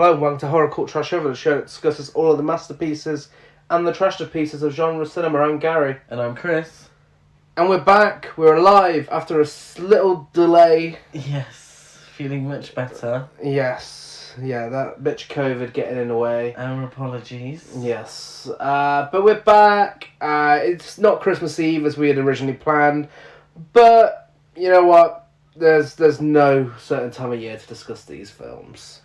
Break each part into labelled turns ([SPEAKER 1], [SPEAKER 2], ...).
[SPEAKER 1] Hello and welcome to Horror Cult Trash Over, the show that discusses all of the masterpieces and the trashterpieces of genre cinema. I'm Gary.
[SPEAKER 2] And I'm Chris.
[SPEAKER 1] And we're back. We're alive after a little delay.
[SPEAKER 2] Yes, feeling much better.
[SPEAKER 1] Yes. Yeah, that bitch COVID getting in the way.
[SPEAKER 2] Our apologies.
[SPEAKER 1] Yes. But we're back. It's not Christmas Eve as we had originally planned. But, you know what? There's no certain time of year to discuss these films.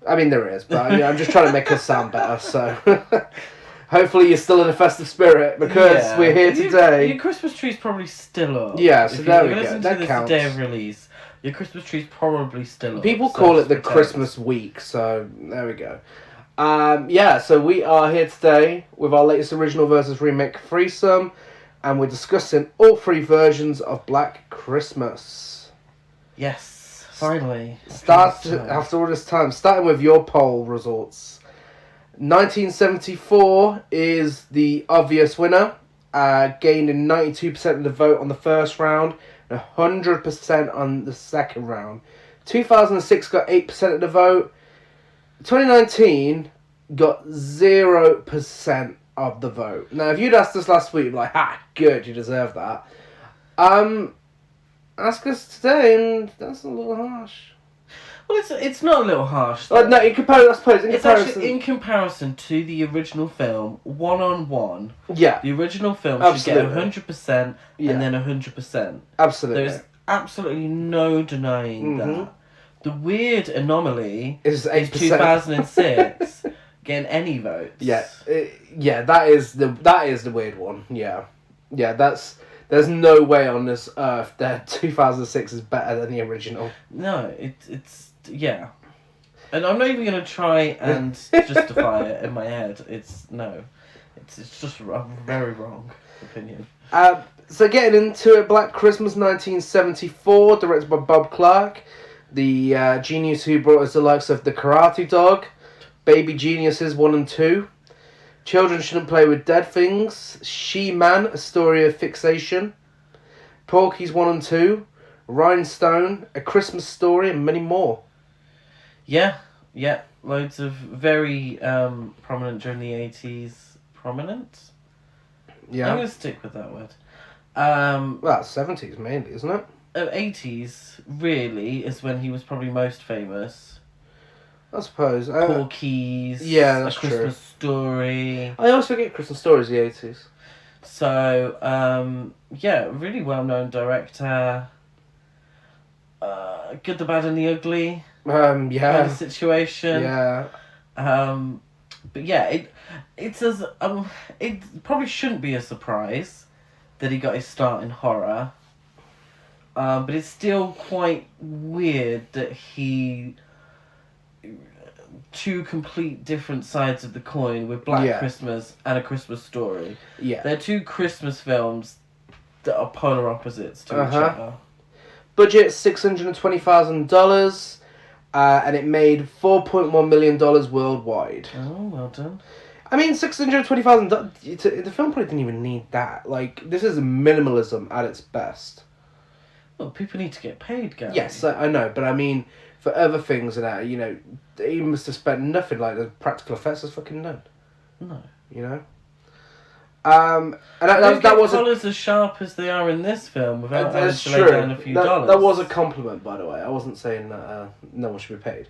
[SPEAKER 1] I mean, there is, but I'm just trying to make us sound better, so... Hopefully you're still in a festive spirit, because we're here today.
[SPEAKER 2] Your Christmas tree's probably still up.
[SPEAKER 1] Yeah, so there we go. That
[SPEAKER 2] counts. The day of release, your Christmas tree's probably still up.
[SPEAKER 1] People call it the Christmas week, so there we go. So we are here today with our latest original versus remake Threesome, and we're discussing all three versions of Black Christmas.
[SPEAKER 2] Yes, finally.
[SPEAKER 1] After all this time, starting with your poll results. 1974 is the obvious winner, gaining 92% of the vote on the first round and 100% on the second round. 2006 got 8% of the vote. 2019 got 0% of the vote. Now, if you'd asked us last week, you'd be like, good, you deserve that. Ask us today, and that's a little harsh.
[SPEAKER 2] Well, it's not a little harsh.
[SPEAKER 1] No, in comparison.
[SPEAKER 2] It's actually in comparison to the original film, one-on-one.
[SPEAKER 1] Yeah.
[SPEAKER 2] The original film
[SPEAKER 1] Absolutely.
[SPEAKER 2] should get 100% and then 100%.
[SPEAKER 1] Absolutely.
[SPEAKER 2] There's absolutely no denying that. The weird anomaly
[SPEAKER 1] is 8%.
[SPEAKER 2] 2006 getting any votes.
[SPEAKER 1] Yeah, that is the weird one. Yeah, there's no way on this earth that 2006 is better than the original.
[SPEAKER 2] No, it's yeah, and I'm not even gonna try and justify it in my head. It's just a very wrong opinion.
[SPEAKER 1] So getting into it, Black Christmas 1974, directed by Bob Clark, the genius who brought us the likes of The Karate Dog, Baby Geniuses 1 and 2, Children Shouldn't Play with Dead Things, She-Man, A Story of Fixation, Porky's 1 and 2, Rhinestone, A Christmas Story, and many more.
[SPEAKER 2] Yeah, loads of very prominent during the 80s. Prominent?
[SPEAKER 1] Yeah.
[SPEAKER 2] I'm going to stick with that word.
[SPEAKER 1] Well, 70s mainly, isn't it?
[SPEAKER 2] 80s, really, is when he was probably most famous.
[SPEAKER 1] I suppose.
[SPEAKER 2] Porky's,
[SPEAKER 1] yeah, that's
[SPEAKER 2] A Christmas Story.
[SPEAKER 1] I always forget Christmas Stories, the 80s.
[SPEAKER 2] So, really well-known director. Good, the Bad and the Ugly. Kind of situation.
[SPEAKER 1] Yeah.
[SPEAKER 2] But yeah, it probably shouldn't be a surprise that he got his start in horror. But it's still quite weird that two complete different sides of the coin with Black Christmas and A Christmas Story.
[SPEAKER 1] Yeah.
[SPEAKER 2] They're two Christmas films that are polar opposites to each other.
[SPEAKER 1] Budget $620,000, and it made $4.1 million worldwide.
[SPEAKER 2] Oh, well done.
[SPEAKER 1] I mean, $620,000. The film probably didn't even need that. Like, this is minimalism at its best.
[SPEAKER 2] Well, people need to get paid, Gary.
[SPEAKER 1] Yes, I know, but I mean, for other things and that, you know, he must have spent nothing. Like the practical effects is fucking none.
[SPEAKER 2] No.
[SPEAKER 1] You know. And that was
[SPEAKER 2] colours as sharp as they are in this film without having to lay down a few dollars.
[SPEAKER 1] That was a compliment, by the way. I wasn't saying that no one should be paid.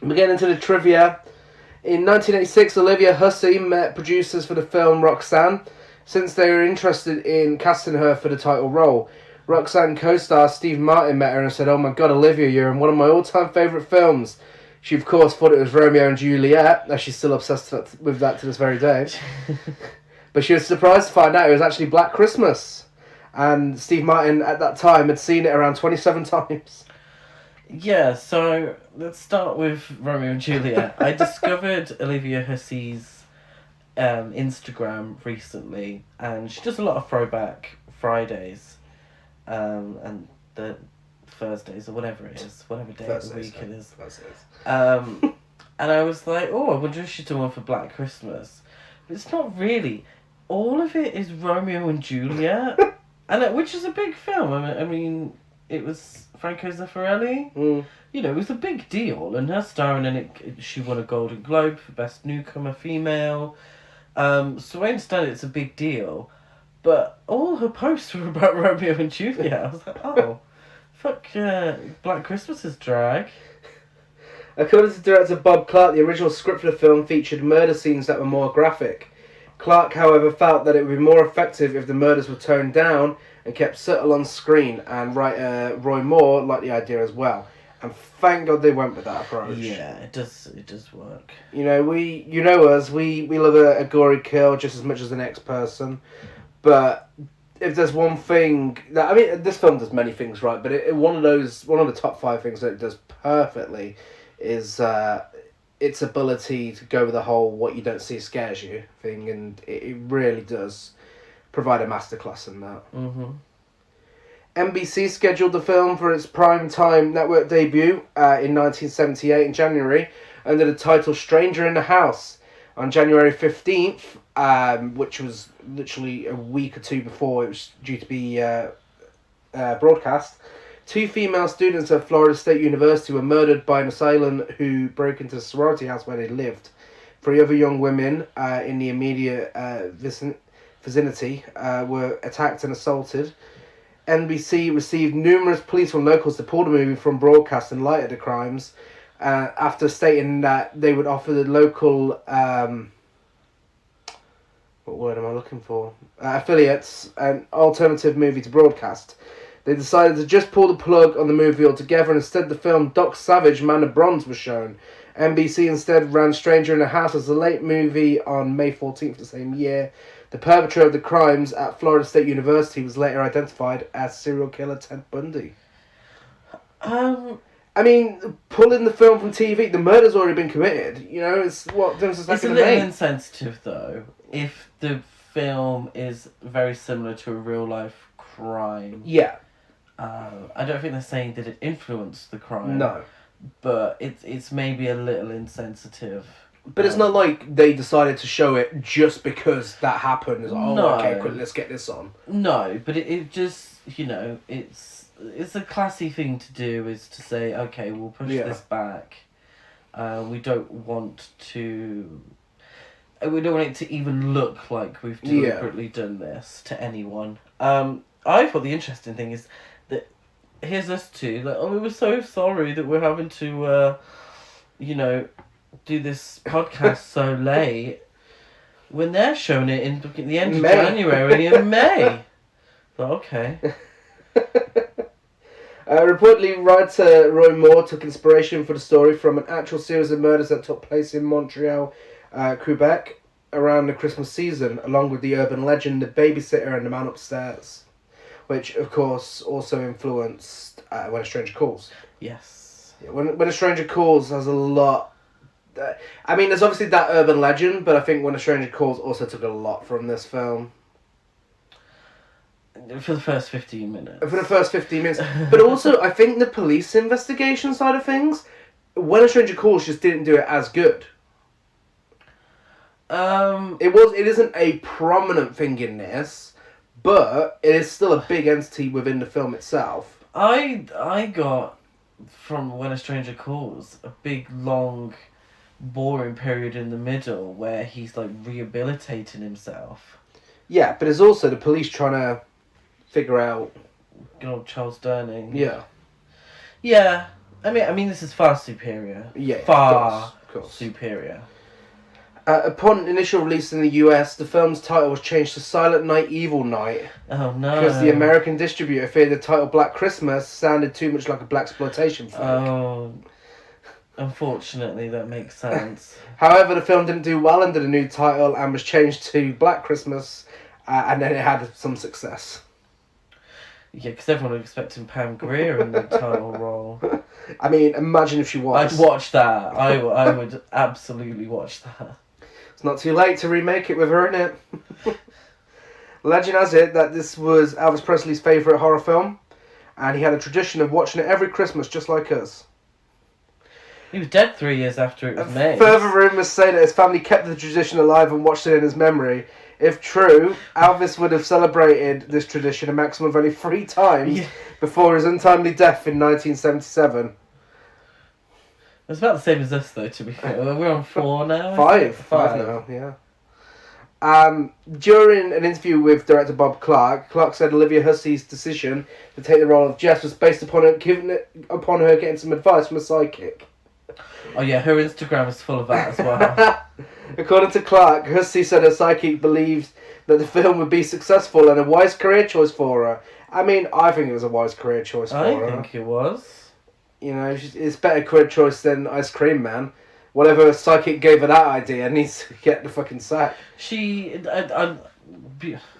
[SPEAKER 1] We're getting into the trivia. In 1986, Olivia Hussey met producers for the film Roxanne, since they were interested in casting her for the title role. Roxanne co-star Steve Martin met her and said, "Oh my God, Olivia, you're in one of my all-time favourite films." She, of course, thought it was Romeo and Juliet, as she's still obsessed with that to this very day. But she was surprised to find out it was actually Black Christmas. And Steve Martin, at that time, had seen it around 27 times.
[SPEAKER 2] Yeah, so let's start with Romeo and Juliet. I discovered Olivia Hussey's Instagram recently, and she does a lot of throwback Fridays and the Thursdays or whatever it is, whatever day of the week it is. And I was like, I wonder if she's doing one for Black Christmas. But it's not really. All of it is Romeo and Juliet, and which is a big film. I mean, it was Franco Zeffirelli.
[SPEAKER 1] Mm.
[SPEAKER 2] You know, it was a big deal, and her starring in it, she won a Golden Globe for Best Newcomer Female. So I understand it's a big deal, but all her posts were about Romeo and Juliet. I was like, oh, fuck Black Christmas's drag.
[SPEAKER 1] According to director Bob Clark, the original script for the film featured murder scenes that were more graphic. Clark, however, felt that it would be more effective if the murders were toned down and kept subtle on screen, and writer Roy Moore liked the idea as well. And thank God they went with that approach.
[SPEAKER 2] Yeah, it does work.
[SPEAKER 1] You know us, we love a gory kill just as much as the next person. But if there's one thing that, I mean, this film does many things right, but one of the top 5 things that it does perfectly is its ability to go with the whole "what you don't see scares you" thing, and it really does provide a masterclass in that.
[SPEAKER 2] Mm-hmm.
[SPEAKER 1] NBC scheduled the film for its prime-time network debut in 1978 in January under the title Stranger in the House. On January 15th, which was literally a week or two before it was due to be broadcast, 2 female students at Florida State University were murdered by an assailant who broke into the sorority house where they lived. 3 other young women in the immediate vicinity were attacked and assaulted. NBC received numerous police from locals to pull the movie from broadcast in light of the crimes, after stating that they would offer the local what word am I looking for? Affiliates an alternative movie to broadcast. They decided to just pull the plug on the movie altogether, and instead the film Doc Savage, Man of Bronze was shown. NBC instead ran Stranger in the House as a late movie on May 14th the same year. The perpetrator of the crimes at Florida State University was later identified as serial killer Ted Bundy. I mean, pulling the film from TV, the murder's already been committed. You know, it's what difference is that
[SPEAKER 2] It's a
[SPEAKER 1] going to
[SPEAKER 2] little
[SPEAKER 1] make?
[SPEAKER 2] insensitive, though, if the film is very similar to a real-life crime.
[SPEAKER 1] Yeah.
[SPEAKER 2] I don't think they're saying that it influenced the crime.
[SPEAKER 1] No.
[SPEAKER 2] But it's maybe a little insensitive.
[SPEAKER 1] But it's not like they decided to show it just because that happened. It's like, oh,
[SPEAKER 2] No.
[SPEAKER 1] okay, cool, let's get this on.
[SPEAKER 2] No, but it just, you know, it's a classy thing to do, is to say, okay, we'll push this back. We don't want it to even look like we've deliberately done this to anyone. I thought the interesting thing is that here's us two, like, oh, we were so sorry that we're having to, do this podcast so late, when they're showing it in the end of January in May. But okay.
[SPEAKER 1] Reportedly, writer Roy Moore took inspiration for the story from an actual series of murders that took place in Montreal, Quebec, around the Christmas season, along with the urban legend The Babysitter and The Man Upstairs, which, of course, also influenced When a Stranger Calls.
[SPEAKER 2] Yes.
[SPEAKER 1] Yeah, When a Stranger Calls has a lot... I mean, there's obviously that urban legend, but I think When a Stranger Calls also took a lot from this film.
[SPEAKER 2] For the first 15 minutes.
[SPEAKER 1] For the first 15 minutes. But also, I think the police investigation side of things, When a Stranger Calls just didn't do it as good. It isn't a prominent thing in this, but it is still a big entity within the film itself.
[SPEAKER 2] I got from When a Stranger Calls a big, long, boring period in the middle where he's like rehabilitating himself.
[SPEAKER 1] Yeah, but there's also the police trying to figure out...
[SPEAKER 2] Good old Charles Durning.
[SPEAKER 1] Yeah.
[SPEAKER 2] Yeah. I mean, this is far superior.
[SPEAKER 1] Yeah,
[SPEAKER 2] far
[SPEAKER 1] of course.
[SPEAKER 2] superior.
[SPEAKER 1] Upon initial release in the US, the film's title was changed to Silent Night, Evil Night.
[SPEAKER 2] Oh no.
[SPEAKER 1] Because the American distributor feared the title Black Christmas sounded too much like a blaxploitation film.
[SPEAKER 2] Oh, unfortunately, that makes sense.
[SPEAKER 1] However, the film didn't do well under the new title and was changed to Black Christmas, and then it had some success.
[SPEAKER 2] Yeah, because everyone was expecting Pam Grier in the title role.
[SPEAKER 1] I mean, imagine if she was.
[SPEAKER 2] I'd watch that. I would absolutely watch that.
[SPEAKER 1] It's not too late to remake it with her in it. Legend has it that this was Elvis Presley's favourite horror film, and he had a tradition of watching it every Christmas, just like us.
[SPEAKER 2] He was dead 3 years after it was made.
[SPEAKER 1] Further rumours say that his family kept the tradition alive and watched it in his memory. If true, Elvis would have celebrated this tradition a maximum of only 3 times before his untimely death in 1977.
[SPEAKER 2] It's about the same as us, though, to be fair. We're on 4 now?
[SPEAKER 1] 5 now, yeah. During an interview with director Bob Clark said Olivia Hussey's decision to take the role of Jess was based upon her getting some advice from a psychic.
[SPEAKER 2] Oh yeah, her Instagram is full of that as well.
[SPEAKER 1] According to Clark, Hussey said her psychic believed that the film would be successful and a wise career choice for her. I mean, I think it was a wise career choice for her.
[SPEAKER 2] I think it was.
[SPEAKER 1] You know, it's better career choice than Ice Cream Man. Whatever psychic gave her that idea needs to get the fucking sack.
[SPEAKER 2] She,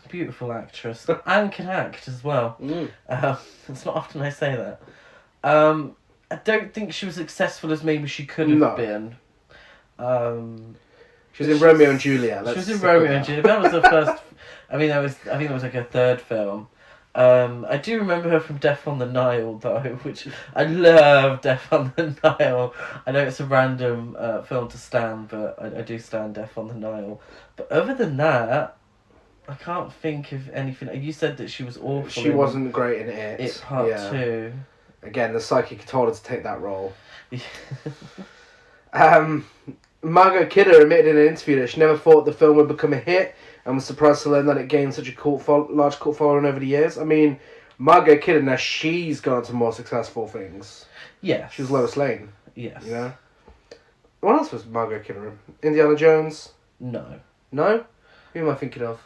[SPEAKER 2] beautiful actress, and can act as well. It's not often I say that. I don't think she was successful as maybe she could have been.
[SPEAKER 1] She was in Romeo and Juliet.
[SPEAKER 2] She was in Romeo and Juliet. That was her first. I think that was like her third film. I do remember her from Death on the Nile, though, which I love. Death on the Nile. I know it's a random film to stand, but I do stand Death on the Nile. But other than that, I can't think of anything. You said that she was awful.
[SPEAKER 1] She wasn't great in it.
[SPEAKER 2] It Part 2.
[SPEAKER 1] Again, the psychic told her to take that role. Margot Kidder admitted in an interview that she never thought the film would become a hit and was surprised to learn that it gained such a large cult following over the years. I mean, Margot Kidder, now she's gone to more successful things.
[SPEAKER 2] Yeah.
[SPEAKER 1] She was Lois Lane.
[SPEAKER 2] Yes.
[SPEAKER 1] You know? What else was Margot Kidder in? Indiana Jones?
[SPEAKER 2] No.
[SPEAKER 1] No? Who am I thinking of?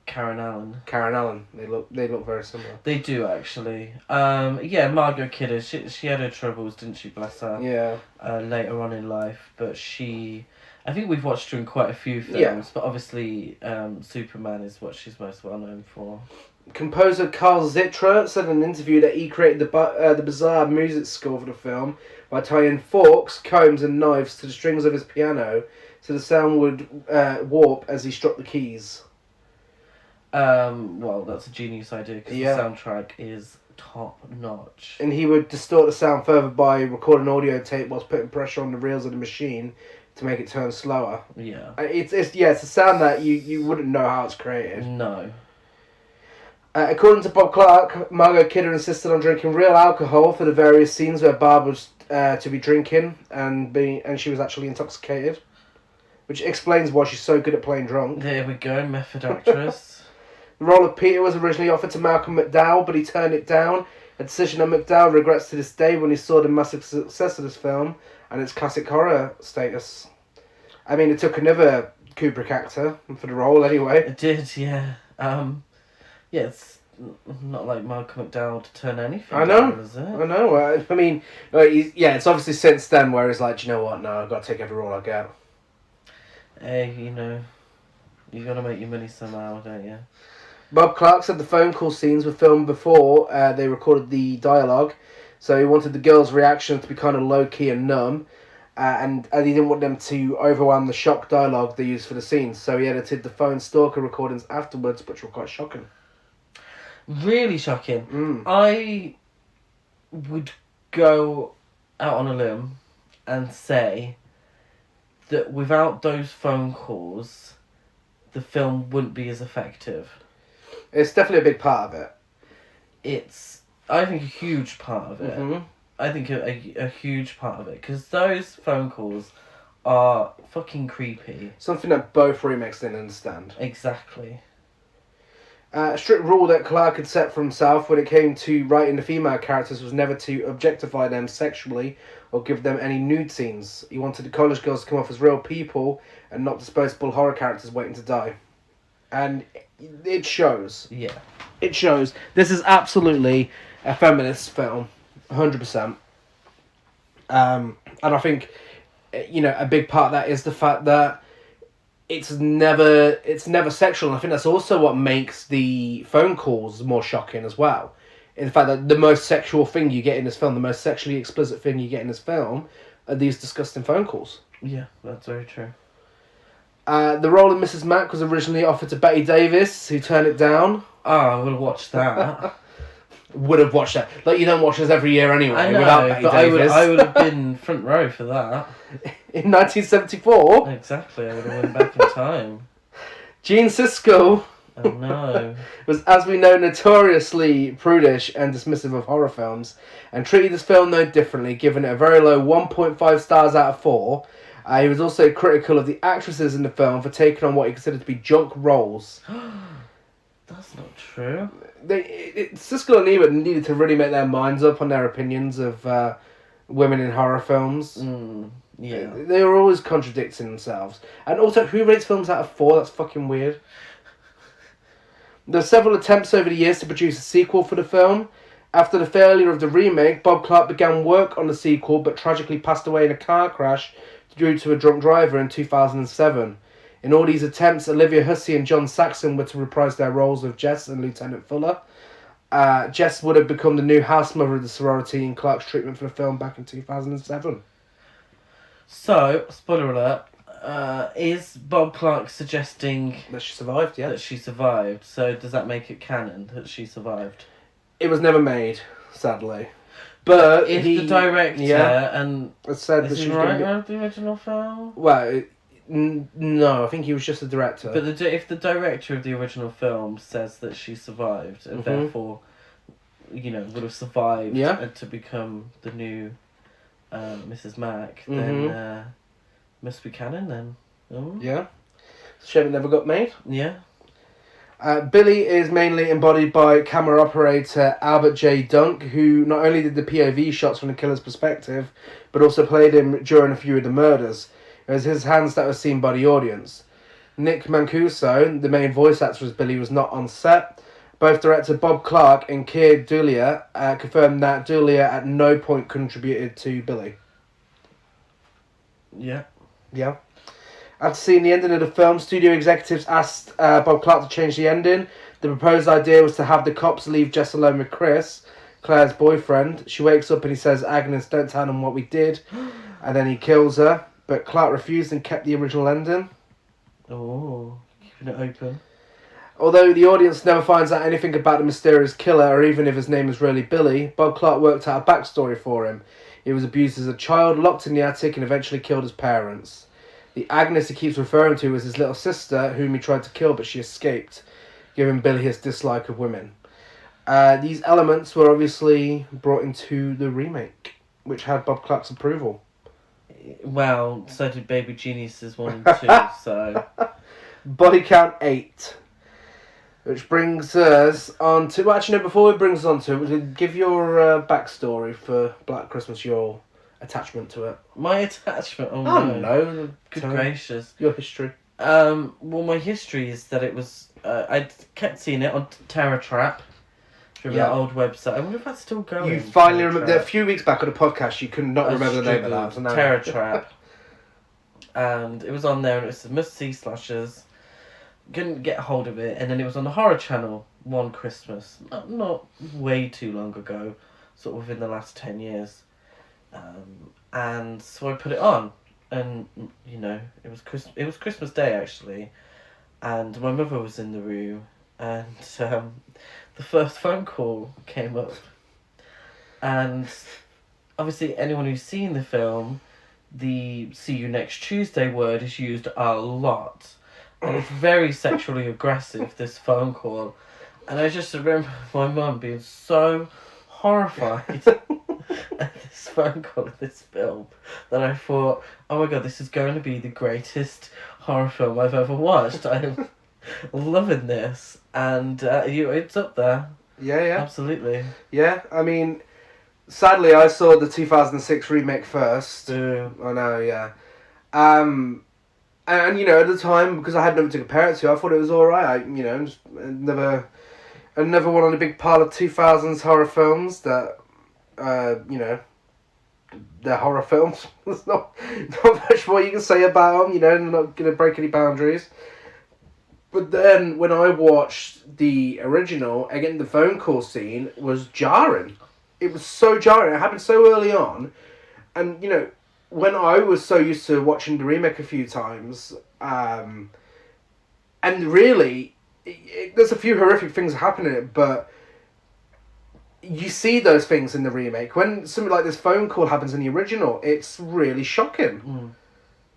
[SPEAKER 2] Karen Allen.
[SPEAKER 1] Karen Allen. They look very similar.
[SPEAKER 2] They do, actually. Yeah, Margot Kidder, she had her troubles, didn't she, bless her?
[SPEAKER 1] Yeah.
[SPEAKER 2] Later on in life, but I think we've watched her in quite a few films, but obviously Superman is what she's most well known for.
[SPEAKER 1] Composer Carl Zitra said in an interview that he created the bizarre music score for the film by tying forks, combs and knives to the strings of his piano so the sound would warp as he struck the keys.
[SPEAKER 2] Well, that's a genius idea because the soundtrack is top notch.
[SPEAKER 1] And he would distort the sound further by recording audio tape whilst putting pressure on the reels of the machine to make it turn slower.
[SPEAKER 2] Yeah.
[SPEAKER 1] It's a sound that you wouldn't know how it's created.
[SPEAKER 2] No.
[SPEAKER 1] According to Bob Clark, Margot Kidder insisted on drinking real alcohol for the various scenes where Barb was to be drinking and she was actually intoxicated, which explains why she's so good at playing drunk.
[SPEAKER 2] There we go, method actress.
[SPEAKER 1] The role of Peter was originally offered to Malcolm McDowell, but he turned it down, a decision that McDowell regrets to this day when he saw the massive success of this film and its classic horror status. I mean, it took another Kubrick actor for the role anyway.
[SPEAKER 2] It did, yeah. Yeah, it's not like Malcolm McDowell to turn anything down, is it?
[SPEAKER 1] I know. I mean, it's obviously since then where he's like, do you know what, no, I've got to take every role I get.
[SPEAKER 2] Hey, you got to make your money somehow, don't you?
[SPEAKER 1] Bob Clark said the phone call scenes were filmed before they recorded the dialogue, so he wanted the girls' reaction to be kind of low-key and numb, and he didn't want them to overwhelm the shock dialogue they used for the scenes, so he edited the phone stalker recordings afterwards, which were quite shocking.
[SPEAKER 2] Really shocking. I would go out on a limb and say that without those phone calls, the film wouldn't be as effective.
[SPEAKER 1] It's definitely a big part of it.
[SPEAKER 2] It's, I think, a huge part of it. Mm-hmm. I think a huge part of it. Because those phone calls are fucking creepy.
[SPEAKER 1] Something that both remakes didn't understand.
[SPEAKER 2] Exactly.
[SPEAKER 1] A strict rule that Clark had set for himself when it came to writing the female characters was never to objectify them sexually or give them any nude scenes. He wanted the college girls to come off as real people and not disposable horror characters waiting to die. And it shows.
[SPEAKER 2] Yeah.
[SPEAKER 1] It shows. This is absolutely a feminist film. 100%. And I think, a big part of that is the fact that it's never sexual. And I think that's also what makes the phone calls more shocking as well. In the fact that the most sexual thing you get in this film, the most sexually explicit thing you get in this film, are these disgusting phone calls.
[SPEAKER 2] Yeah, that's very true.
[SPEAKER 1] The role of Mrs. Mack was originally offered to Betty Davis, who turned it down.
[SPEAKER 2] Oh, I would have watched that.
[SPEAKER 1] Would have watched that. Like, you don't watch this every year anyway.
[SPEAKER 2] I know,
[SPEAKER 1] without Betty
[SPEAKER 2] but
[SPEAKER 1] Davis.
[SPEAKER 2] I would have been front row for that.
[SPEAKER 1] In 1974?
[SPEAKER 2] Exactly, I would have went back in time.
[SPEAKER 1] Gene Siskel
[SPEAKER 2] Oh no.
[SPEAKER 1] was, as we know, notoriously prudish and dismissive of horror films, and treated this film no differently, giving it a very low 1.5 stars out of 4. He was also critical of the actresses in the film for taking on what he considered to be junk roles.
[SPEAKER 2] That's not true.
[SPEAKER 1] Siskel and Ebert needed to really make their minds up on their opinions of women in horror films.
[SPEAKER 2] Yeah.
[SPEAKER 1] They were always contradicting themselves. And also, who rates films out of 4? That's fucking weird. There were several attempts over the years to produce a sequel for the film. After the failure of the remake, Bob Clark began work on the sequel, but tragically passed away in a car crash due to a drunk driver in 2007. In all these attempts, Olivia Hussey and John Saxon were to reprise their roles of Jess and Lieutenant Fuller. Jess would have become the new house mother of the sorority in Clark's treatment for the film back in 2007.
[SPEAKER 2] So, spoiler alert, is Bob Clark suggesting
[SPEAKER 1] That she survived, yeah.
[SPEAKER 2] that she survived? So does that make it canon that she survived?
[SPEAKER 1] It was never made, sadly. But
[SPEAKER 2] if the director and
[SPEAKER 1] said that
[SPEAKER 2] is
[SPEAKER 1] she
[SPEAKER 2] he
[SPEAKER 1] was
[SPEAKER 2] right
[SPEAKER 1] going to
[SPEAKER 2] of the original film?
[SPEAKER 1] Well, no, I think he was just a director.
[SPEAKER 2] But if the director of the original film says that she survived and therefore, would have survived to become the new Mrs. Mac, then must be canon then. Oh.
[SPEAKER 1] Yeah. It's a shame it never got made.
[SPEAKER 2] Yeah.
[SPEAKER 1] Billy is mainly embodied by camera operator Albert J. Dunk, who not only did the POV shots from the killer's perspective, but also played him during a few of the murders. It was his hands that were seen by the audience. Nick Mancuso, the main voice actor as Billy, was not on set. Both director Bob Clark and Keir Dullea confirmed that Dullea at no point contributed to Billy.
[SPEAKER 2] Yeah.
[SPEAKER 1] Yeah. After seeing the ending of the film, studio executives asked Bob Clark to change the ending. The proposed idea was to have the cops leave Jess alone with Chris, Claire's boyfriend. She wakes up and he says, "Agnes, don't tell them what we did." And then he kills her. But Clark refused and kept the original ending.
[SPEAKER 2] Oh, keeping it open.
[SPEAKER 1] Although the audience never finds out anything about the mysterious killer, or even if his name is really Billy, Bob Clark worked out a backstory for him. He was abused as a child, locked in the attic, and eventually killed his parents. The Agnes he keeps referring to is his little sister, whom he tried to kill, but she escaped, giving Billy his dislike of women. These elements were obviously brought into the remake, which had Bob Clark's approval.
[SPEAKER 2] Well, so did Baby Geniuses 1 and 2, so...
[SPEAKER 1] Body count 8. Which brings us on to... Well, actually, no, before it brings us on to it, give your backstory for Black Christmas, your attachment to it.
[SPEAKER 2] My attachment? Oh,
[SPEAKER 1] no.
[SPEAKER 2] no. Good gracious.
[SPEAKER 1] Your history.
[SPEAKER 2] Well, my history is that it was... I kept seeing it on Terror Trap. Remember that old website? I wonder if that's still going.
[SPEAKER 1] You finally remember... A few weeks back on a podcast, you could not remember the name of that. So now...
[SPEAKER 2] Terror Trap. And it was on there, and it was the must-see slashers. Couldn't get a hold of it, and then it was on the Horror Channel one Christmas. Not way too long ago. Sort of within the last 10 years. And so I put it on. And, it was Christmas Day, actually. And my mother was in the room. And the first phone call came up. And obviously anyone who's seen the film, the "see you next Tuesday" word is used a lot. And it's very sexually aggressive, this phone call. And I just remember my mum being so horrified at this phone call of this film that I thought, oh my god, this is going to be the greatest horror film I've ever watched. I'm loving this. And it's up there.
[SPEAKER 1] Yeah.
[SPEAKER 2] Absolutely.
[SPEAKER 1] Yeah, I mean, sadly I saw the 2006 remake first.
[SPEAKER 2] I
[SPEAKER 1] know, yeah. And at the time, because I had nothing to compare it to, I thought it was alright. Another one on a big pile of 2000s horror films that, they're horror films. There's not much more you can say about them, they're not going to break any boundaries. But then, when I watched the original, again, the phone call scene was jarring. It was so jarring. It happened so early on. And, when I was so used to watching the remake a few times, and really, there's a few horrific things happening in it, but you see those things in the remake. When something like this phone call happens in the original, it's really shocking.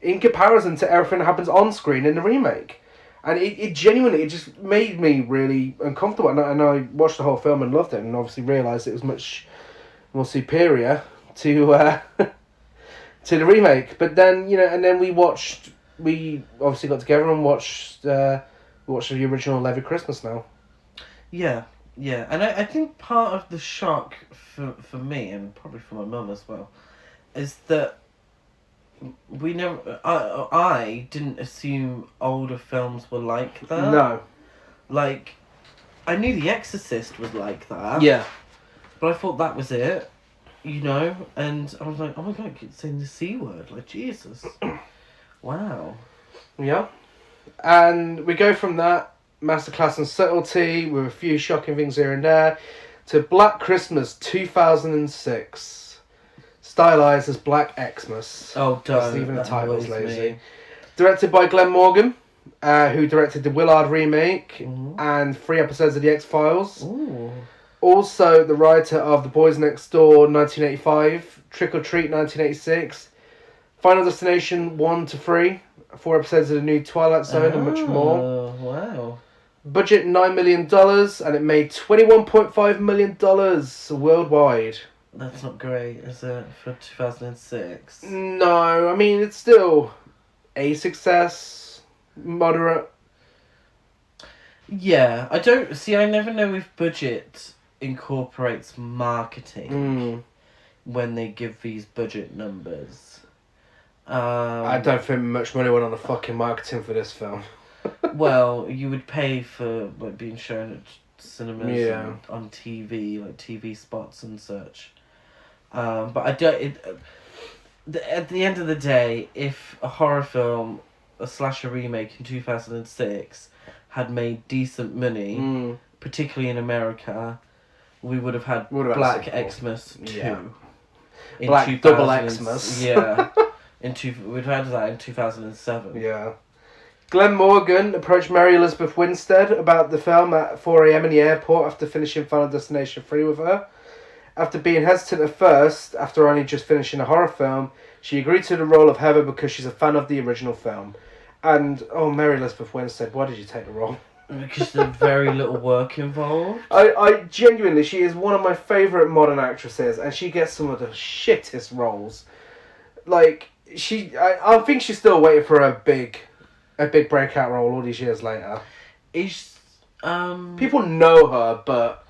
[SPEAKER 1] In comparison to everything that happens on screen in the remake. And it genuinely, it just made me really uncomfortable. And I watched the whole film and loved it, and obviously realised it was much more superior to to the remake. But then, and then we obviously got together and watched the original Levy Christmas now.
[SPEAKER 2] Yeah, yeah. And I think part of the shock for me, and probably for my mum as well, is that I didn't assume older films were like that.
[SPEAKER 1] No.
[SPEAKER 2] Like, I knew The Exorcist was like that.
[SPEAKER 1] Yeah.
[SPEAKER 2] But I thought that was it, and I was like, oh my god, I keep saying the C word, like, Jesus. Wow.
[SPEAKER 1] Yeah. And we go from that masterclass in subtlety with a few shocking things here and there to Black Christmas 2006. Stylized as Black Xmas.
[SPEAKER 2] Oh, don't.
[SPEAKER 1] Even the title's lazy.
[SPEAKER 2] Me.
[SPEAKER 1] Directed by Glenn Morgan, who directed the Willard remake and 3 episodes of The X-Files.
[SPEAKER 2] Ooh.
[SPEAKER 1] Also the writer of The Boys Next Door 1985, Trick or Treat 1986, Final Destination 1 to 3, 4 episodes of the new Twilight Zone and much more.
[SPEAKER 2] Oh, wow.
[SPEAKER 1] Budget $9 million and it made $21.5 million worldwide.
[SPEAKER 2] That's not great, is it, for 2006?
[SPEAKER 1] No, I mean, it's still a success, moderate.
[SPEAKER 2] Yeah, I never know if budget incorporates marketing when they give these budget numbers.
[SPEAKER 1] I don't think much money went on the fucking marketing for this film.
[SPEAKER 2] Well, you would pay for like being shown at cinemas
[SPEAKER 1] Yeah.
[SPEAKER 2] and on TV, like TV spots and such. But I don't. At the end of the day, if a horror film, a slasher remake in 2006, had made decent money, particularly in America, we would have had Black Xmas 2.
[SPEAKER 1] Yeah.
[SPEAKER 2] In
[SPEAKER 1] Black double Xmas.
[SPEAKER 2] Yeah. We'd had that in 2007.
[SPEAKER 1] Yeah. Glenn Morgan approached Mary Elizabeth Winstead about the film at 4 a.m. in the airport after finishing Final Destination 3 with her. After being hesitant at first, after only just finishing a horror film, she agreed to the role of Heather because she's a fan of the original film. And, Mary Elizabeth Winstead, why did you take the role?
[SPEAKER 2] Because there's very little work involved.
[SPEAKER 1] I genuinely, she is one of my favourite modern actresses, and she gets some of the shittest roles. Like, I think she's still waiting for a big breakout role all these years later. People know her, but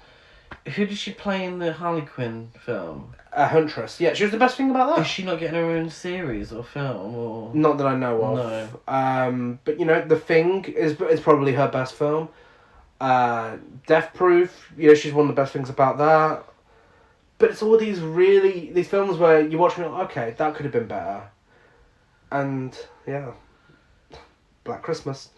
[SPEAKER 2] who did she play in the Harley Quinn film?
[SPEAKER 1] A Huntress. Yeah, she was the best thing about that.
[SPEAKER 2] Is she not getting her own series or film? Or
[SPEAKER 1] not that I know of.
[SPEAKER 2] No.
[SPEAKER 1] But The Thing is probably her best film. Death Proof. She's one of the best things about that. But it's all these films where you watch me like, okay, that could have been better. And yeah, Black Christmas.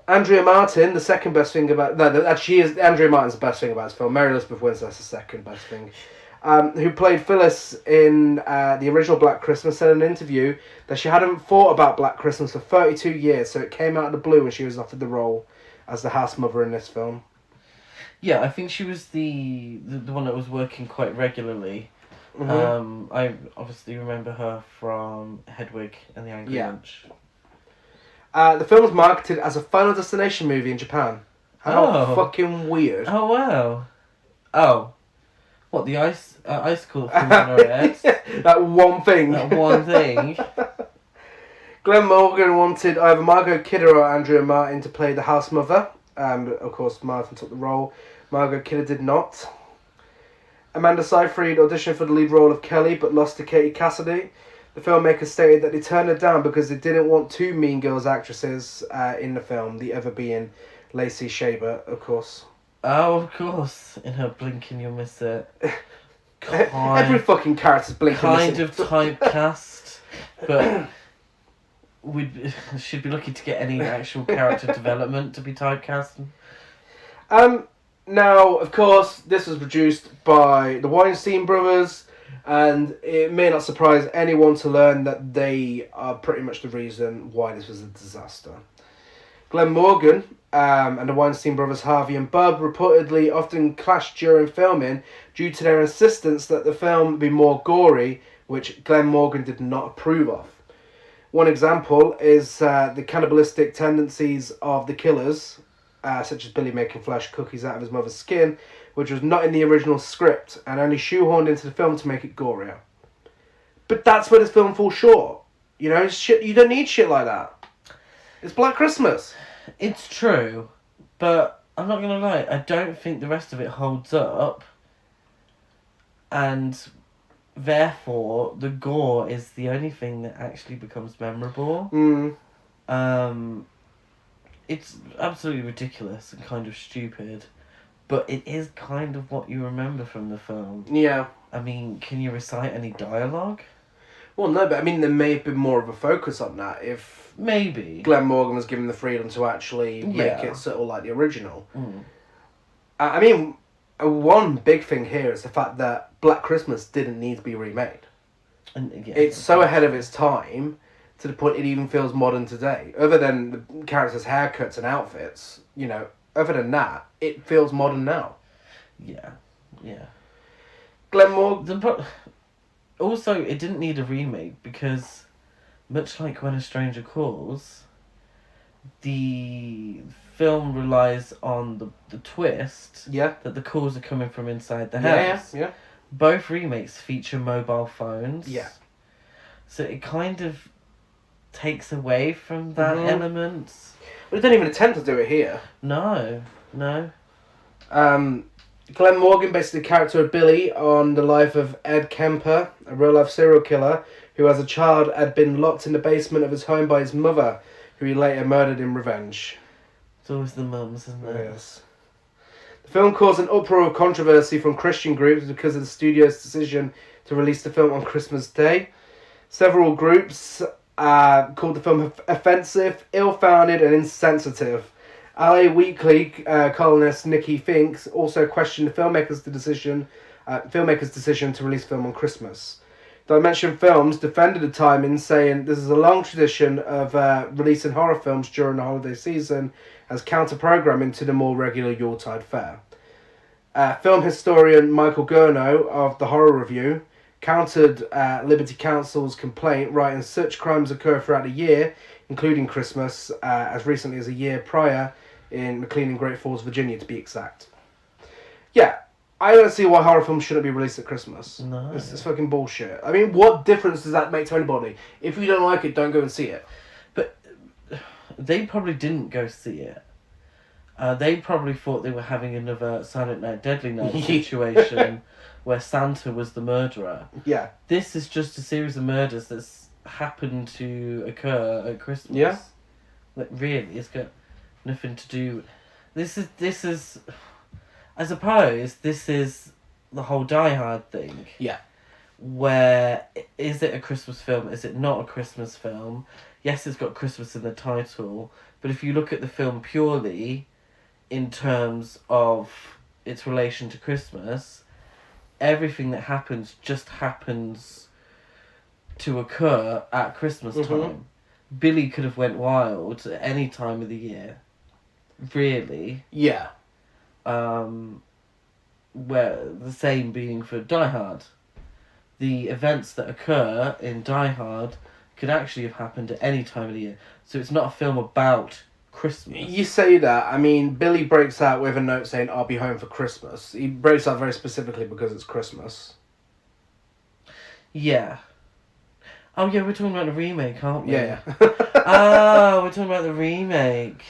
[SPEAKER 1] Andrea Martin, the second best thing about... No, she is... Andrea Martin's the best thing about this film. Mary Elizabeth Winstead's the second best thing. Who played Phyllis in the original Black Christmas, said in an interview that she hadn't thought about Black Christmas for 32 years, so it came out of the blue when she was offered the role as the house mother in this film.
[SPEAKER 2] Yeah, I think she was the one that was working quite regularly. I obviously remember her from Hedwig and the Angry Inch.
[SPEAKER 1] The film was marketed as a Final Destination movie in Japan. How fucking weird.
[SPEAKER 2] Oh, wow. Oh. What, the icicle thing on her head?
[SPEAKER 1] That one thing.
[SPEAKER 2] That one thing.
[SPEAKER 1] Glenn Morgan wanted either Margot Kidder or Andrea Martin to play the house mother. Of course, Martin took the role. Margot Kidder did not. Amanda Seyfried auditioned for the lead role of Kelly, but lost to Katie Cassidy. The filmmakers stated that they turned her down because they didn't want two Mean Girls actresses in the film, the other being Lacey Chabert, of course.
[SPEAKER 2] Oh, of course. In her Blinking You'll Miss It.
[SPEAKER 1] Every fucking character's Blinking
[SPEAKER 2] kind of typecast, but we should be lucky to get any actual character development to be typecast.
[SPEAKER 1] Now, of course, this was produced by the Weinstein brothers, and it may not surprise anyone to learn that they are pretty much the reason why this was a disaster. Glenn Morgan and the Weinstein brothers Harvey and Bub reportedly often clashed during filming due to their insistence that the film be more gory, which Glenn Morgan did not approve of. One example is the cannibalistic tendencies of the killers, such as Billy making flesh cookies out of his mother's skin, which was not in the original script and only shoehorned into the film to make it gorier. But that's where this film falls short. You know, shit. You don't need shit like that. It's Black Christmas.
[SPEAKER 2] It's true, but I'm not gonna lie. I don't think the rest of it holds up, and therefore the gore is the only thing that actually becomes memorable. It's absolutely ridiculous and kind of stupid, but it is kind of what you remember from the film.
[SPEAKER 1] Yeah.
[SPEAKER 2] I mean, can you recite any dialogue?
[SPEAKER 1] Well, no, but I mean, there may have been more of a focus on that if
[SPEAKER 2] Maybe.
[SPEAKER 1] Glenn Morgan was given the freedom to actually make
[SPEAKER 2] Yeah.
[SPEAKER 1] it sort of like the original.
[SPEAKER 2] Mm.
[SPEAKER 1] I mean, one big thing here is the fact that Black Christmas didn't need to be remade.
[SPEAKER 2] And, yeah,
[SPEAKER 1] It's so ahead of its time to the point it even feels modern today. Other than the characters' haircuts and outfits, you know, other than that, it feels modern now.
[SPEAKER 2] Yeah.
[SPEAKER 1] Glenn Morgan...
[SPEAKER 2] Also, it didn't need a remake because, much like When a Stranger Calls, the film relies on the twist
[SPEAKER 1] Yeah.
[SPEAKER 2] that the calls are coming from inside the house.
[SPEAKER 1] Yeah.
[SPEAKER 2] Both remakes feature mobile phones.
[SPEAKER 1] Yeah.
[SPEAKER 2] So it kind of takes away from that element.
[SPEAKER 1] But it didn't even attempt to do it here.
[SPEAKER 2] No.
[SPEAKER 1] Glenn Morgan based the character of Billy on the life of Ed Kemper, a real-life serial killer who as a child had been locked in the basement of his home by his mother, who he later murdered in revenge.
[SPEAKER 2] It's always the mums, isn't it?
[SPEAKER 1] Yes. The film caused an uproar of controversy from Christian groups because of the studio's decision to release the film on Christmas Day. Several groups called the film offensive, ill-founded and insensitive. LA Weekly columnist Nikki Finks also questioned the filmmaker's decision to release the film on Christmas. Dimension Films defended the timing, saying this is a long tradition of releasing horror films during the holiday season as counter-programming to the more regular Yuletide fare. Film historian Michael Gurno of The Horror Review countered Liberty Counsel's complaint, writing such crimes occur throughout the year, including Christmas, as recently as a year prior in McLean and Great Falls, Virginia, to be exact. Yeah, I don't see why horror films shouldn't be released at Christmas.
[SPEAKER 2] No.
[SPEAKER 1] It's fucking bullshit. I mean, what difference does that make to anybody? If you don't like it, don't go and see it.
[SPEAKER 2] But they probably didn't go see it. They probably thought they were having another Silent Night, Deadly Night situation where Santa was the murderer.
[SPEAKER 1] Yeah.
[SPEAKER 2] This is just a series of murders that's happened to occur at Christmas.
[SPEAKER 1] Yeah.
[SPEAKER 2] Like, really, it's got nothing to do... This is... I suppose this is the whole Die Hard thing.
[SPEAKER 1] Yeah.
[SPEAKER 2] Where, is it a Christmas film? Is it not a Christmas film? Yes, it's got Christmas in the title, but if you look at the film purely in terms of its relation to Christmas, everything that happens just happens to occur at Christmas time. Billy could have went wild at any time of the year. Really.
[SPEAKER 1] Yeah.
[SPEAKER 2] Where the same being for Die Hard. The events that occur in Die Hard could actually have happened at any time of the year. So it's not a film about Christmas.
[SPEAKER 1] You say that. I mean, Billy breaks out with a note saying, I'll be home for Christmas. He breaks out very specifically because it's Christmas.
[SPEAKER 2] Yeah. Oh, yeah, we're talking about the remake, aren't we?
[SPEAKER 1] Yeah.
[SPEAKER 2] Oh, we're talking about the remake.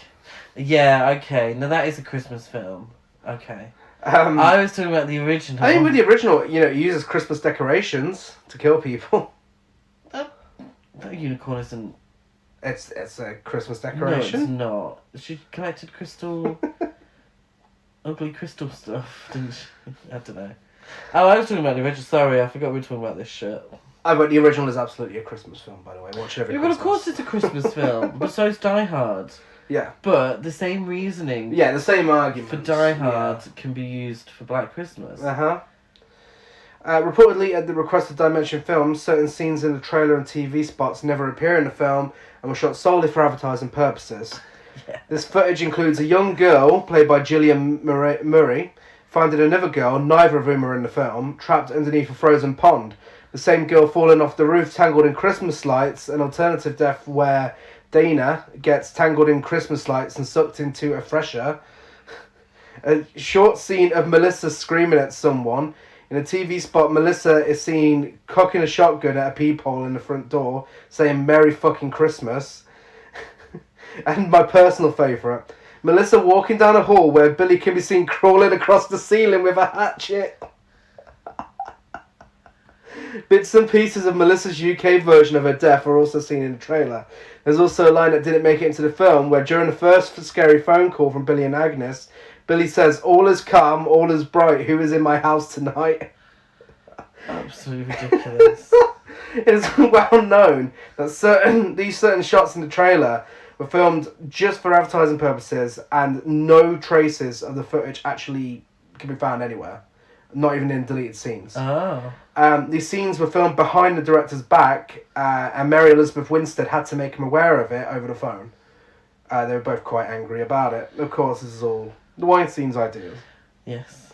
[SPEAKER 2] Yeah, okay. Now that is a Christmas film. Okay. I was talking about the original.
[SPEAKER 1] I think with the original, you know, it uses Christmas decorations to kill people.
[SPEAKER 2] That unicorn isn't...
[SPEAKER 1] It's a Christmas decoration.
[SPEAKER 2] No, it's not. She collected crystal... ugly crystal stuff, didn't she? I don't know. Oh, I was talking about the original. Sorry, I forgot we were talking about this shit.
[SPEAKER 1] Oh, but the original is absolutely a Christmas film, by the way. Watch it every
[SPEAKER 2] Yeah, well,
[SPEAKER 1] Christmas.
[SPEAKER 2] of course it's a Christmas film, but so is Die Hard.
[SPEAKER 1] Yeah.
[SPEAKER 2] But the same reasoning
[SPEAKER 1] Yeah, the same argument.
[SPEAKER 2] for Die Hard can be used for Black Christmas.
[SPEAKER 1] Reportedly, at the request of Dimension Films, certain scenes in the trailer and TV spots never appear in the film and were shot solely for advertising purposes.
[SPEAKER 2] Yeah.
[SPEAKER 1] This footage includes a young girl, played by Gillian Murray, finding another girl, neither of whom are in the film, trapped underneath a frozen pond, The same girl falling off the roof tangled in Christmas lights. An alternative death where Dana gets tangled in Christmas lights and sucked into a fresher. A short scene of Melissa screaming at someone. In a TV spot, Melissa is seen cocking a shotgun at a peephole in the front door, saying Merry fucking Christmas. And my personal favourite, Melissa walking down a hall where Billy can be seen crawling across the ceiling with a hatchet. Bits and pieces of Melissa's UK version of her death are also seen in the trailer. There's also a line that didn't make it into the film where during the first scary phone call from Billy and Agnes, Billy says, "All is calm, all is bright, who is in my house tonight?"
[SPEAKER 2] Absolutely ridiculous.
[SPEAKER 1] It is well known that these certain shots in the trailer were filmed just for advertising purposes, and no traces of the footage actually can be found anywhere. Not even in deleted scenes.
[SPEAKER 2] Oh.
[SPEAKER 1] These scenes were filmed behind the director's back, and Mary Elizabeth Winstead had to make him aware of it over the phone. They were both quite angry about it. Of course, this is all the Weinstein's ideas.
[SPEAKER 2] Yes.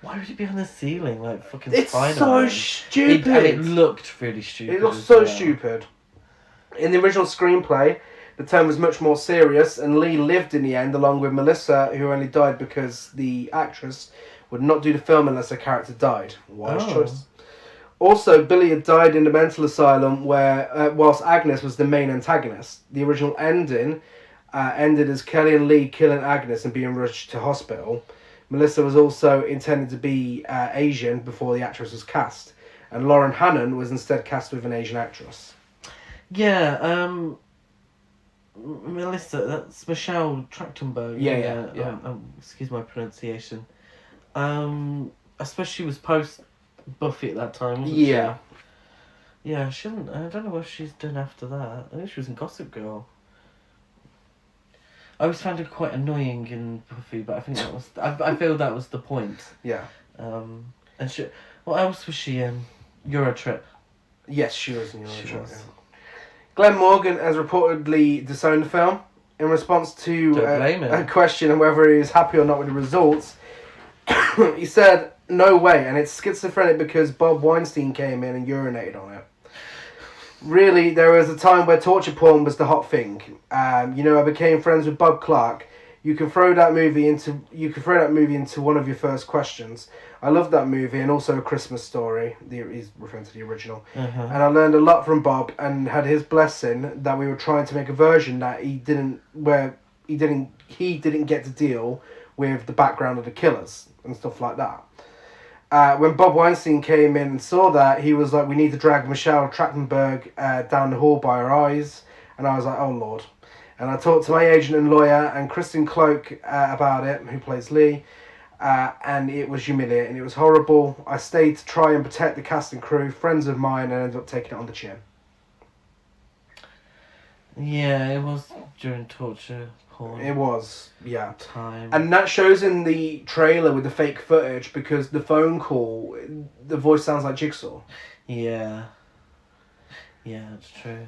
[SPEAKER 2] Why would it be on the ceiling like fucking
[SPEAKER 1] It's
[SPEAKER 2] Spider-Man?
[SPEAKER 1] so stupid.
[SPEAKER 2] And it looked really stupid.
[SPEAKER 1] It looks
[SPEAKER 2] as
[SPEAKER 1] so
[SPEAKER 2] well.
[SPEAKER 1] stupid. In the original screenplay, the tone was much more serious, and Lee lived in the end along with Melissa, who only died because the actress would not do the film unless her character died. Wise choice. Also, Billy had died in the mental asylum where, whilst Agnes was the main antagonist. The original ending ended as Kelly and Lee killing Agnes and being rushed to hospital. Melissa was also intended to be Asian before the actress was cast, and Lauren Hannon was instead cast with an Asian actress.
[SPEAKER 2] Yeah, Melissa, that's Michelle Trachtenberg.
[SPEAKER 1] Yeah.
[SPEAKER 2] Excuse my pronunciation. I suppose she was post Buffy at that time, wasn't she? Yeah, she didn't. I don't know what she's done after that. I think she was in Gossip Girl. I always found her quite annoying in Buffy, but I think that was. I feel that was the point.
[SPEAKER 1] Yeah.
[SPEAKER 2] And she. What else was she in? Eurotrip.
[SPEAKER 1] Yes, she was in
[SPEAKER 2] She
[SPEAKER 1] Eurotrip.
[SPEAKER 2] was.
[SPEAKER 1] Yeah. Glenn Morgan has reportedly disowned the film in response to
[SPEAKER 2] Don't blame him.
[SPEAKER 1] a question on whether he was happy or not with the results. He said, "No way," and it's schizophrenic because Bob Weinstein came in and urinated on it. Really, there was a time where torture porn was the hot thing. I became friends with Bob Clark. You can throw that movie into one of your first questions. I loved that movie and also A Christmas Story. He's referring to the original.
[SPEAKER 2] Uh-huh.
[SPEAKER 1] And I learned a lot from Bob and had his blessing that we were trying to make a version that he didn't get to deal with the background of the killers and stuff like that. When Bob Weinstein came in and saw that, he was like, "We need to drag Michelle Trachtenberg down the hall by her eyes." And I was like, "Oh, Lord." And I talked to my agent and lawyer and Kristen Cloak about it, who plays Lee, and it was humiliating. It was horrible. I stayed to try and protect the cast and crew, friends of mine, and ended up taking it on the chin.
[SPEAKER 2] Yeah, it was during torture porn.
[SPEAKER 1] It was, yeah.
[SPEAKER 2] Time.
[SPEAKER 1] And that shows in the trailer with the fake footage because the phone call, the voice sounds like Jigsaw.
[SPEAKER 2] Yeah. Yeah, that's true.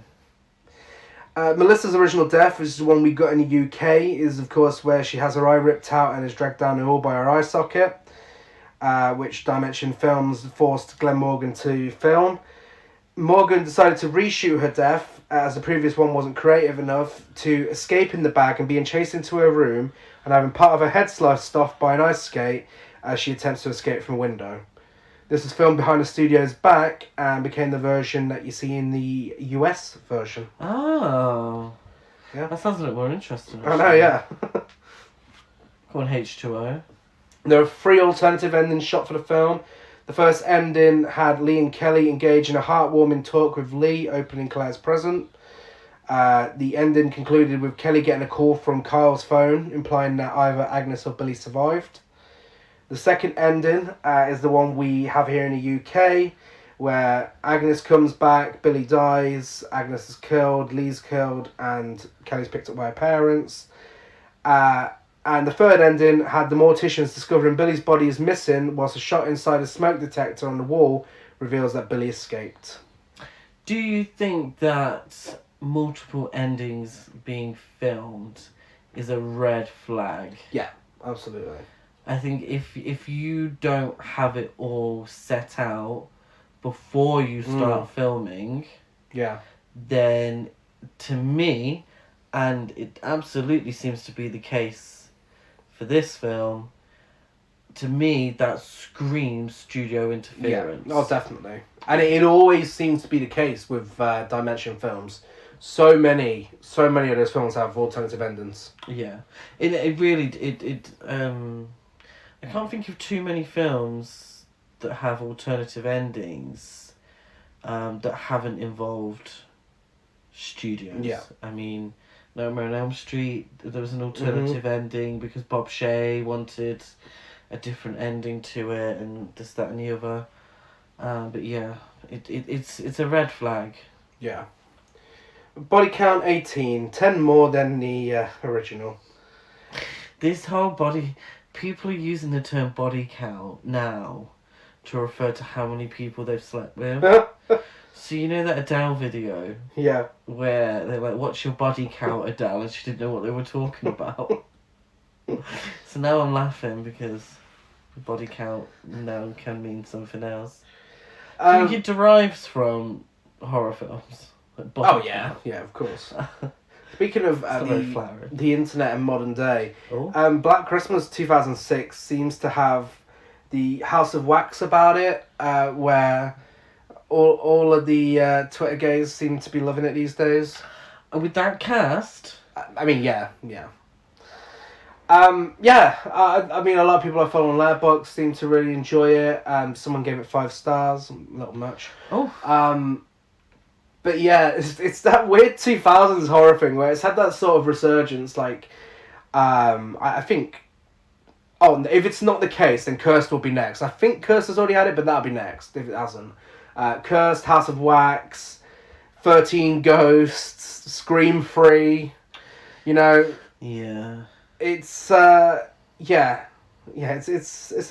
[SPEAKER 1] Melissa's original death, which is the one we got in the UK, is of course where she has her eye ripped out and is dragged down the hall by her eye socket, which Dimension Films forced Glenn Morgan to film. Morgan decided to reshoot her death, as the previous one wasn't creative enough, to escape in the bag and being chased into her room and having part of her head sliced off by an ice skate as she attempts to escape from a window. This was filmed behind the studio's back and became the version that you see in the US version.
[SPEAKER 2] Oh.
[SPEAKER 1] Yeah.
[SPEAKER 2] That sounds a little more interesting.
[SPEAKER 1] I know, yeah.
[SPEAKER 2] Come on, H2O.
[SPEAKER 1] There are 3 alternative endings shot for the film. The first ending had Lee and Kelly engage in a heartwarming talk with Lee opening Claire's present. The ending concluded with Kelly getting a call from Kyle's phone, implying that either Agnes or Billy survived. The second ending is the one we have here in the UK, where Agnes comes back, Billy dies, Agnes is killed, Lee's killed, and Kelly's picked up by her parents. And the third ending had the morticians discovering Billy's body is missing, whilst a shot inside a smoke detector on the wall reveals that Billy escaped.
[SPEAKER 2] Do you think that multiple endings being filmed is a red flag?
[SPEAKER 1] Yeah, absolutely.
[SPEAKER 2] I think if you don't have it all set out, before you start filming,
[SPEAKER 1] Yeah.
[SPEAKER 2] then to me, and it absolutely seems to be the case for this film, to me that screams studio interference.
[SPEAKER 1] Yeah. Oh, definitely. And it always seems to be the case with Dimension films. So many of those films have alternative endings.
[SPEAKER 2] Yeah, it really I can't think of too many films that have alternative endings, that haven't involved studios.
[SPEAKER 1] Yeah.
[SPEAKER 2] I mean, Nightmare on Elm Street, there was an alternative ending because Bob Shaye wanted a different ending to it, and this, that, and the other. But yeah, it's a red flag.
[SPEAKER 1] Yeah. Body count 18, 10 more than the original.
[SPEAKER 2] This whole people are using the term body count now to refer to how many people they've slept with. So you know that Adele video?
[SPEAKER 1] Yeah.
[SPEAKER 2] Where they're like, "What's your body count, Adele?" And she didn't know what they were talking about. So now I'm laughing because body count now can mean something else. I think it derives from horror films. Like body count.
[SPEAKER 1] Yeah, of course. Speaking of the internet and modern day,
[SPEAKER 2] Oh.
[SPEAKER 1] Black Christmas 2006 seems to have the House of Wax about it, where all of the Twitter gays seem to be loving it these days.
[SPEAKER 2] And with that cast?
[SPEAKER 1] I mean, yeah. I mean, a lot of people I follow on Letterboxd seem to really enjoy it. Someone gave it 5 stars, a little much.
[SPEAKER 2] Oh.
[SPEAKER 1] But yeah, it's that weird 2000s horror thing where it's had that sort of resurgence. Like, I think. Oh, if it's not the case, then Cursed will be next. I think Cursed has already had it, but that'll be next if it hasn't. Cursed, House of Wax, 13 Ghosts, Scream 3. You know.
[SPEAKER 2] Yeah.
[SPEAKER 1] It's it's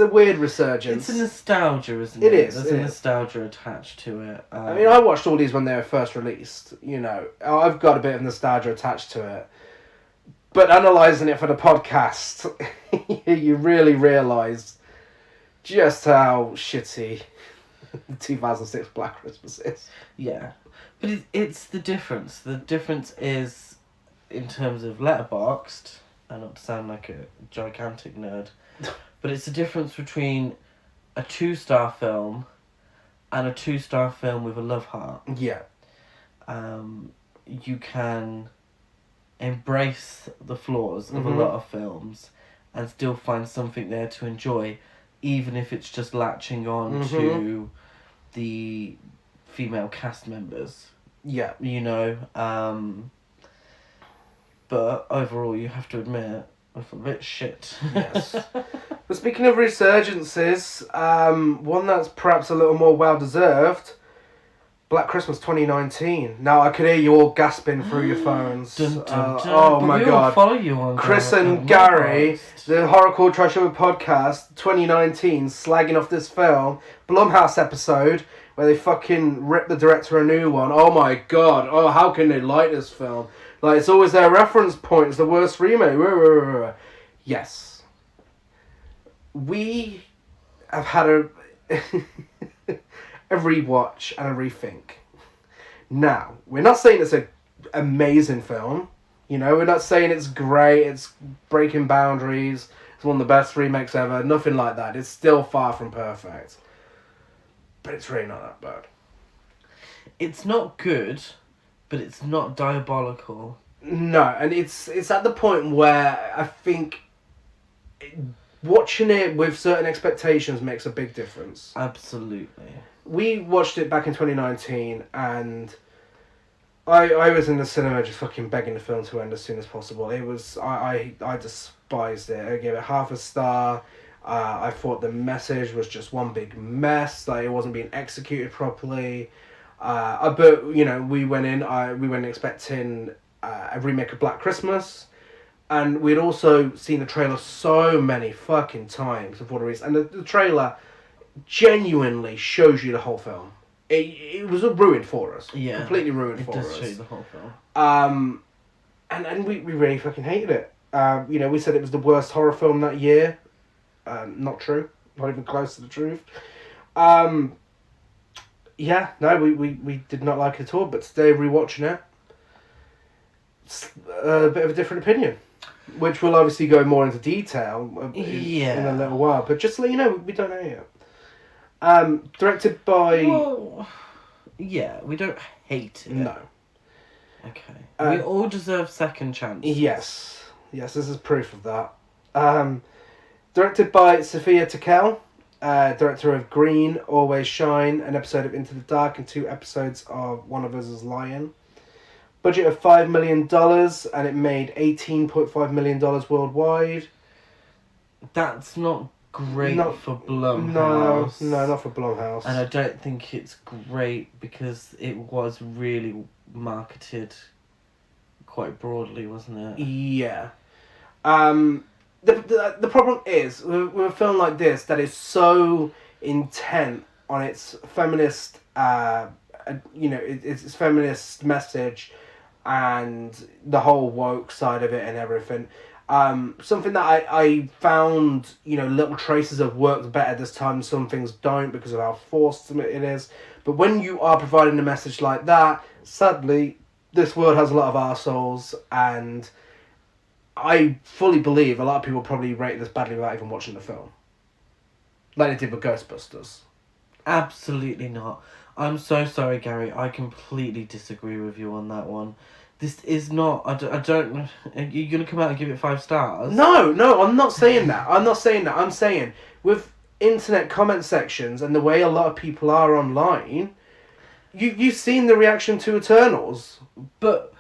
[SPEAKER 1] a weird resurgence.
[SPEAKER 2] It's a nostalgia, isn't it? There's a nostalgia attached to it.
[SPEAKER 1] I mean, I watched all these when they were first released. You know, I've got a bit of nostalgia attached to it. But analysing it for the podcast, you really realise just how shitty the 2006 Black Christmas is.
[SPEAKER 2] Yeah, but it's the difference. The difference is in terms of Letterboxd. And not to sound like a gigantic nerd, but it's the difference between a 2-star film and a 2-star film with a love heart.
[SPEAKER 1] Yeah.
[SPEAKER 2] You can embrace the flaws of a lot of films and still find something there to enjoy, even if it's just latching on to the female cast members.
[SPEAKER 1] Yeah.
[SPEAKER 2] You know, but overall, you have to admit, I feel a bit shit.
[SPEAKER 1] Yes. But speaking of resurgences, one that's perhaps a little more well-deserved, Black Christmas 2019. Now, I could hear you all gasping through your phones.
[SPEAKER 2] Dun, dun, dun.
[SPEAKER 1] Oh
[SPEAKER 2] But
[SPEAKER 1] my
[SPEAKER 2] we
[SPEAKER 1] god.
[SPEAKER 2] all follow you on
[SPEAKER 1] Chris and Gary, the Horrorcore Trash Show podcast 2019, slagging off this film. Blumhouse episode, where they fucking ripped the director a new one. Oh my god. Oh, how can they like this film? Like, it's always their reference point. It's the worst remake. Yes. We have had a rewatch and a rethink. Now, we're not saying it's an amazing film. You know, we're not saying it's great, it's breaking boundaries, it's one of the best remakes ever. Nothing like that. It's still far from perfect. But it's really not that bad.
[SPEAKER 2] It's not good, but it's not diabolical.
[SPEAKER 1] No, and it's at the point where I think watching it with certain expectations makes a big difference.
[SPEAKER 2] Absolutely.
[SPEAKER 1] We watched it back in 2019, and I was in the cinema just fucking begging the film to end as soon as possible. It was I despised it. I gave it 0.5 star. I thought the message was just one big mess. Like, it wasn't being executed properly. But you know, we went in expecting a remake of Black Christmas, and we'd also seen the trailer so many fucking times before the release, and the trailer genuinely shows you the whole film. It was ruined for us.
[SPEAKER 2] Yeah,
[SPEAKER 1] completely ruined for us.
[SPEAKER 2] It does show you the whole film.
[SPEAKER 1] And we really fucking hated it. You know, we said it was the worst horror film that year. Not true. Not even close to the truth. Yeah, no, we did not like it at all, but today rewatching it, it's a bit of a different opinion, which will obviously go more into detail in a little while. But just to let you know, we don't know yet. Directed by...
[SPEAKER 2] Well, yeah, we don't hate it.
[SPEAKER 1] No.
[SPEAKER 2] Okay. We all deserve second chances.
[SPEAKER 1] Yes, this is proof of that. Directed by Sophia Takel, director of Green, Always Shine, an episode of Into the Dark, and 2 episodes of One of Us is Lion. Budget of $5 million, and it made $18.5 million worldwide.
[SPEAKER 2] That's not great for
[SPEAKER 1] No,
[SPEAKER 2] Blumhouse.
[SPEAKER 1] not for Blumhouse.
[SPEAKER 2] And I don't think it's great because it was really marketed quite broadly, wasn't it?
[SPEAKER 1] Yeah. The problem is, with a film like this that is so intent on its feminist, its feminist message and the whole woke side of it and everything. Something that I found, little traces of worked better this time. Some things don't because of how forced it is. But when you are providing a message like that, sadly, this world has a lot of arseholes, and I fully believe a lot of people probably rate this badly without even watching the film. Like they did with Ghostbusters.
[SPEAKER 2] Absolutely not. I'm so sorry, Gary. I completely disagree with you on that one. This is not... I don't... Are you going to come out and give it 5 stars?
[SPEAKER 1] No, I'm not saying that. I'm saying, with internet comment sections and the way a lot of people are online, you've seen the reaction to Eternals.
[SPEAKER 2] But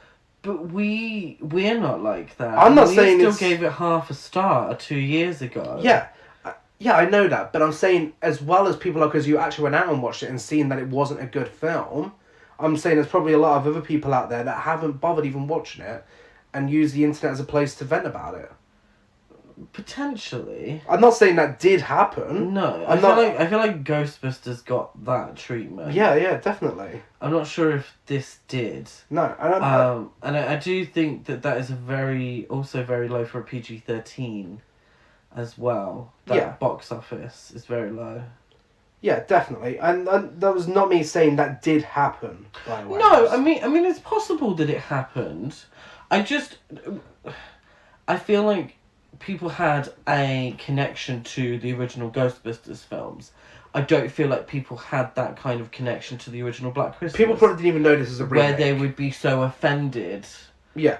[SPEAKER 2] we're not like that.
[SPEAKER 1] I'm not saying
[SPEAKER 2] we still gave it half a star 2 years ago.
[SPEAKER 1] Yeah, I know that, but I'm saying as well as people like us, you actually went out and watched it and seen that it wasn't a good film. I'm saying there's probably a lot of other people out there that haven't bothered even watching it and use the internet as a place to vent about it.
[SPEAKER 2] Potentially.
[SPEAKER 1] I'm not saying that did happen.
[SPEAKER 2] No, I feel like Ghostbusters got that treatment.
[SPEAKER 1] Yeah, definitely.
[SPEAKER 2] I'm not sure if this did.
[SPEAKER 1] No,
[SPEAKER 2] and I do think that is very low for a PG-13 as well. That box office is very low.
[SPEAKER 1] Yeah, definitely, and that was not me saying that did happen. By the way.
[SPEAKER 2] No, I mean it's possible that it happened. I feel like people had a connection to the original Ghostbusters films. I don't feel like people had that kind of connection to the original Black Christmas.
[SPEAKER 1] People probably didn't even know this as a remake.
[SPEAKER 2] Where they would be so offended.
[SPEAKER 1] Yeah.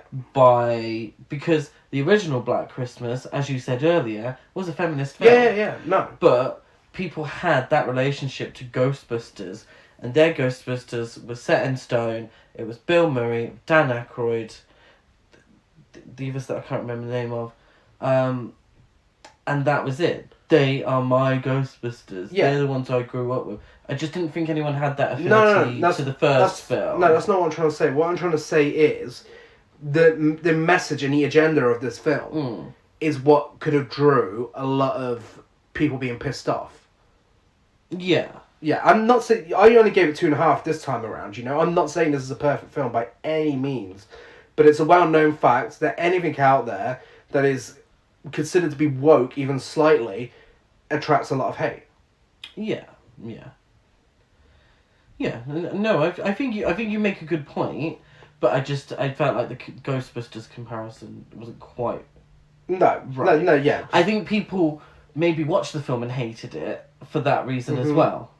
[SPEAKER 2] Because the original Black Christmas, as you said earlier, was a feminist film.
[SPEAKER 1] Yeah, no.
[SPEAKER 2] But people had that relationship to Ghostbusters, and their Ghostbusters was set in stone. It was Bill Murray, Dan Aykroyd, the others that I can't remember the name of, and that was it. They are my Ghostbusters. Yeah. They're the ones I grew up with. I just didn't think anyone had that affinity to the first film.
[SPEAKER 1] No, that's not what I'm trying to say. What I'm trying to say is the message and the agenda of this film is what could have drew a lot of people being pissed off.
[SPEAKER 2] Yeah.
[SPEAKER 1] Yeah, I'm not saying... I only gave it 2.5 this time around, I'm not saying this is a perfect film by any means. But it's a well-known fact that anything out there that is considered to be woke, even slightly, attracts a lot of hate.
[SPEAKER 2] Yeah. No, I think you make a good point, but I felt like the Ghostbusters comparison wasn't quite...
[SPEAKER 1] No, right. No, yeah.
[SPEAKER 2] I think people maybe watched the film and hated it for that reason as well.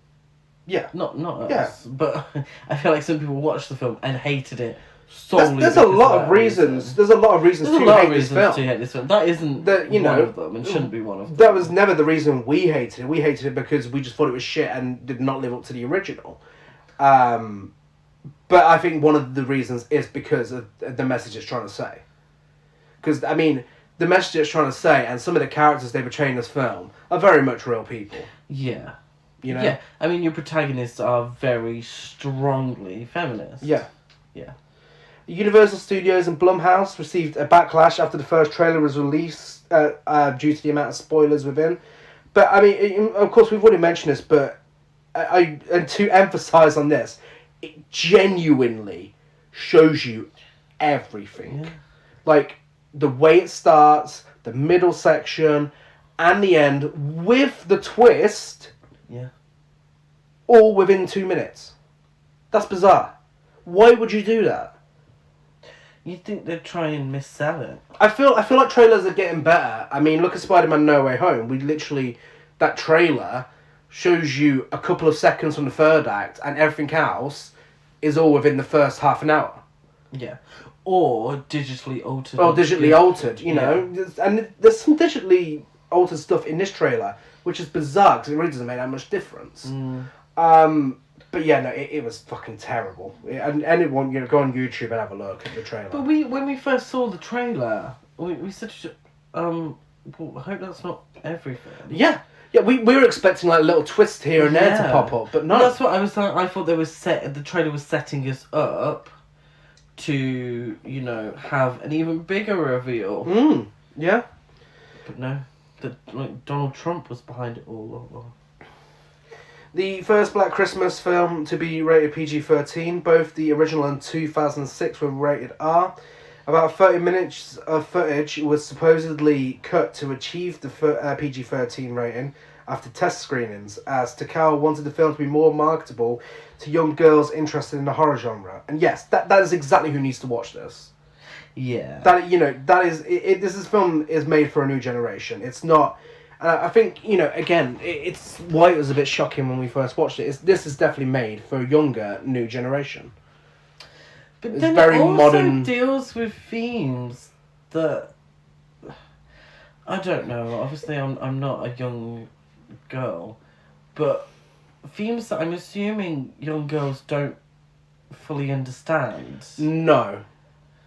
[SPEAKER 1] Yeah.
[SPEAKER 2] Not us, but I feel like some people watched the film and hated it solely
[SPEAKER 1] There's a lot of reasons. There's a lot of reasons to hate this film.
[SPEAKER 2] That isn't one of them and shouldn't be one of them.
[SPEAKER 1] That was never the reason we hated it. We hated it because we just thought it was shit and did not live up to the original. But I think one of the reasons is because of the message it's trying to say. Because, the message it's trying to say and some of the characters they portray in this film are very much real people.
[SPEAKER 2] Yeah.
[SPEAKER 1] Yeah,
[SPEAKER 2] your protagonists are very strongly feminist.
[SPEAKER 1] Yeah.
[SPEAKER 2] Yeah.
[SPEAKER 1] Universal Studios and Blumhouse received a backlash after the first trailer was released due to the amount of spoilers within. But, of course, we've already mentioned this, but and to emphasise on this, it genuinely shows you everything.
[SPEAKER 2] Yeah.
[SPEAKER 1] Like, the way it starts, the middle section, and the end, with the twist...
[SPEAKER 2] Yeah.
[SPEAKER 1] all within 2 minutes. That's bizarre. Why would you do that?
[SPEAKER 2] You'd think they'd try and missell it.
[SPEAKER 1] I feel like trailers are getting better. I mean, look at Spider-Man No Way Home. That trailer shows you a couple of seconds from the third act, and everything else is all within the first half an hour.
[SPEAKER 2] Yeah. Or digitally altered.
[SPEAKER 1] Or digitally altered, you know. And there's some digitally altered stuff in this trailer, which is bizarre, because it really doesn't make that much difference. But yeah, no, it was fucking terrible. And anyone, go on YouTube and have a look at the trailer.
[SPEAKER 2] But when we first saw the trailer, we said, well, I hope that's not everything.
[SPEAKER 1] Yeah, we were expecting like little twists here and there to pop up, but no.
[SPEAKER 2] Well, that's what I was saying. I thought the trailer was setting us up to, have an even bigger reveal.
[SPEAKER 1] Yeah.
[SPEAKER 2] But no, Donald Trump was behind it all.
[SPEAKER 1] The first Black Christmas film to be rated PG-13, both the original and 2006 were rated R. About 30 minutes of footage was supposedly cut to achieve the PG-13 rating after test screenings, as Takao wanted the film to be more marketable to young girls interested in the horror genre. And yes, that is exactly who needs to watch this.
[SPEAKER 2] Yeah.
[SPEAKER 1] This film is made for a new generation. It's not... I think, again, it's why it was a bit shocking when we first watched it. This is definitely made for a younger, new generation.
[SPEAKER 2] But
[SPEAKER 1] it's
[SPEAKER 2] then
[SPEAKER 1] very
[SPEAKER 2] it also
[SPEAKER 1] modern.
[SPEAKER 2] Deals with themes that... I don't know. Obviously, I'm not a young girl. But themes that I'm assuming young girls don't fully understand.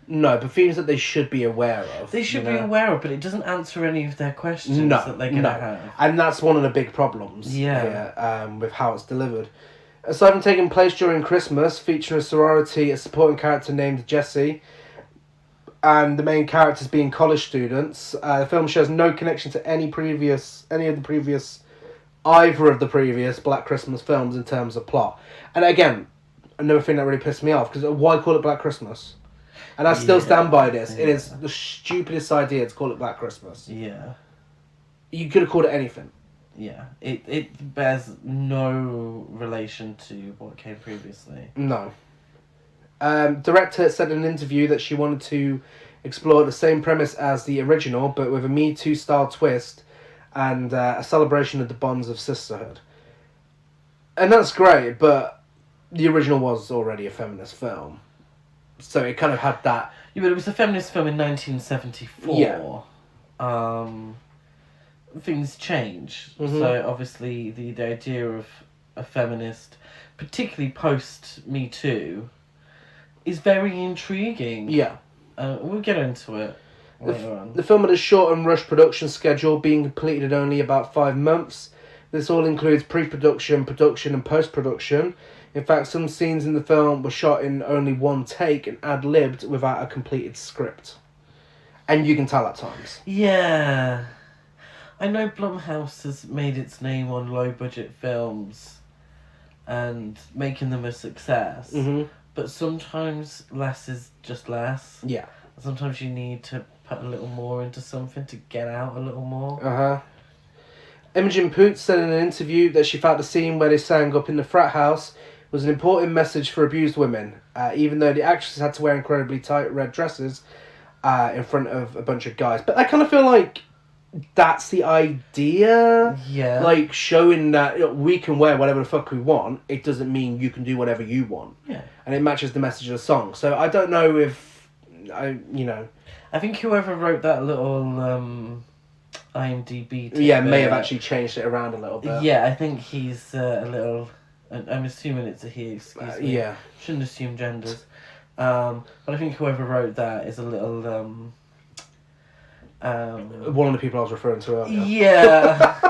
[SPEAKER 1] No, but themes that they should be aware of.
[SPEAKER 2] They should be aware of, but it doesn't answer any of their questions that they're going to have.
[SPEAKER 1] And that's one of the big problems
[SPEAKER 2] here,
[SPEAKER 1] with how it's delivered. Aside from taking place during Christmas, featuring a sorority, a supporting character named Jessie, and the main characters being college students, the film shows no connection to either of the previous Black Christmas films in terms of plot. And again, another thing that really pissed me off, because why call it Black Christmas? And I still stand by this. Yeah. It is the stupidest idea to call it Black Christmas.
[SPEAKER 2] Yeah.
[SPEAKER 1] You could have called it anything.
[SPEAKER 2] Yeah. It bears no relation to what came previously.
[SPEAKER 1] No. Director said in an interview that she wanted to explore the same premise as the original, but with a Me Too style twist and a celebration of the bonds of sisterhood. And that's great, but the original was already a feminist film. So it kind of had that...
[SPEAKER 2] Yeah, but it was a feminist film in 1974.
[SPEAKER 1] Yeah.
[SPEAKER 2] Things change.
[SPEAKER 1] Mm-hmm.
[SPEAKER 2] So obviously the idea of a feminist, particularly post Me Too, is very intriguing.
[SPEAKER 1] Yeah.
[SPEAKER 2] We'll get into it later on.
[SPEAKER 1] The film had a short and rushed production schedule, being completed in only about 5 months. This all includes pre-production, production and post-production. In fact, some scenes in the film were shot in only one take and ad-libbed without a completed script. And you can tell at times.
[SPEAKER 2] Yeah. I know Blumhouse has made its name on low-budget films and making them a success.
[SPEAKER 1] Mm-hmm.
[SPEAKER 2] But sometimes less is just less.
[SPEAKER 1] Yeah.
[SPEAKER 2] Sometimes you need to put a little more into something to get out a little more.
[SPEAKER 1] Uh-huh. Imogen Poots said in an interview that she felt the scene where they sang Up in the Frat House was an important message for abused women, even though the actresses had to wear incredibly tight red dresses in front of a bunch of guys. But I kind of feel like that's the idea.
[SPEAKER 2] Yeah.
[SPEAKER 1] Like, showing that we can wear whatever the fuck we want, it doesn't mean you can do whatever you want.
[SPEAKER 2] Yeah.
[SPEAKER 1] And it matches the message of the song. So I don't know if, I
[SPEAKER 2] think whoever wrote that little IMDb
[SPEAKER 1] tidbit, may have actually changed it around a little bit.
[SPEAKER 2] Yeah, I think he's a little... I'm assuming it's a he, excuse me.
[SPEAKER 1] Yeah.
[SPEAKER 2] Shouldn't assume genders. But I think whoever wrote that is a little...
[SPEAKER 1] one of the people I was referring to earlier.
[SPEAKER 2] Yeah.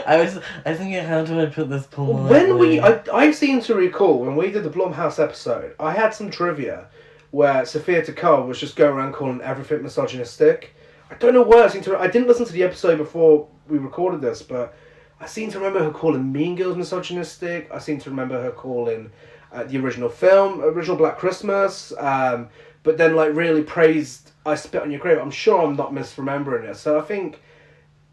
[SPEAKER 2] I was thinking, how do I put this politely?
[SPEAKER 1] I seem to recall, when we did the Blumhouse episode, I had some trivia where Sophia Takal was just going around calling everything misogynistic. I don't know why I didn't listen to the episode before we recorded this, but I seem to remember her calling Mean Girls misogynistic. I seem to remember her calling the original Black Christmas, but then really praised I Spit on Your Grave. I'm sure I'm not misremembering it. So I think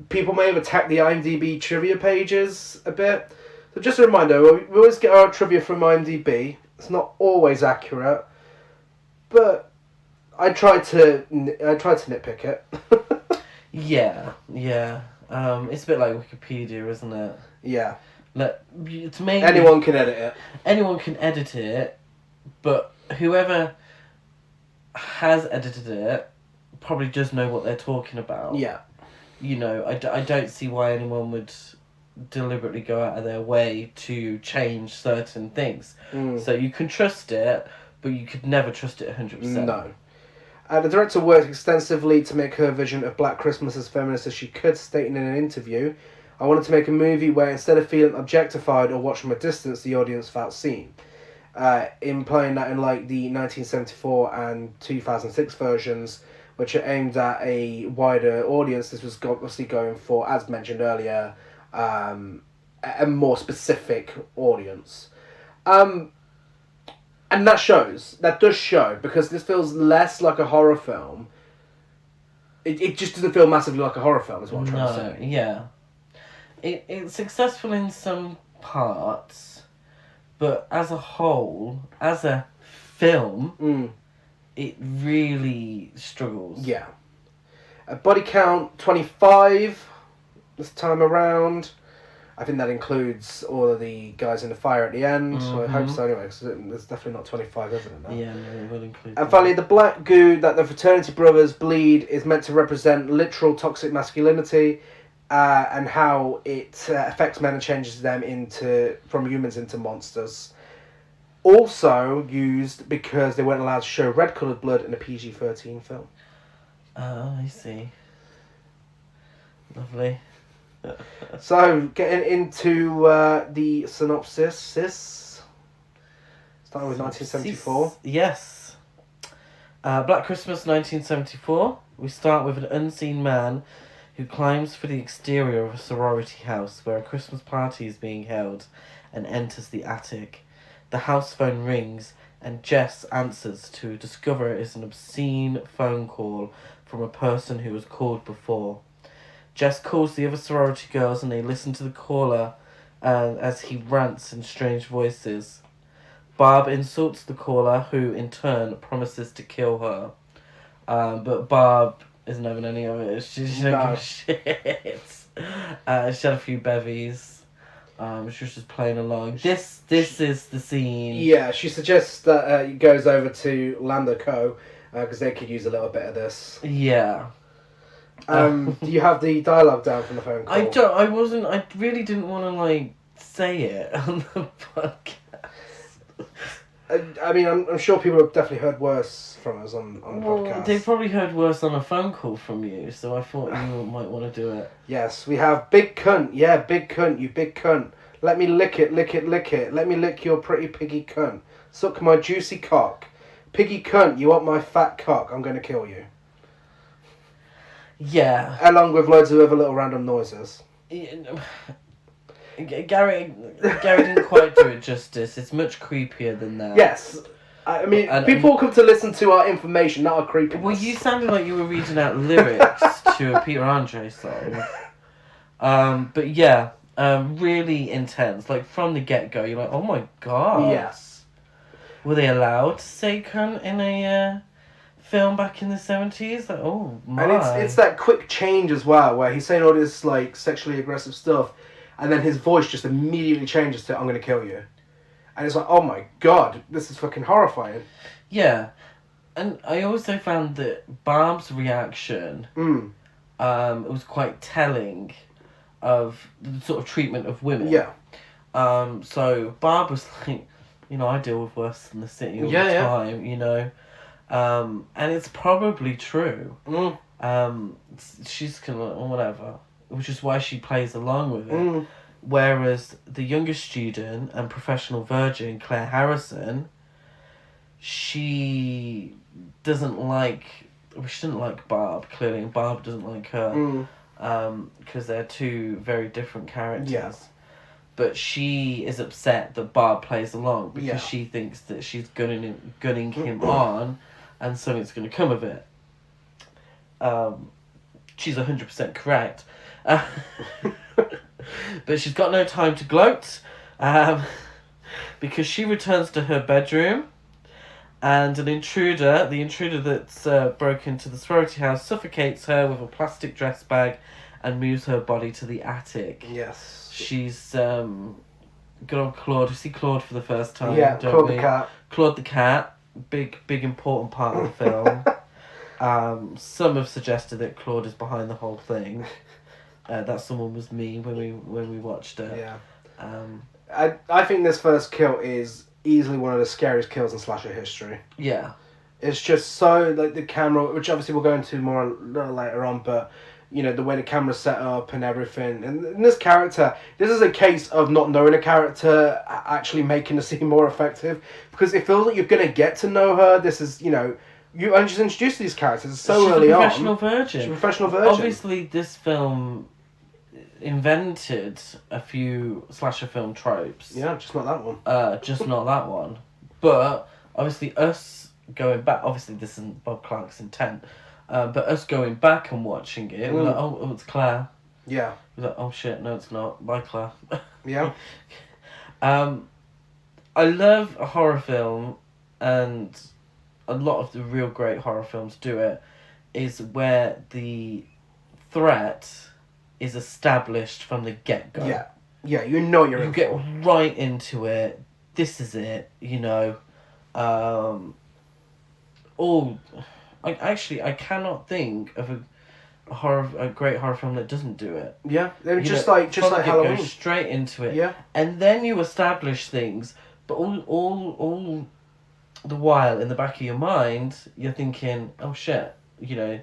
[SPEAKER 1] people may have attacked the IMDb trivia pages a bit. So just a reminder, we always get our trivia from IMDb. It's not always accurate, but I try to nitpick it.
[SPEAKER 2] Yeah. It's a bit like Wikipedia, isn't it?
[SPEAKER 1] Yeah.
[SPEAKER 2] It's mainly
[SPEAKER 1] Anyone can edit it.
[SPEAKER 2] Anyone can edit it, but whoever has edited it probably does know what they're talking about.
[SPEAKER 1] Yeah.
[SPEAKER 2] You know, I don't see why anyone would deliberately go out of their way to change certain things. So you can trust it, but you could never trust it 100%.
[SPEAKER 1] No. The director worked extensively to make her vision of Black Christmas as feminist as she could, stating in an interview, "I wanted to make a movie where instead of feeling objectified or watched from a distance, the audience felt seen." Implying that in like the 1974 and 2006 versions, which are aimed at a wider audience, this was obviously going for, as mentioned earlier, a more specific audience. And that does show, because this feels less like a horror film. It just doesn't feel massively like a horror film, is what I'm trying to say.
[SPEAKER 2] Yeah. It's successful in some parts, but as a whole, as a film, it really struggles.
[SPEAKER 1] Yeah. Body count 25 this time around. I think that includes all of the guys in the fire at the end. So I hope so anyway, because there's definitely not 25, isn't it?
[SPEAKER 2] Yeah, no, it will include.
[SPEAKER 1] And finally, the black goo that the fraternity brothers bleed is meant to represent literal toxic masculinity, and how it affects men and changes them from humans into monsters. Also used because they weren't allowed to show red-coloured blood in a PG-13 film.
[SPEAKER 2] Oh, I see. Lovely.
[SPEAKER 1] So, getting into the synopsis. Starting with 1974.
[SPEAKER 2] Yes. Black Christmas 1974. We start with an unseen man who climbs for the exterior of a sorority house where a Christmas party is being held and enters the attic. The house phone rings and Jess answers to discover it is an obscene phone call from a person who was called before. Jess calls the other sorority girls and they listen to the caller as he rants in strange voices. Barb insults the caller, who in turn promises to kill her. But Barb isn't having any of it. She's no shit. She had a few bevies. She was just playing along. This is the scene.
[SPEAKER 1] Yeah, she suggests that it goes over to Lando Co. Because they could use a little bit of this.
[SPEAKER 2] Yeah.
[SPEAKER 1] Do you have the dialogue down from the phone call?
[SPEAKER 2] I really didn't want to say it on the podcast.
[SPEAKER 1] I mean, I'm sure people have definitely heard worse from us on the podcast.
[SPEAKER 2] They've probably heard worse on a phone call from you, so I thought you might want to do it.
[SPEAKER 1] Yes, we have big cunt. Yeah, big cunt, you big cunt. Let me lick it, lick it, lick it. Let me lick your pretty piggy cunt. Suck my juicy cock. Piggy cunt, you want my fat cock? I'm going to kill you.
[SPEAKER 2] Yeah.
[SPEAKER 1] Along with loads of other little random noises.
[SPEAKER 2] Gary didn't quite do it justice. It's much creepier than that.
[SPEAKER 1] Yes. I mean, people come to listen to our information, not our creepiness.
[SPEAKER 2] Well, you sounded like you were reading out lyrics to a Peter Andre song. But yeah, really intense. Like, from the get-go, you're like, oh my god.
[SPEAKER 1] Yes.
[SPEAKER 2] Were they allowed to say cunt in a film back in the 70s? Like, oh my.
[SPEAKER 1] And it's that quick change as well, where he's saying all this, sexually aggressive stuff, and then his voice just immediately changes to, I'm going to kill you. And it's like, oh my god, this is fucking horrifying.
[SPEAKER 2] Yeah. And I also found that Barb's reaction was quite telling of the sort of treatment of women.
[SPEAKER 1] Yeah.
[SPEAKER 2] So Barb was like, I deal with worse than the city all the time, and it's probably true. She's kind of whatever, which is why she plays along with it. Whereas the younger student and professional virgin, Claire Harrison, she doesn't like Barb, clearly, and Barb doesn't like her, because they're two very different characters.
[SPEAKER 1] Yeah.
[SPEAKER 2] But she is upset that Barb plays along because she thinks that she's gunning him on, and something's going to come of it. She's 100% correct. But she's got no time to gloat. Because she returns to her bedroom, and the intruder that's broke into the sorority house, suffocates her with a plastic dress bag and moves her body to the attic.
[SPEAKER 1] Yes.
[SPEAKER 2] She's good old Claude. We see Claude for the first time.
[SPEAKER 1] Yeah,
[SPEAKER 2] don't
[SPEAKER 1] Claude
[SPEAKER 2] we?
[SPEAKER 1] the cat.
[SPEAKER 2] Claude the cat. Big important part of the film. Some have suggested that Claude is behind the whole thing. That someone was me when we watched it.
[SPEAKER 1] Yeah.
[SPEAKER 2] Um,
[SPEAKER 1] I think this first kill is easily one of the scariest kills in slasher history.
[SPEAKER 2] yeah.
[SPEAKER 1] It's just so, like, the camera, which obviously we'll go into more a little later on, but, you know, the way the camera's set up and everything. And this character, this is a case of not knowing a character actually making the scene more effective, because it feels like you're going to get to know her. This is, you know, you just introduced these characters so early on. She's a professional virgin.
[SPEAKER 2] Obviously, this film invented a few slasher film tropes.
[SPEAKER 1] Yeah, just not that one.
[SPEAKER 2] Just not that one. But obviously, us going back. Obviously, this isn't Bob Clark's intent. But us going back and watching it, we're like, oh, it's Claire.
[SPEAKER 1] Yeah.
[SPEAKER 2] We're like, oh shit, no, it's not. Bye, Claire.
[SPEAKER 1] Yeah.
[SPEAKER 2] I love a horror film, and a lot of the real great horror films do it, is where the threat is established from the get-go.
[SPEAKER 1] Yeah. Yeah, you know you're
[SPEAKER 2] You
[SPEAKER 1] in
[SPEAKER 2] get
[SPEAKER 1] for.
[SPEAKER 2] right into it. This is it, you know. I cannot think of a great horror film that doesn't do it.
[SPEAKER 1] Yeah, they're
[SPEAKER 2] You
[SPEAKER 1] just
[SPEAKER 2] know,
[SPEAKER 1] like
[SPEAKER 2] from the get-go,
[SPEAKER 1] Halloween.
[SPEAKER 2] straight into it.
[SPEAKER 1] Yeah.
[SPEAKER 2] And then you establish things, but all the while in the back of your mind, you're thinking, oh shit, you know,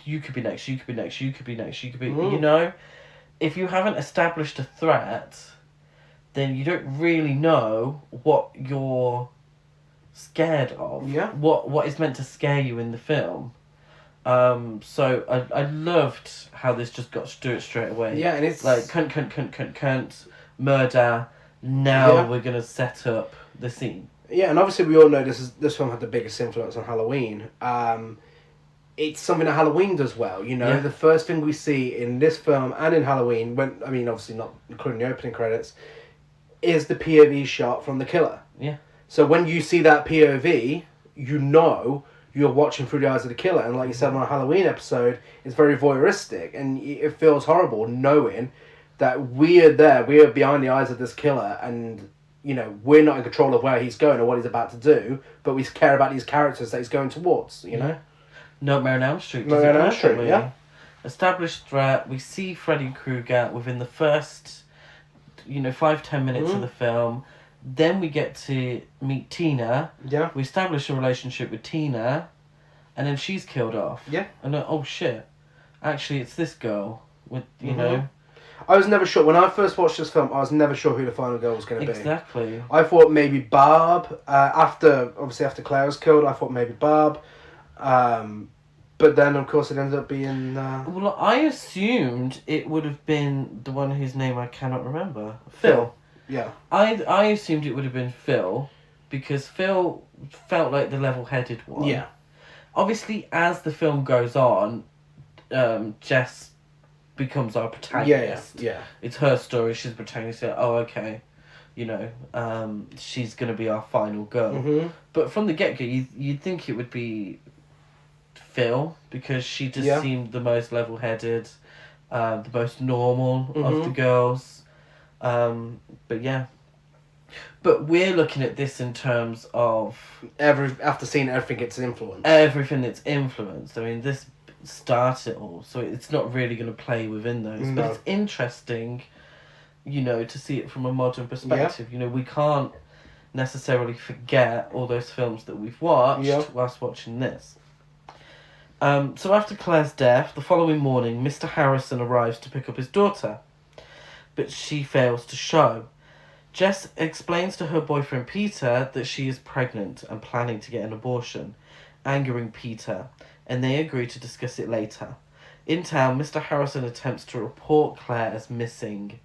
[SPEAKER 2] you could be next, you could be next, you could be next, you could be, you know, if you haven't established a threat, then you don't really know what you're scared of.
[SPEAKER 1] Yeah.
[SPEAKER 2] What is meant to scare you in the film. So I loved how this just got to do it straight away.
[SPEAKER 1] Yeah, and it's
[SPEAKER 2] like cunt, murder. Now we're gonna set up the scene.
[SPEAKER 1] Yeah, and obviously we all know this film had the biggest influence on Halloween. It's something that Halloween does well, you know.
[SPEAKER 2] Yeah.
[SPEAKER 1] The first thing we see in this film and in Halloween, when I mean obviously not including the opening credits, is the POV shot from the killer.
[SPEAKER 2] Yeah.
[SPEAKER 1] So when you see that POV, you know you're watching through the eyes of the killer, and like you said on a Halloween episode, it's very voyeuristic, and it feels horrible knowing that we are there, we are behind the eyes of this killer, and you know we're not in control of where he's going or what he's about to do, but we care about these characters that he's going towards. You know.
[SPEAKER 2] Nightmare on Elm Street.
[SPEAKER 1] Nightmare on Elm Street, yeah.
[SPEAKER 2] Established threat. We see Freddy Krueger within the first, 5-10 minutes of the film. Then we get to meet Tina.
[SPEAKER 1] Yeah.
[SPEAKER 2] We establish a relationship with Tina, and then she's killed off.
[SPEAKER 1] Yeah.
[SPEAKER 2] And oh shit, actually it's this girl with you know.
[SPEAKER 1] I was never sure when I first watched this film. I was never sure who the final girl was going to be.
[SPEAKER 2] Exactly.
[SPEAKER 1] I thought maybe Barb. After Claire was killed, I thought maybe Barb. But then, of course, it ended up being...
[SPEAKER 2] Well, I assumed it would have been the one whose name I cannot remember. Phil.
[SPEAKER 1] Yeah.
[SPEAKER 2] I assumed it would have been Phil, because Phil felt like the level-headed one.
[SPEAKER 1] Yeah.
[SPEAKER 2] Obviously, as the film goes on, Jess becomes our protagonist.
[SPEAKER 1] Yeah.
[SPEAKER 2] It's her story, she's the protagonist. Oh, okay. She's going to be our final girl.
[SPEAKER 1] Mm-hmm.
[SPEAKER 2] But from the get-go, you'd think it would be Phil, because she just seemed the most level-headed, the most normal of the girls. But yeah. But we're looking at this in terms of...
[SPEAKER 1] After seeing everything it's influenced.
[SPEAKER 2] Everything that's influenced. I mean, this starts it all, so it's not really going to play within those.
[SPEAKER 1] No.
[SPEAKER 2] But it's interesting, to see it from a modern perspective.
[SPEAKER 1] Yeah.
[SPEAKER 2] We can't necessarily forget all those films that we've watched whilst watching this. So after Claire's death, the following morning, Mr. Harrison arrives to pick up his daughter, but she fails to show. Jess explains to her boyfriend Peter that she is pregnant and planning to get an abortion, angering Peter, and they agree to discuss it later. In town, Mr. Harrison attempts to report Claire as missing.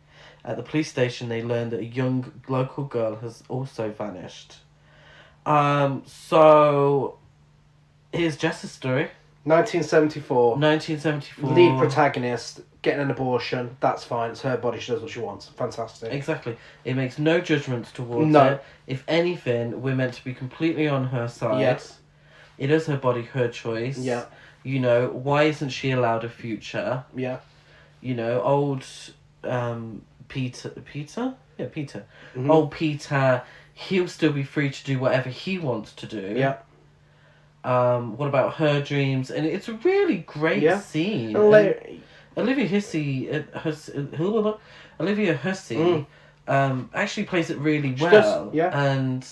[SPEAKER 2] At the police station, they learn that a young local girl has also vanished. So here's Jess's story.
[SPEAKER 1] 1974.
[SPEAKER 2] 1974.
[SPEAKER 1] Lead protagonist, getting an abortion. That's fine. It's her body. She does what she wants. Fantastic.
[SPEAKER 2] Exactly. It makes no judgments towards
[SPEAKER 1] No.
[SPEAKER 2] it. If anything, we're meant to be completely on her side.
[SPEAKER 1] Yes.
[SPEAKER 2] It is her body, her choice.
[SPEAKER 1] Yeah.
[SPEAKER 2] You know, why isn't she allowed a future?
[SPEAKER 1] Yeah.
[SPEAKER 2] You know, old Peter? Yeah, Peter.
[SPEAKER 1] Mhm.
[SPEAKER 2] Old Peter, he'll still be free to do whatever he wants to do.
[SPEAKER 1] Yeah.
[SPEAKER 2] What about her dreams? And it's a really great
[SPEAKER 1] Yeah.
[SPEAKER 2] scene.
[SPEAKER 1] And later,
[SPEAKER 2] Olivia Hussey actually plays it really
[SPEAKER 1] She
[SPEAKER 2] well.
[SPEAKER 1] does, yeah.
[SPEAKER 2] And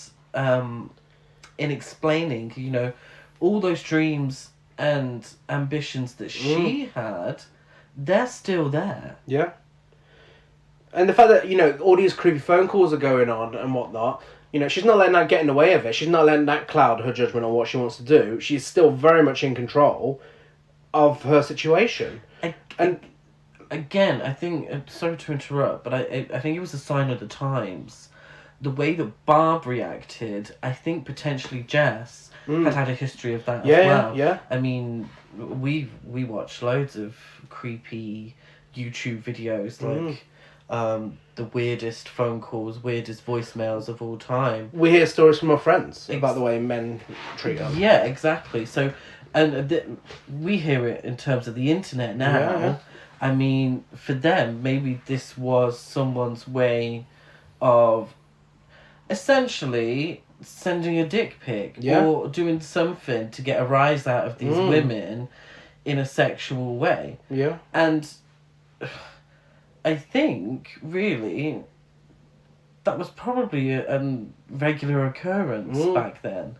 [SPEAKER 2] in explaining, you know, all those dreams and ambitions that she had, they're still there.
[SPEAKER 1] yeah. And the fact that, you know, all these creepy phone calls are going on and whatnot, you know, she's not letting that get in the way of it. She's not letting that cloud her judgment on what she wants to do. She's still very much in control of her situation. And
[SPEAKER 2] again, I think, sorry to interrupt, but I think it was a sign of the times. The way that Barb reacted, I think potentially Jess had a history of that as well.
[SPEAKER 1] Yeah.
[SPEAKER 2] I mean, we watch loads of creepy YouTube videos, like the weirdest phone calls, weirdest voicemails of all time.
[SPEAKER 1] We hear stories from our friends about the way men treat them.
[SPEAKER 2] Yeah, exactly. So, and we hear it in terms of the internet now.
[SPEAKER 1] Yeah.
[SPEAKER 2] I mean, for them, maybe this was someone's way of essentially sending a dick pic or doing something to get a rise out of these women in a sexual way.
[SPEAKER 1] Yeah.
[SPEAKER 2] And I think, really, that was probably a regular occurrence back then.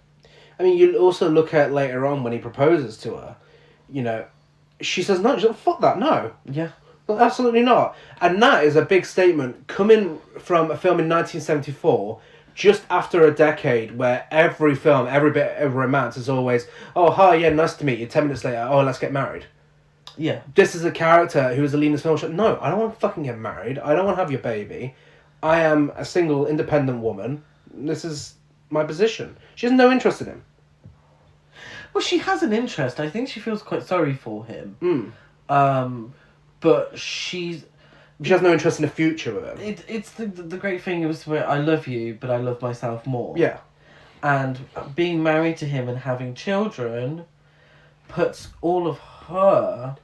[SPEAKER 1] I mean, you also look at later on when he proposes to her, you know, she says no. She's like, fuck that, no.
[SPEAKER 2] Yeah.
[SPEAKER 1] Well, absolutely not. And that is a big statement coming from a film in 1974, just after a decade where every film, every bit of romance is always, oh, hi, yeah, nice to meet you. 10 minutes later, oh, let's get married.
[SPEAKER 2] Yeah.
[SPEAKER 1] This is a character who is a lead in this film. She's like, no, I don't want to fucking get married. I don't want to have your baby. I am a single, independent woman. This is my position. She has no interest in him.
[SPEAKER 2] Well, she has an interest. I think she feels quite sorry for him. But she
[SPEAKER 1] has no interest in the future with him.
[SPEAKER 2] It's the great thing is where I love you, but I love myself more.
[SPEAKER 1] Yeah.
[SPEAKER 2] And being married to him and having children puts all of her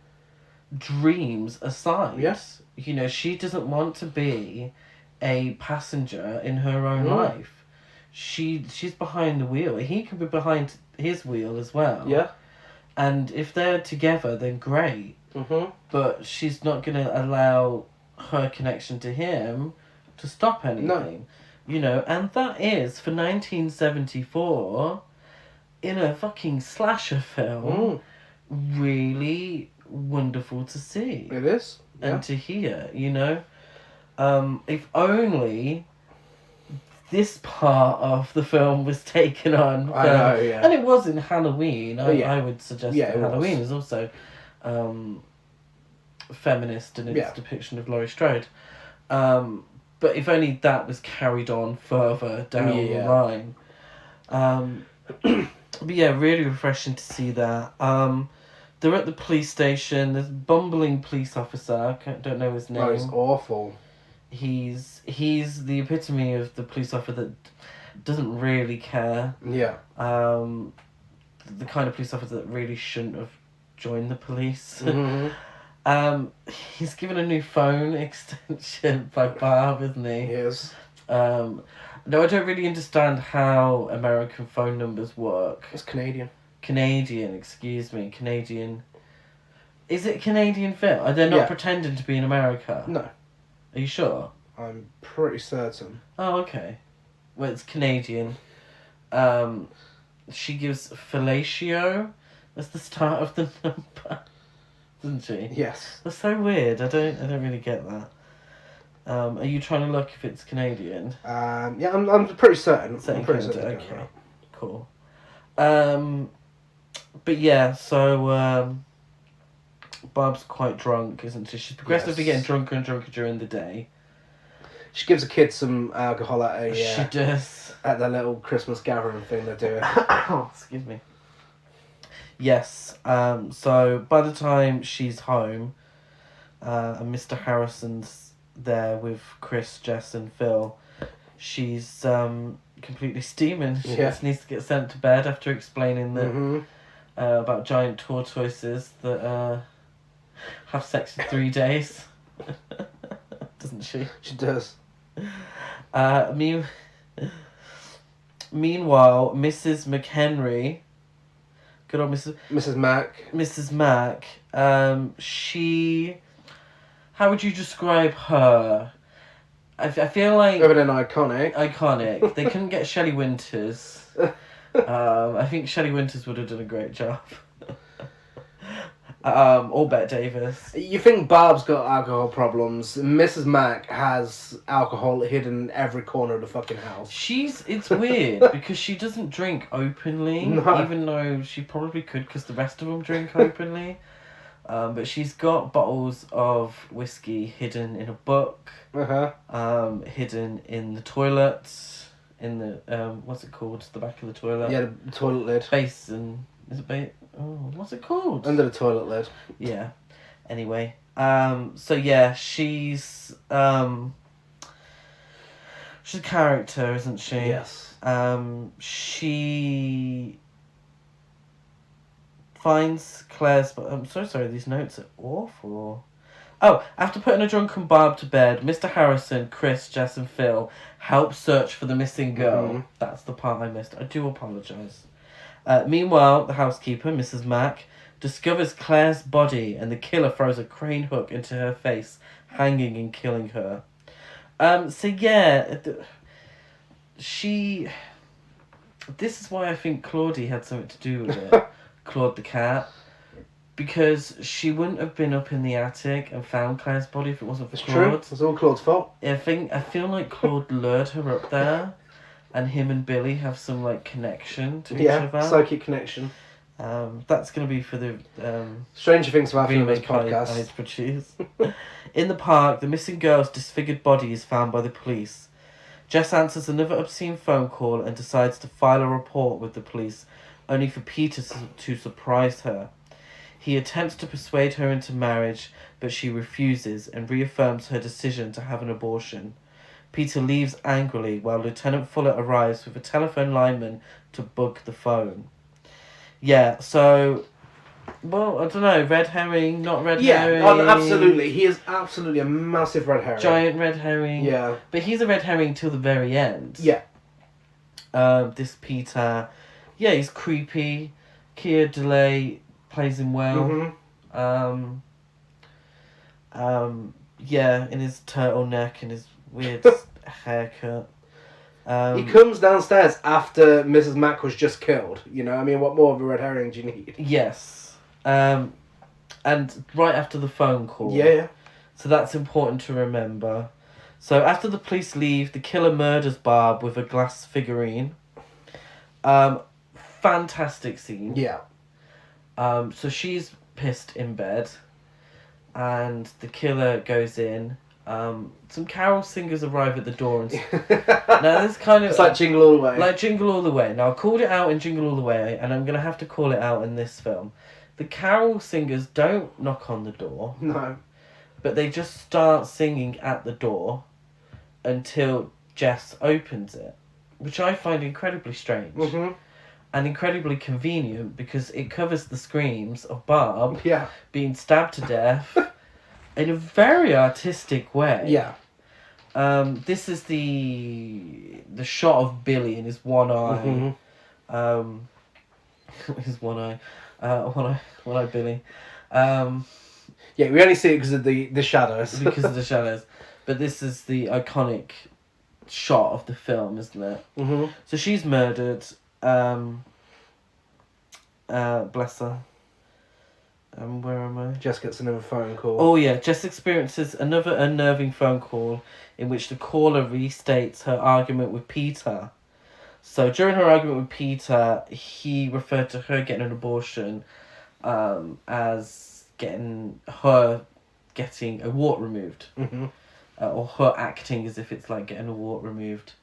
[SPEAKER 2] dreams aside.
[SPEAKER 1] Yes.
[SPEAKER 2] You know, she doesn't want to be a passenger in her own life. She's behind the wheel. He can be behind his wheel as well.
[SPEAKER 1] Yeah.
[SPEAKER 2] And if they're together, then great. But she's not going to allow her connection to him to stop anything.
[SPEAKER 1] No.
[SPEAKER 2] You know, and that is, for 1974, in a fucking slasher film, really wonderful to see.
[SPEAKER 1] It is. Yeah.
[SPEAKER 2] And to hear, you know. If only this part of the film was taken on.
[SPEAKER 1] I know, yeah.
[SPEAKER 2] And it was in Halloween. I would suggest
[SPEAKER 1] Yeah,
[SPEAKER 2] that
[SPEAKER 1] it
[SPEAKER 2] Halloween
[SPEAKER 1] was.
[SPEAKER 2] is also feminist in its depiction of Laurie Strode. But if only that was carried on further down the line. But yeah, really refreshing to see that. They're at the police station. There's a bumbling police officer. I don't know his name.
[SPEAKER 1] Oh, it's awful.
[SPEAKER 2] He's the epitome of the police officer that doesn't really care.
[SPEAKER 1] Yeah.
[SPEAKER 2] The kind of police officer that really shouldn't have joined the police. He's given a new phone extension by Barb, isn't he?
[SPEAKER 1] He is.
[SPEAKER 2] No, I don't really understand how American phone numbers work.
[SPEAKER 1] It's Canadian.
[SPEAKER 2] Canadian. Is it Canadian film? Are they not pretending to be in America?
[SPEAKER 1] No.
[SPEAKER 2] Are you sure?
[SPEAKER 1] I'm pretty certain.
[SPEAKER 2] Oh, okay. Well, it's Canadian. She gives fellatio as the start of the number, doesn't she?
[SPEAKER 1] Yes.
[SPEAKER 2] That's so weird. I don't really get that. Are you trying to look if it's Canadian?
[SPEAKER 1] Yeah, I'm pretty certain. I'm pretty certain.
[SPEAKER 2] Okay, cool. But yeah, so Barb's quite drunk, isn't she? She's progressively getting drunker and drunker during the day.
[SPEAKER 1] She gives a kid some alcohol at
[SPEAKER 2] She does.
[SPEAKER 1] At their little Christmas gathering thing they're doing.
[SPEAKER 2] Oh, excuse me. Yes. So by the time she's home, and Mr. Harrison's there with Chris, Jess, and Phil, she's completely steaming. She just needs to get sent to bed after explaining that about giant tortoises that have sex in 3 days. Doesn't she?
[SPEAKER 1] She does.
[SPEAKER 2] Meanwhile, Mrs. McHenry, good old
[SPEAKER 1] Mrs. Mac.
[SPEAKER 2] Mrs. Mac, she... How would you describe her? I feel like...
[SPEAKER 1] Other than iconic.
[SPEAKER 2] Iconic. They couldn't get Shelley Winters. I think Shelley Winters would have done a great job. Or Bette Davis.
[SPEAKER 1] You think Barb's got alcohol problems. Mrs. Mac has alcohol hidden in every corner of the fucking house.
[SPEAKER 2] It's weird because she doesn't drink openly,
[SPEAKER 1] No.
[SPEAKER 2] even though she probably could because the rest of them drink openly. But she's got bottles of whiskey hidden in a book, hidden in the toilet, in the, what's it called? The back of the toilet.
[SPEAKER 1] Yeah, the toilet lid.
[SPEAKER 2] Basin. Is it what's it called?
[SPEAKER 1] Under the toilet lid.
[SPEAKER 2] Yeah. Anyway. So yeah, she's a character, isn't she?
[SPEAKER 1] Yes.
[SPEAKER 2] She finds Claire's... I'm so sorry, these notes are awful. Oh, after putting a drunken Barb to bed, Mr. Harrison, Chris, Jess and Phil help search for the missing girl. That's the part I missed. I do apologise. Meanwhile, the housekeeper, Mrs. Mac, discovers Claire's body and the killer throws a crane hook into her face, hanging and killing her. So yeah, this is why I think Claudie had something to do with it. Claude the cat. Because she wouldn't have been up in the attic and found Claire's body if it wasn't for
[SPEAKER 1] It's
[SPEAKER 2] Claude.
[SPEAKER 1] true. It's all Claude's fault.
[SPEAKER 2] I feel like Claude lured her up there, and him and Billy have some like connection to each other.
[SPEAKER 1] Yeah, psychic connection.
[SPEAKER 2] That's gonna be for the
[SPEAKER 1] Stranger Things to happen in this
[SPEAKER 2] remake
[SPEAKER 1] podcast.
[SPEAKER 2] I produce. In the park, the missing girl's disfigured body is found by the police. Jess answers another obscene phone call and decides to file a report with the police, only for Peter to surprise her. He attempts to persuade her into marriage, but she refuses and reaffirms her decision to have an abortion. Peter leaves angrily while Lieutenant Fuller arrives with a telephone lineman to bug the phone. Yeah, so... Well, I don't know, red herring, not red herring.
[SPEAKER 1] Yeah, absolutely. He is absolutely a massive red herring.
[SPEAKER 2] Giant red herring.
[SPEAKER 1] Yeah.
[SPEAKER 2] But he's a red herring till the very end.
[SPEAKER 1] Yeah.
[SPEAKER 2] This Peter... Yeah, he's creepy. Keir Delay plays him well. Yeah, in his turtleneck and his weird haircut.
[SPEAKER 1] He comes downstairs after Mrs. Mac was just killed. You know, I mean, what more of a red herring do you need?
[SPEAKER 2] Yes. And right after the phone call.
[SPEAKER 1] Yeah.
[SPEAKER 2] So that's important to remember. So after the police leave, the killer murders Barb with a glass figurine. Fantastic scene.
[SPEAKER 1] Yeah.
[SPEAKER 2] So she's pissed in bed, and the killer goes in. Some carol singers arrive at the door, and now this kind of
[SPEAKER 1] it's like Jingle All the Way.
[SPEAKER 2] Like Jingle All the Way. Now I called it out in Jingle All the Way, and I'm gonna have to call it out in this film. The carol singers don't knock on the door.
[SPEAKER 1] No.
[SPEAKER 2] But they just start singing at the door until Jess opens it, which I find incredibly strange. And incredibly convenient because it covers the screams of Barb being stabbed to death in a very artistic way.
[SPEAKER 1] Yeah.
[SPEAKER 2] This is the shot of Billy in his one eye. His one eye. One eye Billy.
[SPEAKER 1] Yeah, we only see it because of the shadows.
[SPEAKER 2] Because of the shadows. But this is the iconic shot of the film, isn't it? So she's murdered. Bless her. Where am I?
[SPEAKER 1] Jess gets another phone call.
[SPEAKER 2] Oh yeah, Jess experiences another unnerving phone call in which the caller restates her argument with Peter. So during her argument with Peter, he referred to her getting an abortion as getting a wart removed. Or her acting as if it's like getting a wart removed.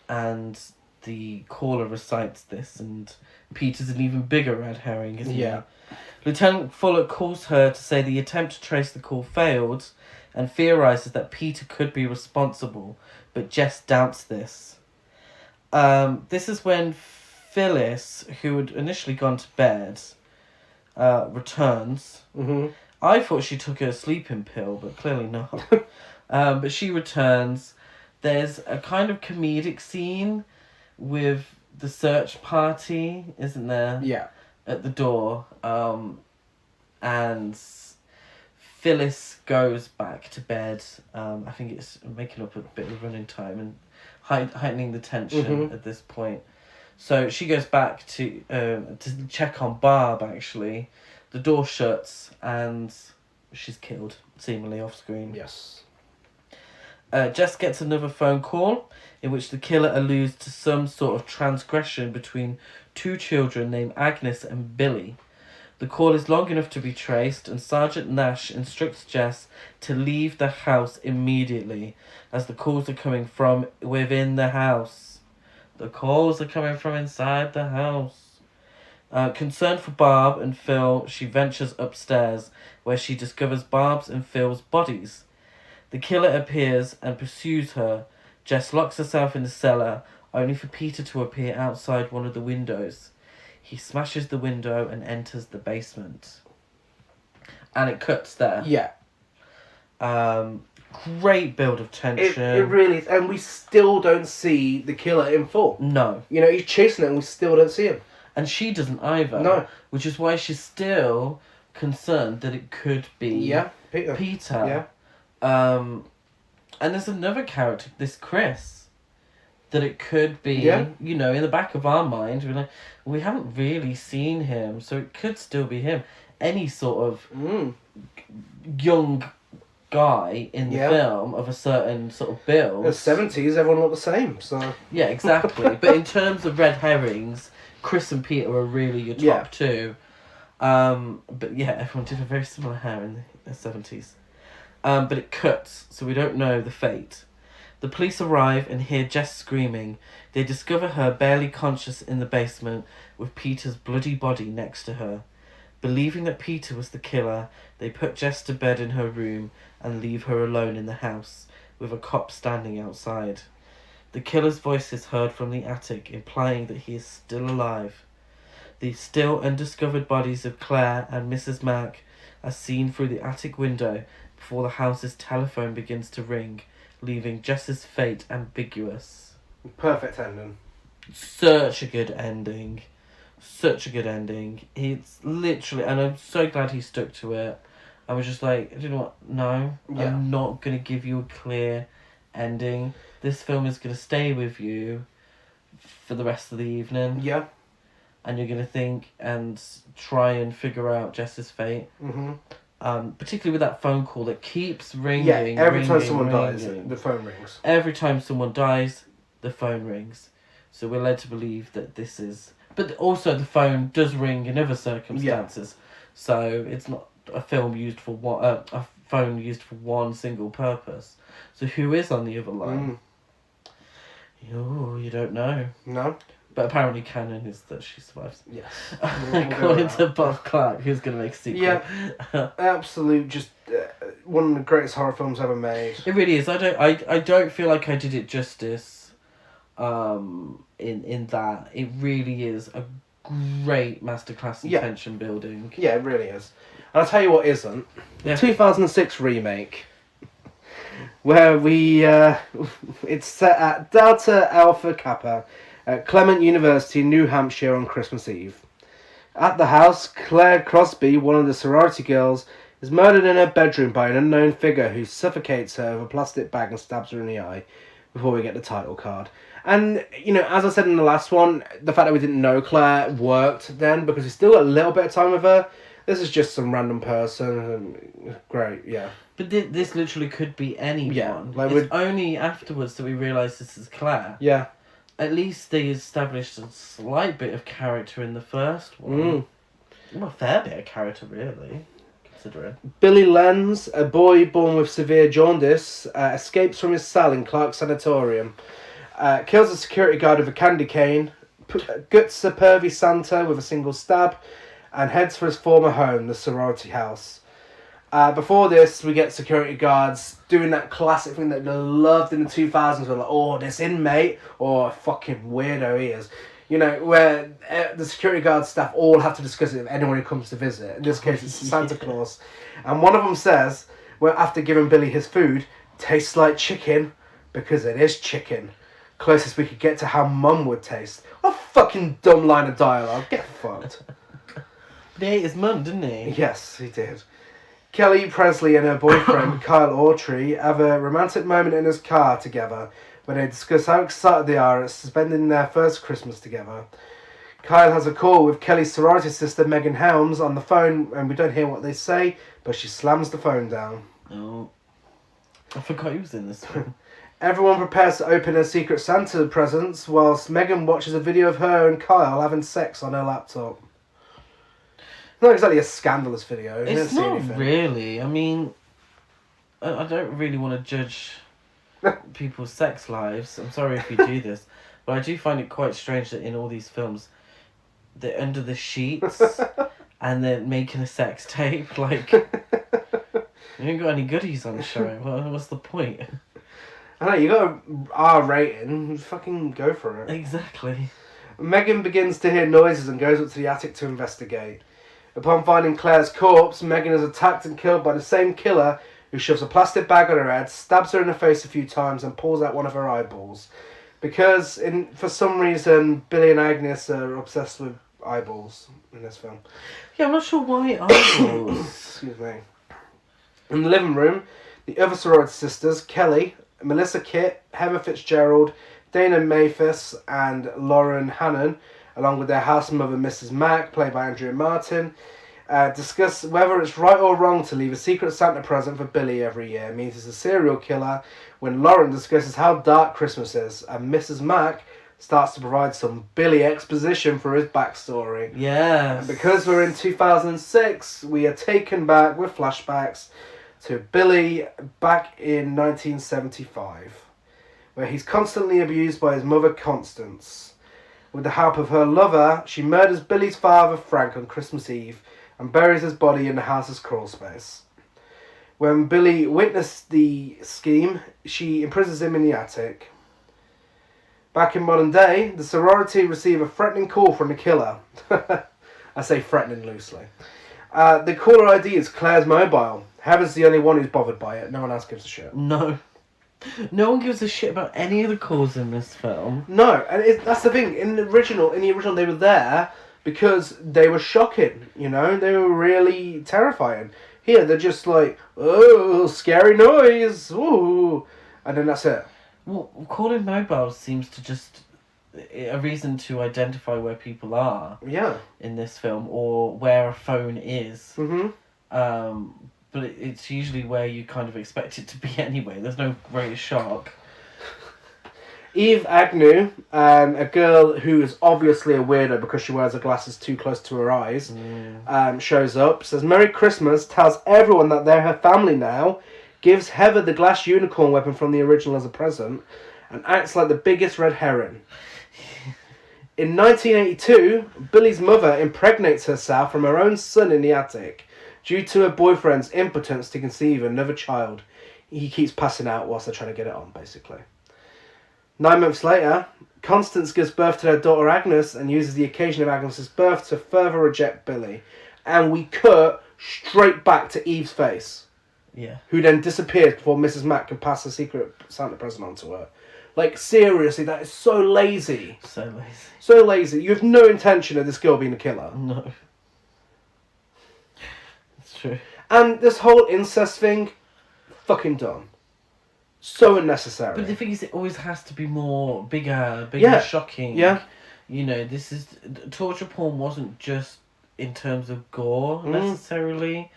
[SPEAKER 2] And the caller recites this, and Peter's an even bigger red herring, isn't he?
[SPEAKER 1] Yeah.
[SPEAKER 2] Lieutenant Fuller calls her to say the attempt to trace the call failed and theorises that Peter could be responsible, but Jess doubts this. This is when Phyllis, who had initially gone to bed, returns.
[SPEAKER 1] Mm-hmm.
[SPEAKER 2] I thought she took her sleeping pill, but clearly not. But she returns. There's a kind of comedic scene with the search party, isn't there?
[SPEAKER 1] Yeah.
[SPEAKER 2] At the door. And Phyllis goes back to bed. I think it's making up a bit of running time and heightening the tension at this point. So she goes back to check on Barb, actually. The door shuts and she's killed, seemingly off screen.
[SPEAKER 1] Yes.
[SPEAKER 2] Jess gets another phone call in which the killer alludes to some sort of transgression between two children named Agnes and Billy. The call is long enough to be traced, and Sergeant Nash instructs Jess to leave the house immediately, as the calls are coming from within the house. The calls are coming from inside the house. Concerned for Barb and Phil, she ventures upstairs, where she discovers Barb's and Phil's bodies. The killer appears and pursues her. Jess locks herself in the cellar, only for Peter to appear outside one of the windows. He smashes the window and enters the basement. And it cuts there.
[SPEAKER 1] Yeah.
[SPEAKER 2] Great build of tension.
[SPEAKER 1] It really is. And we still don't see the killer in full.
[SPEAKER 2] No.
[SPEAKER 1] You know, he's chasing it and we still don't see him.
[SPEAKER 2] And she doesn't either.
[SPEAKER 1] No.
[SPEAKER 2] Which is why she's still concerned that it could be Peter.
[SPEAKER 1] Yeah.
[SPEAKER 2] And there's another character, this Chris, that it could be, you know, in the back of our mind, we're like, we haven't really seen him, so it could still be him. Any sort of young guy in the film of a certain sort of build.
[SPEAKER 1] In the 70s, everyone looked the same, so...
[SPEAKER 2] Yeah, exactly. But in terms of red herrings, Chris and Peter are really your top two. But yeah, everyone did a very similar hair in the 70s. But it cuts, so we don't know the fate. The police arrive and hear Jess screaming. They discover her barely conscious in the basement with Peter's bloody body next to her. Believing that Peter was the killer, they put Jess to bed in her room and leave her alone in the house, with a cop standing outside. The killer's voice is heard from the attic, implying that he is still alive. The still undiscovered bodies of Claire and Mrs. Mack are seen through the attic window before the house's telephone begins to ring, leaving Jess's fate ambiguous.
[SPEAKER 1] Perfect ending.
[SPEAKER 2] Such a good ending. Such a good ending. It's literally, and I'm so glad he stuck to it. I was just like, you know what? No, I'm not going to give you a clear ending. This film is going to stay with you for the rest of the evening.
[SPEAKER 1] Yeah.
[SPEAKER 2] And you're going to think and try and figure out Jess's fate.
[SPEAKER 1] Mm-hmm.
[SPEAKER 2] Particularly with that phone call that keeps ringing.
[SPEAKER 1] Yeah, every time someone
[SPEAKER 2] ringing.
[SPEAKER 1] dies, the phone rings.
[SPEAKER 2] Every time someone dies, the phone rings. So we're led to believe that this is... But also the phone does ring in other circumstances. Yeah. So it's not a film used for one... a phone used for one single purpose. So who is on the other line? You don't know.
[SPEAKER 1] No.
[SPEAKER 2] But apparently canon is that she survives.
[SPEAKER 1] Yes.
[SPEAKER 2] According to Bob Clark, who's going to make a sequel.
[SPEAKER 1] Yeah. Absolute, just one of the greatest horror films ever made.
[SPEAKER 2] It really is. I don't feel like I did it justice in that. It really is a great masterclass in tension building.
[SPEAKER 1] Yeah, it really is. And I'll tell you what isn't.
[SPEAKER 2] Yeah.
[SPEAKER 1] 2006 remake. Where it's set at Delta Alpha Kappa at Clement University, New Hampshire on Christmas Eve. At the house, Claire Crosby, one of the sorority girls, is murdered in her bedroom by an unknown figure who suffocates her with a plastic bag and stabs her in the eye before we get the title card. And, you know, as I said in the last one, the fact that we didn't know Claire worked then because we still got a little bit of time with her. This is just some random person. Great, yeah.
[SPEAKER 2] But this literally could be anyone.
[SPEAKER 1] Yeah, like
[SPEAKER 2] it's only afterwards that we realise this is Claire.
[SPEAKER 1] Yeah.
[SPEAKER 2] At least they established a slight bit of character in the first one. Well, a fair bit of character, really, considering.
[SPEAKER 1] Billy Lenz, a boy born with severe jaundice, escapes from his cell in Clark Sanatorium. kills a security guard with a candy cane, guts a pervy Santa with a single stab, and heads for his former home, the sorority house. Before this, we get security guards doing that classic thing that they loved in the 2000s. Where like, oh, this inmate, or fucking weirdo he is. You know, where the security guard staff all have to discuss it with anyone who comes to visit. In this case, it's Santa Claus. And one of them says, well, after giving Billy his food, tastes like chicken, because it is chicken. Closest we could get to how Mum would taste. What a fucking dumb line of dialogue. Get fucked.
[SPEAKER 2] But he ate his mum, didn't he?
[SPEAKER 1] Yes, he did. Kelly Presley and her boyfriend, Kyle Autry, have a romantic moment in his car together when they discuss how excited they are at spending their first Christmas together. Kyle has a call with Kelly's sorority sister, Megan Helms, on the phone, and we don't hear what they say, but she slams the phone down.
[SPEAKER 2] Oh. I forgot he was in this film.
[SPEAKER 1] Everyone prepares to open her Secret Santa presents, whilst Megan watches a video of her and Kyle having sex on her laptop. Not exactly a scandalous video.
[SPEAKER 2] It's not really. I mean, I don't really want to judge people's sex lives. I'm sorry if you do this. But I do find it quite strange that in all these films, they're under the sheets and they're making a sex tape. Like, you ain't got any goodies on the show. What's the point?
[SPEAKER 1] I know, you got an R rating. Fucking go for it.
[SPEAKER 2] Exactly.
[SPEAKER 1] Megan begins to hear noises and goes up to the attic to investigate. Upon finding Claire's corpse, Megan is attacked and killed by the same killer who shoves a plastic bag on her head, stabs her in the face a few times and pulls out one of her eyeballs. Because, for some reason, Billy and Agnes are obsessed with eyeballs in this film.
[SPEAKER 2] Yeah, I'm not sure why eyeballs.
[SPEAKER 1] Excuse me. In the living room, the other sorority sisters, Kelly, Melissa Kitt, Heather Fitzgerald, Dana Mathis, and Lauren Hannon, along with their house mother, Mrs. Mack, played by Andrea Martin, discuss whether it's right or wrong to leave a Secret Santa present for Billy every year. It means he's a serial killer, when Lauren discusses how dark Christmas is, and Mrs. Mack starts to provide some Billy exposition for his backstory.
[SPEAKER 2] Yes.
[SPEAKER 1] And because we're in 2006, we are taken back with flashbacks to Billy back in 1975, where he's constantly abused by his mother, Constance. With the help of her lover, she murders Billy's father, Frank, on Christmas Eve and buries his body in the house's crawl space. When Billy witnessed the scheme, she imprisons him in the attic. Back in modern day, the sorority receive a threatening call from the killer. I say threatening loosely. The caller ID is Claire's mobile. Heather's the only one who's bothered by it. No one else gives a shit.
[SPEAKER 2] No. No one gives a shit about any of the calls in this film.
[SPEAKER 1] No, and that's the thing. In the original, they were there because they were shocking. You know, they were really terrifying. Here, they're just like, oh, scary noise, ooh, and then that's it.
[SPEAKER 2] Well, calling mobiles seems to just a reason to identify where people are.
[SPEAKER 1] Yeah.
[SPEAKER 2] In this film, or where a phone is.
[SPEAKER 1] Mm-hmm.
[SPEAKER 2] But it's usually where you kind of expect it to be anyway. There's no great shock.
[SPEAKER 1] Eve Agnew, a girl who is obviously a weirdo because she wears her glasses too close to her eyes, shows up, says Merry Christmas, tells everyone that they're her family now, gives Heather the glass unicorn weapon from the original as a present, and acts like the biggest red herring. In 1982, Billy's mother impregnates herself from her own son in the attic, due to her boyfriend's impotence to conceive another child. He keeps passing out whilst they're trying to get it on, basically. 9 months later, Constance gives birth to their daughter Agnes and uses the occasion of Agnes's birth to further reject Billy. And we cut straight back to Eve's face.
[SPEAKER 2] Yeah. Who
[SPEAKER 1] then disappears before Mrs. Mack can pass the secret Santa present on to her. Like, seriously, that is so lazy.
[SPEAKER 2] So lazy.
[SPEAKER 1] So lazy. You have no intention of this girl being a killer.
[SPEAKER 2] No. True.
[SPEAKER 1] And this whole incest thing, fucking dumb. So unnecessary.
[SPEAKER 2] But the thing is, it always has to be bigger, shocking.
[SPEAKER 1] Yeah.
[SPEAKER 2] You know, torture porn wasn't just in terms of gore necessarily.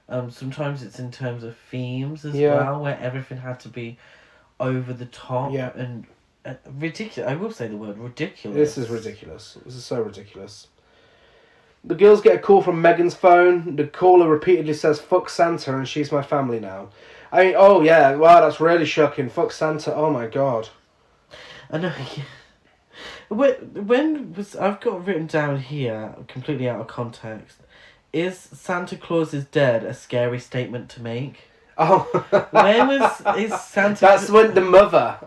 [SPEAKER 2] Sometimes it's in terms of themes as well, where everything had to be over the top and ridiculous. I will say the word ridiculous.
[SPEAKER 1] This is ridiculous. This is so ridiculous. The girls get a call from Megan's phone. The caller repeatedly says, fuck Santa and she's my family now. I mean, oh yeah, wow, that's really shocking. Fuck Santa, oh my god.
[SPEAKER 2] I know. Yeah. When was I've got written down here completely out of context? Is Santa Claus is dead a scary statement to make?
[SPEAKER 1] Oh,
[SPEAKER 2] When is Santa?
[SPEAKER 1] That's when the mother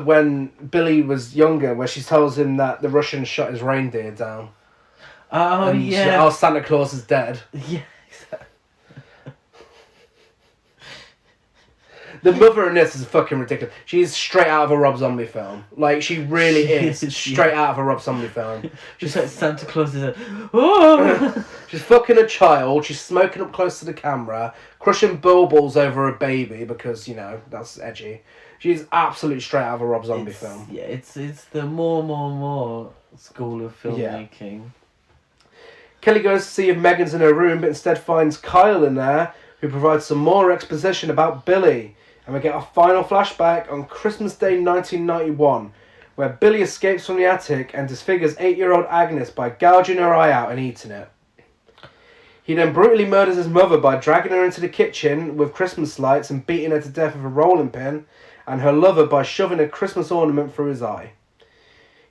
[SPEAKER 1] when Billy was younger, where she tells him that the Russians shot his reindeer down.
[SPEAKER 2] Oh
[SPEAKER 1] And she's like,
[SPEAKER 2] yeah.
[SPEAKER 1] oh, Santa Claus is dead.
[SPEAKER 2] Yeah. Exactly.
[SPEAKER 1] The mother in this is fucking ridiculous. She's straight out of a Rob Zombie film. Like, she really is straight out of a Rob Zombie film.
[SPEAKER 2] She's like Santa Claus is a. Oh!
[SPEAKER 1] She's fucking a child. She's smoking up close to the camera, crushing baubles over a baby because, you know, that's edgy. She's absolutely straight out of a Rob Zombie film.
[SPEAKER 2] Yeah, it's the more school of filmmaking.
[SPEAKER 1] Kelly goes to see if Megan's in her room, but instead finds Kyle in there, who provides some more exposition about Billy. And we get our final flashback on Christmas Day 1991, where Billy escapes from the attic and disfigures 8-year-old Agnes by gouging her eye out and eating it. He then brutally murders his mother by dragging her into the kitchen with Christmas lights and beating her to death with a rolling pin, and her lover by shoving a Christmas ornament through his eye.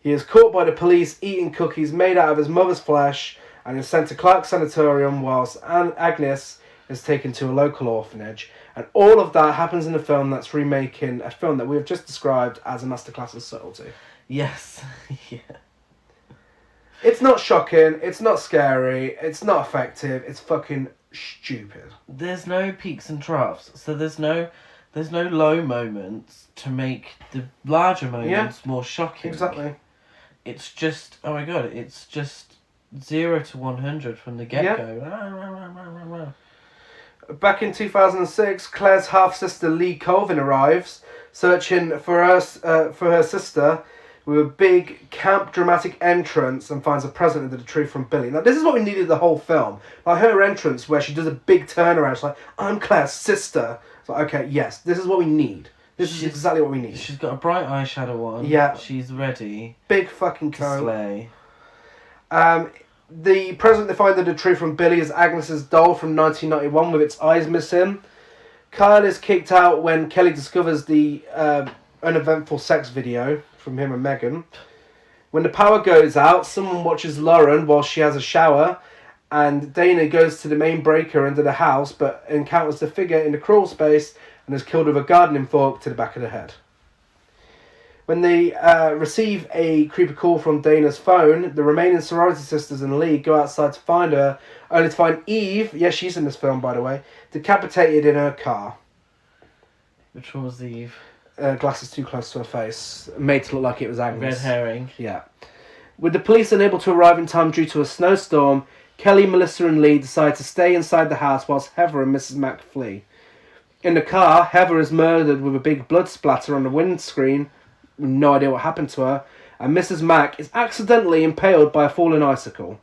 [SPEAKER 1] He is caught by the police eating cookies made out of his mother's flesh and is sent to Clark Sanatorium whilst Agnes is taken to a local orphanage. And all of that happens in a film that's remaking a film that we have just described as a masterclass of subtlety.
[SPEAKER 2] Yes. Yeah.
[SPEAKER 1] It's not shocking, it's not scary, it's not effective, it's fucking stupid.
[SPEAKER 2] There's no peaks and troughs, so there's no low moments to make the larger moments more shocking.
[SPEAKER 1] Exactly.
[SPEAKER 2] It's just, oh my god, it's just 0 to 100 from the get-go.
[SPEAKER 1] Yeah. Back in 2006, Claire's half-sister Lee Colvin arrives, searching for her sister with a big camp dramatic entrance and finds a present under the tree from Billy. Now, this is what we needed the whole film. Like her entrance where she does a big turnaround. She's like, I'm Claire's sister. It's like, okay, yes, this is what we need. This is exactly what we need.
[SPEAKER 2] She's got a bright eyeshadow on.
[SPEAKER 1] Yeah.
[SPEAKER 2] She's ready.
[SPEAKER 1] Big fucking
[SPEAKER 2] to
[SPEAKER 1] coat.
[SPEAKER 2] slay.
[SPEAKER 1] The present they find under the tree from Billy is Agnes's doll from 1991 with its eyes missing. Kyle is kicked out when Kelly discovers the uneventful sex video from him and Megan. When the power goes out, someone watches Lauren while she has a shower, and Dana goes to the main breaker under the house but encounters the figure in the crawl space and is killed with a gardening fork to the back of the head. When they receive a creepy call from Dana's phone, the remaining sorority sisters and Lee go outside to find her, only to find Eve, yes, she's in this film by the way, decapitated in her car.
[SPEAKER 2] Which one was Eve?
[SPEAKER 1] Glasses too close to her face, made to look like it was Agnes.
[SPEAKER 2] Red herring.
[SPEAKER 1] Yeah. With the police unable to arrive in time due to a snowstorm, Kelly, Melissa and Lee decide to stay inside the house whilst Heather and Mrs. Mack flee. In the car, Heather is murdered with a big blood splatter on the windscreen, no idea what happened to her, and Mrs. Mack is accidentally impaled by a falling icicle.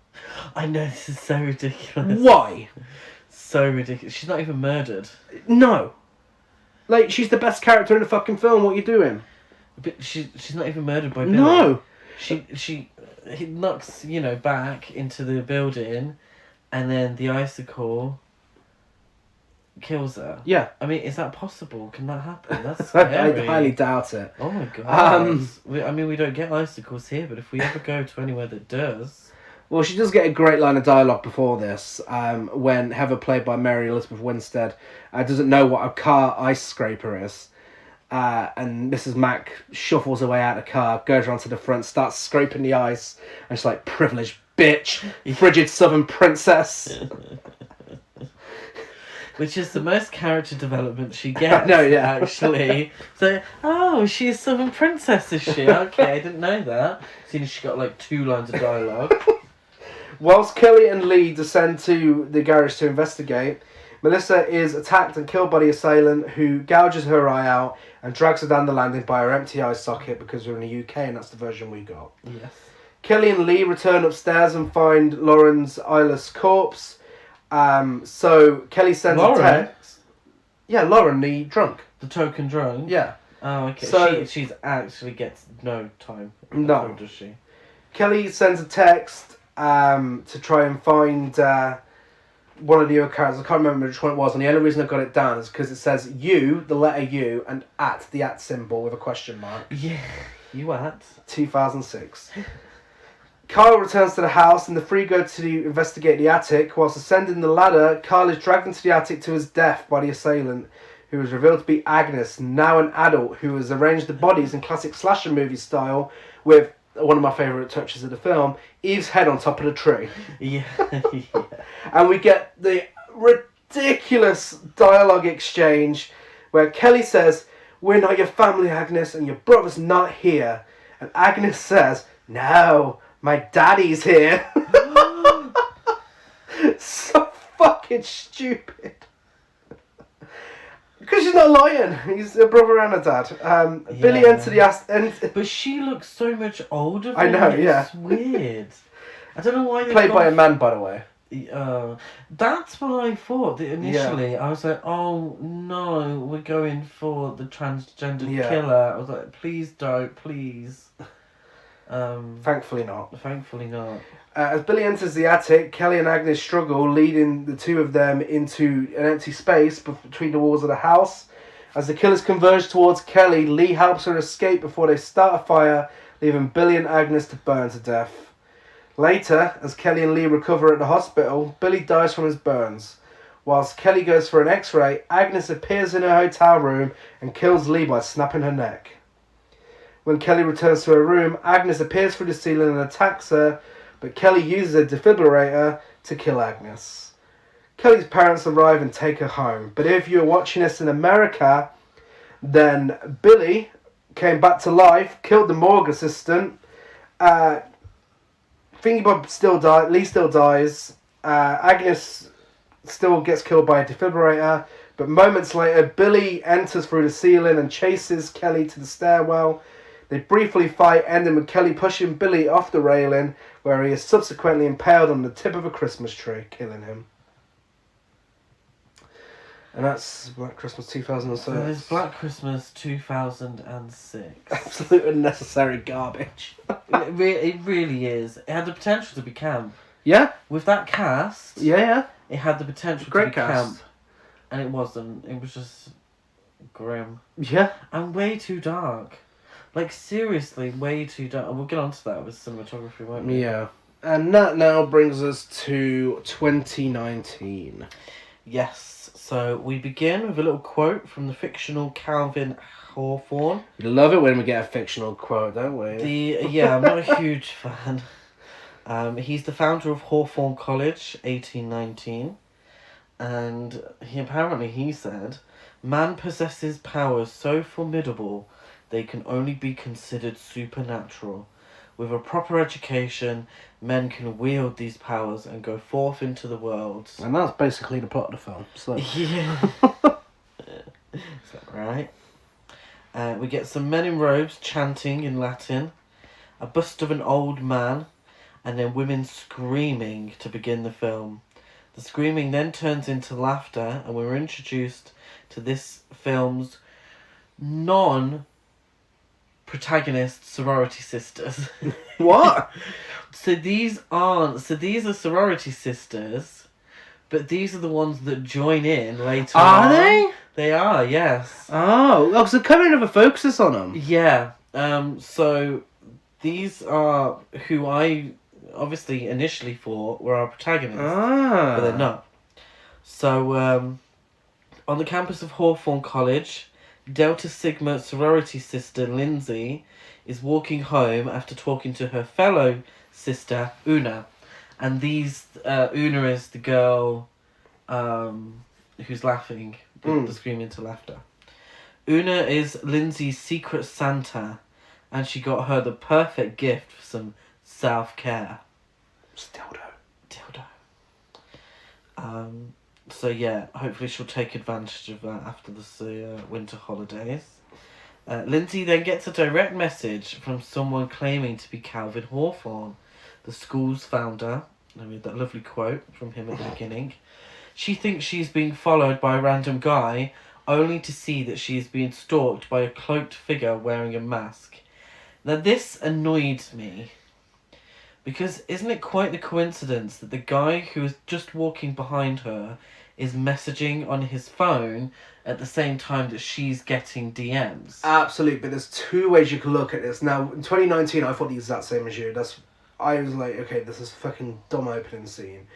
[SPEAKER 2] I know, this is so ridiculous.
[SPEAKER 1] Why?
[SPEAKER 2] So ridiculous. She's not even murdered.
[SPEAKER 1] No. Like, she's the best character in the fucking film, what are you doing?
[SPEAKER 2] But she's not even murdered by Billy.
[SPEAKER 1] No.
[SPEAKER 2] He knocks, back into the building, and then the icicle kills her.
[SPEAKER 1] Yeah.
[SPEAKER 2] I mean, is that possible? Can that happen? That's
[SPEAKER 1] I
[SPEAKER 2] scary.
[SPEAKER 1] highly doubt it.
[SPEAKER 2] Oh my god. We don't get icicles here, but if we ever go to anywhere that does...
[SPEAKER 1] Well, she does get a great line of dialogue before this, when Heather, played by Mary Elizabeth Winstead, doesn't know what a car ice scraper is. And Mrs. Mack shuffles her way out of the car, goes around to the front, starts scraping the ice, and she's like, privileged bitch, frigid southern princess.
[SPEAKER 2] Which is the most character development she gets, actually. So, she's a southern princess, is she? Okay, I didn't know that. Seeing as she got 2 lines of dialogue.
[SPEAKER 1] Whilst Kelly and Lee descend to the garage to investigate, Melissa is attacked and killed by the assailant, who gouges her eye out and drags her down the landing by her empty eye socket because we're in the UK and that's the version we got.
[SPEAKER 2] Yes.
[SPEAKER 1] Kelly and Lee return upstairs and find Lauren's eyeless corpse. So Kelly sends a text. Yeah, Lauren, the drunk.
[SPEAKER 2] The token drunk?
[SPEAKER 1] Yeah.
[SPEAKER 2] Oh, okay.
[SPEAKER 1] So
[SPEAKER 2] she's actually gets no time.
[SPEAKER 1] No.
[SPEAKER 2] Does she?
[SPEAKER 1] Kelly sends a text to try and find one of the other characters. I can't remember which one it was, and the only reason I got it down is because it says U, the letter U, and the at symbol with a question mark.
[SPEAKER 2] Yeah, you at
[SPEAKER 1] 2006. Kyle returns to the house, and the three go to investigate the attic. Whilst ascending the ladder, Kyle is dragged into the attic to his death by the assailant, who is revealed to be Agnes, now an adult, who has arranged the bodies in classic slasher movie style with one of my favourite touches of the film, Eve's head on top of the tree.
[SPEAKER 2] Yeah.
[SPEAKER 1] And we get the ridiculous dialogue exchange where Kelly says, "We're not your family, Agnes, and your brother's not here." And Agnes says, "No, my daddy's here." So fucking stupid. Because she's not lying. He's a brother and a dad. Billy entered the
[SPEAKER 2] But she looks so much older.
[SPEAKER 1] I know, yeah.
[SPEAKER 2] It's weird. I don't know why they
[SPEAKER 1] played by a man, by the way.
[SPEAKER 2] That's what I thought initially. I was like, oh no, we're going for the transgender killer. I was like, please don't, please.
[SPEAKER 1] Thankfully not.
[SPEAKER 2] Thankfully not.
[SPEAKER 1] As Billy enters the attic, Kelly and Agnes struggle, leading the two of them into an empty space between the walls of the house. As the killers converge towards Kelly, Lee helps her escape before they start a fire, leaving Billy and Agnes to burn to death. Later, as Kelly and Lee recover at the hospital, Billy dies from his burns. Whilst Kelly goes for an x-ray, Agnes appears in her hotel room and kills Lee by snapping her neck. When Kelly returns to her room, Agnes appears through the ceiling and attacks her, but Kelly uses a defibrillator to kill Agnes. Kelly's parents arrive and take her home, but if you're watching this in America, then Billy came back to life, killed the morgue assistant, Thingy Bob still dies, Lee still dies, Agnes still gets killed by a defibrillator, but moments later Billy enters through the ceiling and chases Kelly to the stairwell. They briefly fight, ending with Kelly pushing Billy off the railing, where he is subsequently impaled on the tip of a Christmas tree, killing him. And that's Black Christmas 2006.
[SPEAKER 2] That is Black Christmas 2006.
[SPEAKER 1] Absolute unnecessary garbage.
[SPEAKER 2] It really is. It had the potential to be camp.
[SPEAKER 1] Yeah?
[SPEAKER 2] With that cast,
[SPEAKER 1] Yeah.
[SPEAKER 2] it had the potential to be camp. And it wasn't. It was just grim.
[SPEAKER 1] Yeah.
[SPEAKER 2] And way too dark. Like, seriously, way too dark. We'll get on to that with cinematography, won't we?
[SPEAKER 1] Yeah. And that now brings us to 2019.
[SPEAKER 2] Yes. So we begin with a little quote from the fictional Calvin Hawthorne.
[SPEAKER 1] We love it when we get a fictional quote, don't we?
[SPEAKER 2] I'm not a huge fan. He's the founder of Hawthorne College, 1819. And he said, "Man possesses powers so formidable they can only be considered supernatural. With a proper education, men can wield these powers and go forth into the world."
[SPEAKER 1] And that's basically the plot of the film. So.
[SPEAKER 2] Yeah. Is that right? We get some men in robes chanting in Latin, a bust of an old man, and then women screaming to begin the film. The screaming then turns into laughter, and we're introduced to this film's non-protagonist sorority sisters.
[SPEAKER 1] What?
[SPEAKER 2] So these are sorority sisters, but these are the ones that join in later on.
[SPEAKER 1] Are they?
[SPEAKER 2] They are, yes.
[SPEAKER 1] Oh, so kind of a focus on them.
[SPEAKER 2] Yeah. So these are who I obviously initially thought were our protagonists, but they're not. So on the campus of Hawthorne College, Delta Sigma sorority sister Lindsay is walking home after talking to her fellow sister Una, and Una is the girl who's laughing, the screaming to laughter. Una is Lindsay's secret Santa, and she got her the perfect gift for some self-care. Dildo. So yeah, hopefully she'll take advantage of that after the winter holidays. Lindsay then gets a direct message from someone claiming to be Calvin Hawthorne, the school's founder. I read that lovely quote from him at the beginning. She thinks she's being followed by a random guy, only to see that she is being stalked by a cloaked figure wearing a mask. Now this annoyed me, Because isn't it quite the coincidence that the guy who is just walking behind her is messaging on his phone at the same time that she's getting DMs?
[SPEAKER 1] Absolutely, but there's two ways you can look at this. Now, in 2019, I thought the exact same as you. I was like, okay, this is a fucking dumb opening scene.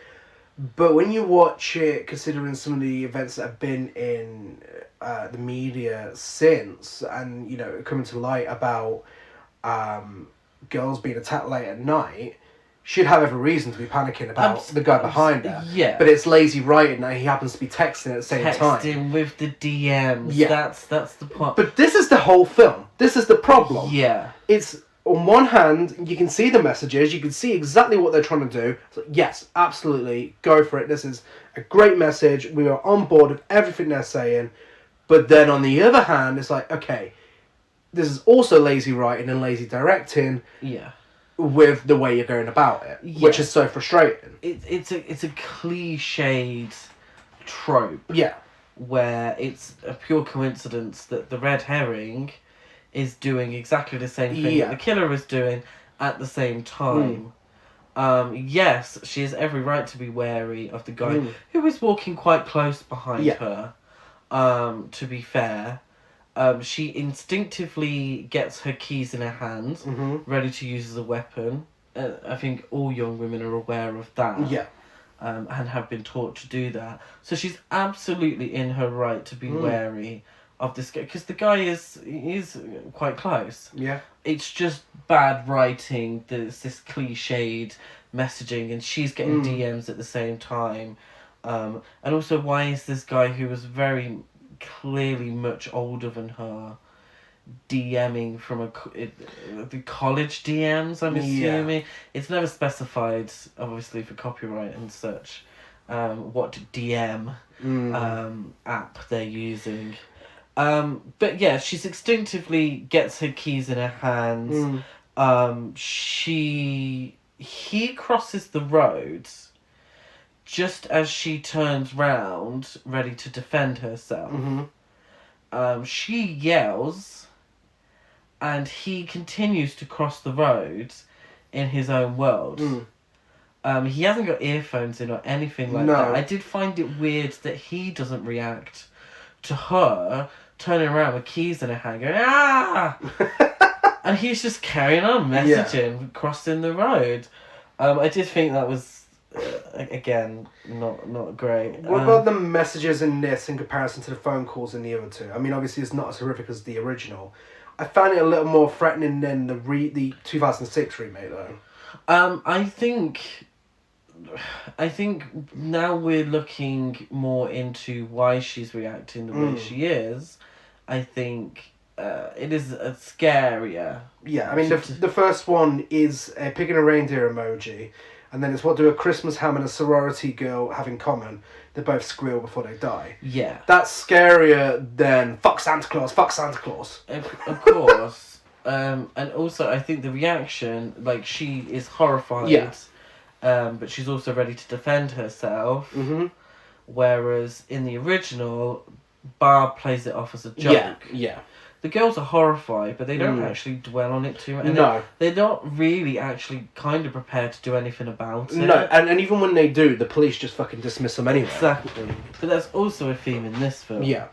[SPEAKER 1] But when you watch it, considering some of the events that have been in the media since, and, you know, coming to light about girls being attacked late at night, she'd have every reason to be panicking about the guy behind her.
[SPEAKER 2] Yeah.
[SPEAKER 1] But it's lazy writing that he happens to be texting at the same time.
[SPEAKER 2] Texting with the DMs.
[SPEAKER 1] Yeah.
[SPEAKER 2] That's the point.
[SPEAKER 1] But this is the whole film. This is the problem.
[SPEAKER 2] Yeah.
[SPEAKER 1] It's, on one hand, you can see the messages, you can see exactly what they're trying to do. So, yes, absolutely, go for it. This is a great message. We are on board with everything they're saying. But then on the other hand, it's like, okay, this is also lazy writing and lazy directing.
[SPEAKER 2] Yeah.
[SPEAKER 1] With the way you're going about it, which is so frustrating.
[SPEAKER 2] It's a cliched trope.
[SPEAKER 1] Yeah.
[SPEAKER 2] Where it's a pure coincidence that the red herring is doing exactly the same thing that the killer is doing at the same time. Yes, she has every right to be wary of the guy who is walking quite close behind her. To be fair. She instinctively gets her keys in her hands, ready to use as a weapon. I think all young women are aware of that.
[SPEAKER 1] Yeah.
[SPEAKER 2] And have been taught to do that. So she's absolutely in her right to be wary of this guy. Because the guy is quite close.
[SPEAKER 1] Yeah.
[SPEAKER 2] It's just bad writing. There's this cliched messaging and she's getting DMs at the same time. And also, why is this guy who was very clearly much older than her DMing from the college DMs, I'm assuming. It's never specified, obviously, for copyright and such, what DM app they're using. But yeah, she's instinctively gets her keys in her hands. He crosses the road just as she turns round, ready to defend herself. She yells, and he continues to cross the road in his own world. He hasn't got earphones in or anything like that. I did find it weird that he doesn't react to her turning around with keys in her hand going, ah! And he's just carrying on messaging, crossing the road. I did think that was, again, not great.
[SPEAKER 1] What about the messages in this in comparison to the phone calls in the other two? I mean, obviously it's not as horrific as the original. I found it a little more threatening than the 2006 remake, though.
[SPEAKER 2] I think now we're looking more into why she's reacting the way she is. I think it is scarier.
[SPEAKER 1] Yeah, I mean, the first one is a pig and a reindeer emoji, and then it's what do a Christmas ham and a sorority girl have in common? They both squeal before they die.
[SPEAKER 2] Yeah.
[SPEAKER 1] That's scarier than fuck Santa Claus, fuck Santa Claus.
[SPEAKER 2] Of course. And also, I think the reaction, like, she is horrified, but she's also ready to defend herself. Whereas in the original, Barb plays it off as a joke.
[SPEAKER 1] Yeah.
[SPEAKER 2] The girls are horrified, but they don't actually dwell on it too much.
[SPEAKER 1] No.
[SPEAKER 2] They're not really actually kind of prepared to do anything about it.
[SPEAKER 1] No, and even when they do, the police just fucking dismiss them anyway.
[SPEAKER 2] Exactly. But that's also a theme in this film.
[SPEAKER 1] Yeah.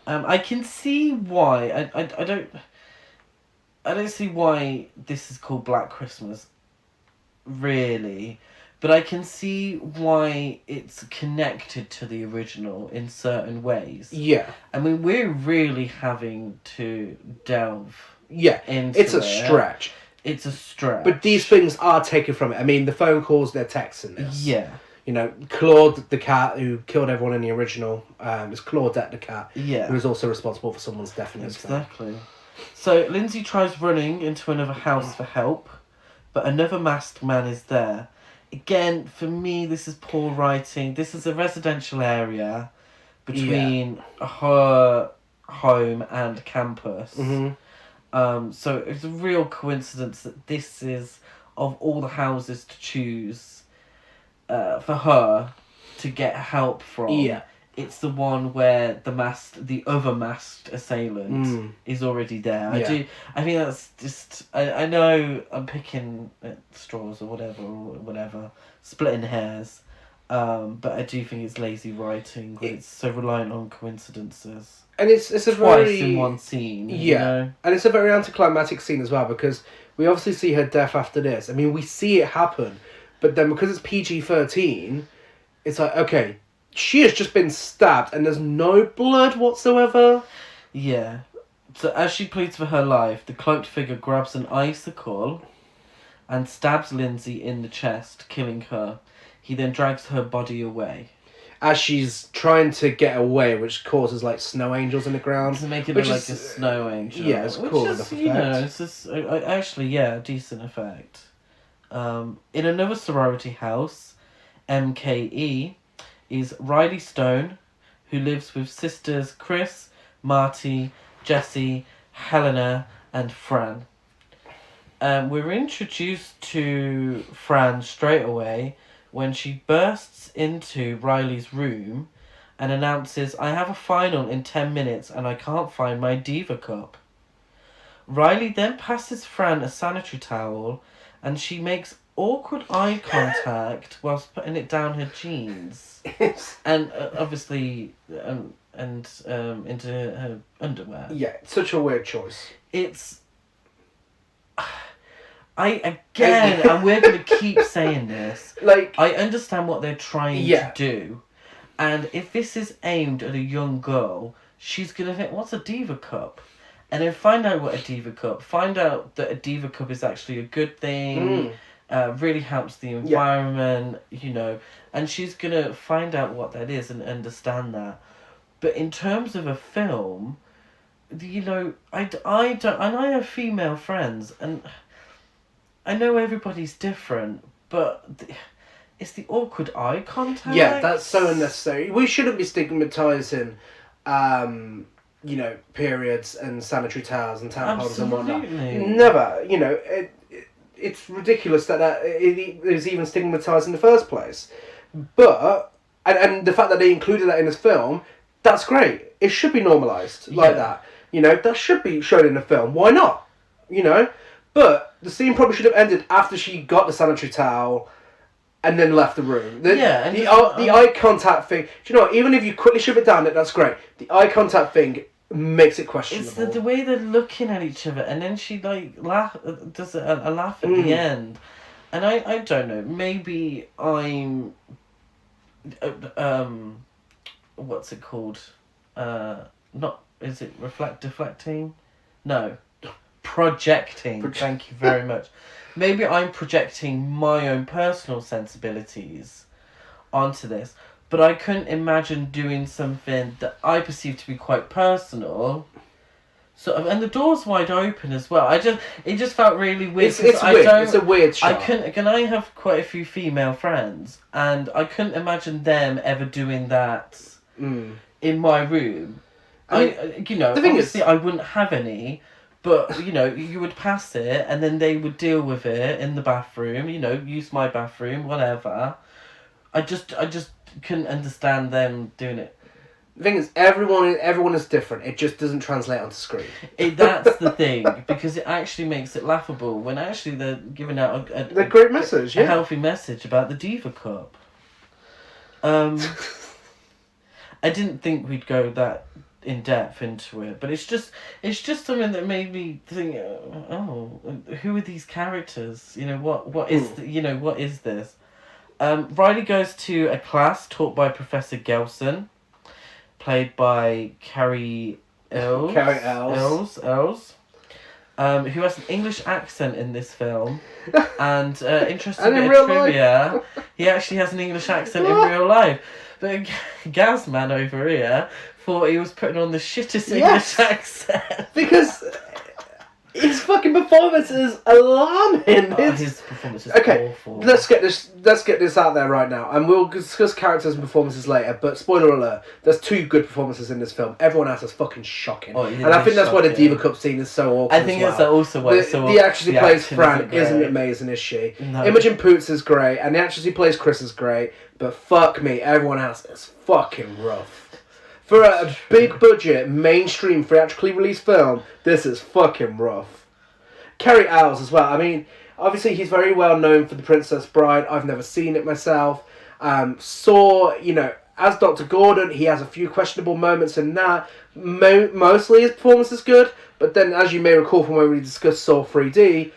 [SPEAKER 2] I can see why. I don't see why this is called Black Christmas, really. But I can see why it's connected to the original in certain ways.
[SPEAKER 1] Yeah.
[SPEAKER 2] I mean, we're really having to delve into
[SPEAKER 1] it's a stretch.
[SPEAKER 2] It's a stretch.
[SPEAKER 1] But these things are taken from it. I mean, the phone calls, they're texting this.
[SPEAKER 2] Yeah.
[SPEAKER 1] You know, Claude the cat, who killed everyone in the original, is Claudette the cat, who is also responsible for someone's death in this film.
[SPEAKER 2] Exactly. So, Lindsay tries running into another house for help, but another masked man is there. Again, for me, this is poor writing. This is a residential area between her home and campus. So it's a real coincidence that this is, of all the houses to choose for her to get help from, it's the one where the other masked assailant is already there. I think that's just. I know I'm picking at straws or whatever, splitting hairs, but I do think it's lazy writing. It's so reliant on coincidences.
[SPEAKER 1] And it's a
[SPEAKER 2] twice
[SPEAKER 1] very,
[SPEAKER 2] in one scene.
[SPEAKER 1] Yeah,
[SPEAKER 2] you know?
[SPEAKER 1] And it's a very anticlimactic scene as well, because we obviously see her death after this. I mean, we see it happen, but then because it's PG-13, it's like, okay, she has just been stabbed and there's no blood whatsoever.
[SPEAKER 2] Yeah. So as she pleads for her life, the cloaked figure grabs an icicle and stabs Lindsay in the chest, killing her. He then drags her body away.
[SPEAKER 1] As she's trying to get away, which causes like snow angels in the ground.
[SPEAKER 2] To make it look like a snow angel.
[SPEAKER 1] Yeah, it's cool enough effect.
[SPEAKER 2] You know, it's just, actually, a decent effect. In another sorority house, MKE, is Riley Stone, who lives with sisters Chris, Marty, Jessie, Helena, and Fran. We're introduced to Fran straight away when she bursts into Riley's room and announces, "I have a final in 10 minutes and I can't find my Diva cup." Riley then passes Fran a sanitary towel and she makes awkward eye contact whilst putting it down her jeans. And obviously into her underwear.
[SPEAKER 1] Yeah, it's such a weird choice.
[SPEAKER 2] It's... and we're going to keep saying this,
[SPEAKER 1] like,
[SPEAKER 2] I understand what they're trying to do, and if this is aimed at a young girl, she's going to think, what's a Diva cup? And then find out what a Diva cup, find out that a Diva cup is actually a good thing, really helps the environment, you know, and she's going to find out what that is and understand that. But in terms of a film, you know, I don't, and I have female friends, and I know everybody's different, but it's the awkward eye contact.
[SPEAKER 1] Yeah, that's so unnecessary. We shouldn't be stigmatising, you know, periods and sanitary towels and tampons and whatnot. Never. You know, it's ridiculous that it is even stigmatised in the first place. But, and the fact that they included that in this film, that's great. It should be normalised like that. You know, that should be shown in the film. Why not? You know? But the scene probably should have ended after she got the sanitary towel and then left the room. The eye contact thing. Do you know what? Even if you quickly shove it down, that's great. The eye contact thing makes it questionable.
[SPEAKER 2] It's the way they're looking at each other, and then she like does a laugh at the end, and I don't know. Maybe I'm what's it called? Not is it deflecting? No. Projecting. Thank you very much. Maybe I'm projecting my own personal sensibilities onto this, but I couldn't imagine doing something that I perceive to be quite personal. So, and the door's wide open as well. It just felt really weird.
[SPEAKER 1] It's weird. It's a weird shot.
[SPEAKER 2] I have quite a few female friends, and I couldn't imagine them ever doing that in my room. You know, obviously I wouldn't have any. But, you know, you would pass it, and then they would deal with it in the bathroom, you know, use my bathroom, whatever. I just couldn't understand them doing it.
[SPEAKER 1] The thing is, everyone is different. It just doesn't translate onto screen.
[SPEAKER 2] That's the thing, because it actually makes it laughable, when actually they're giving out
[SPEAKER 1] a great message,
[SPEAKER 2] a healthy message about the Diva cup. I didn't think we'd go that in depth into it, but it's just something that made me think, oh, who are these characters? You know, what is what is this? Riley goes to a class taught by Professor Gelson, played by Carrie Ells, who has an English accent in this film, and interesting bit of trivia, he actually has an English accent in real life. But Gazman over here thought he was putting on the shittest English accent.
[SPEAKER 1] Because his fucking performance is alarming.
[SPEAKER 2] His performance is awful.
[SPEAKER 1] Let's get this out there right now, and we'll discuss characters and performances later. But spoiler alert: there's 2 good performances in this film. Everyone else is fucking shocking, and I think that's why the Diva Cup scene is so awkward.
[SPEAKER 2] I think that's also why
[SPEAKER 1] the actress who plays Fran isn't amazing, is she? No. Imogen Poots is great, and the actress who plays Chris is great. But fuck me, everyone else is fucking rough. For a big budget, mainstream, theatrically released film, this is fucking rough. Cary Elwes as well. I mean, obviously he's very well known for The Princess Bride. I've never seen it myself. As Dr. Gordon, he has a few questionable moments in that. Mostly his performance is good, but then, as you may recall from when we discussed Saw 3D,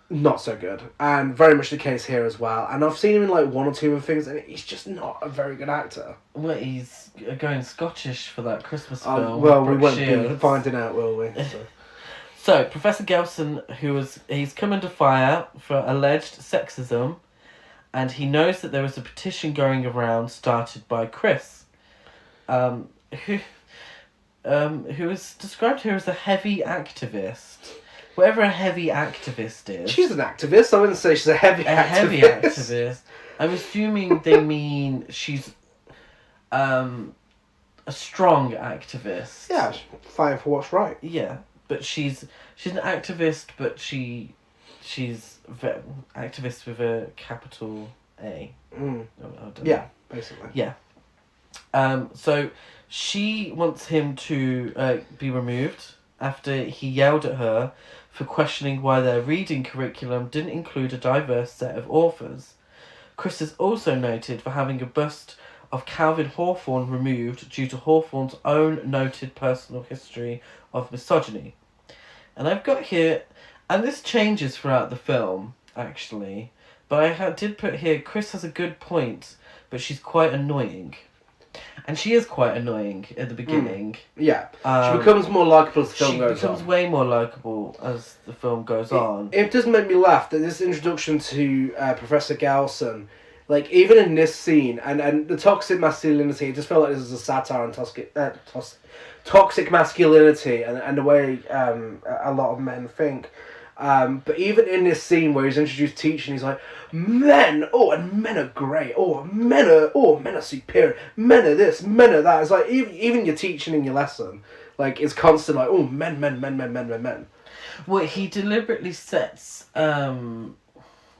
[SPEAKER 1] not so good. And very much the case here as well. And I've seen him in like one or two other things, and he's just not a very good actor.
[SPEAKER 2] Well, he's going Scottish for that Christmas film.
[SPEAKER 1] Well, we won't be finding out, will we?
[SPEAKER 2] So, Professor Gelson, he's come under fire for alleged sexism, and he knows that there was a petition going around started by Chris, who is described here as a heavy activist. Whatever a heavy activist is.
[SPEAKER 1] She's an activist. I wouldn't say she's a heavy activist.
[SPEAKER 2] Heavy activist. I'm assuming they mean she's a strong activist.
[SPEAKER 1] Yeah, fighting for what's right.
[SPEAKER 2] Yeah, but she's an activist, but she's activist with a capital A.
[SPEAKER 1] Mm.
[SPEAKER 2] I don't
[SPEAKER 1] Yeah,
[SPEAKER 2] know.
[SPEAKER 1] basically.
[SPEAKER 2] Yeah. So she wants him to be removed after he yelled at her for questioning why their reading curriculum didn't include a diverse set of authors. Chris is also noted for having a bust of Calvin Hawthorne removed due to Hawthorne's own noted personal history of misogyny. And I've got here, and this changes throughout the film, actually, but I did put here, Chris has a good point, but she's quite annoying. And she is quite annoying at the beginning.
[SPEAKER 1] Yeah. She becomes more likeable as the film goes on.
[SPEAKER 2] She becomes way more likeable as the film goes on.
[SPEAKER 1] It does make me laugh that this introduction to Professor Gelson, like, even in this scene, and the toxic masculinity, it just felt like this was a satire on toxic masculinity and the way a lot of men think. But even in this scene where he's introduced teaching, he's like, men are great, men are superior, men are this, men are that. It's like, even your teaching in your lesson, like, it's constant, like, men.
[SPEAKER 2] Well, he deliberately sets,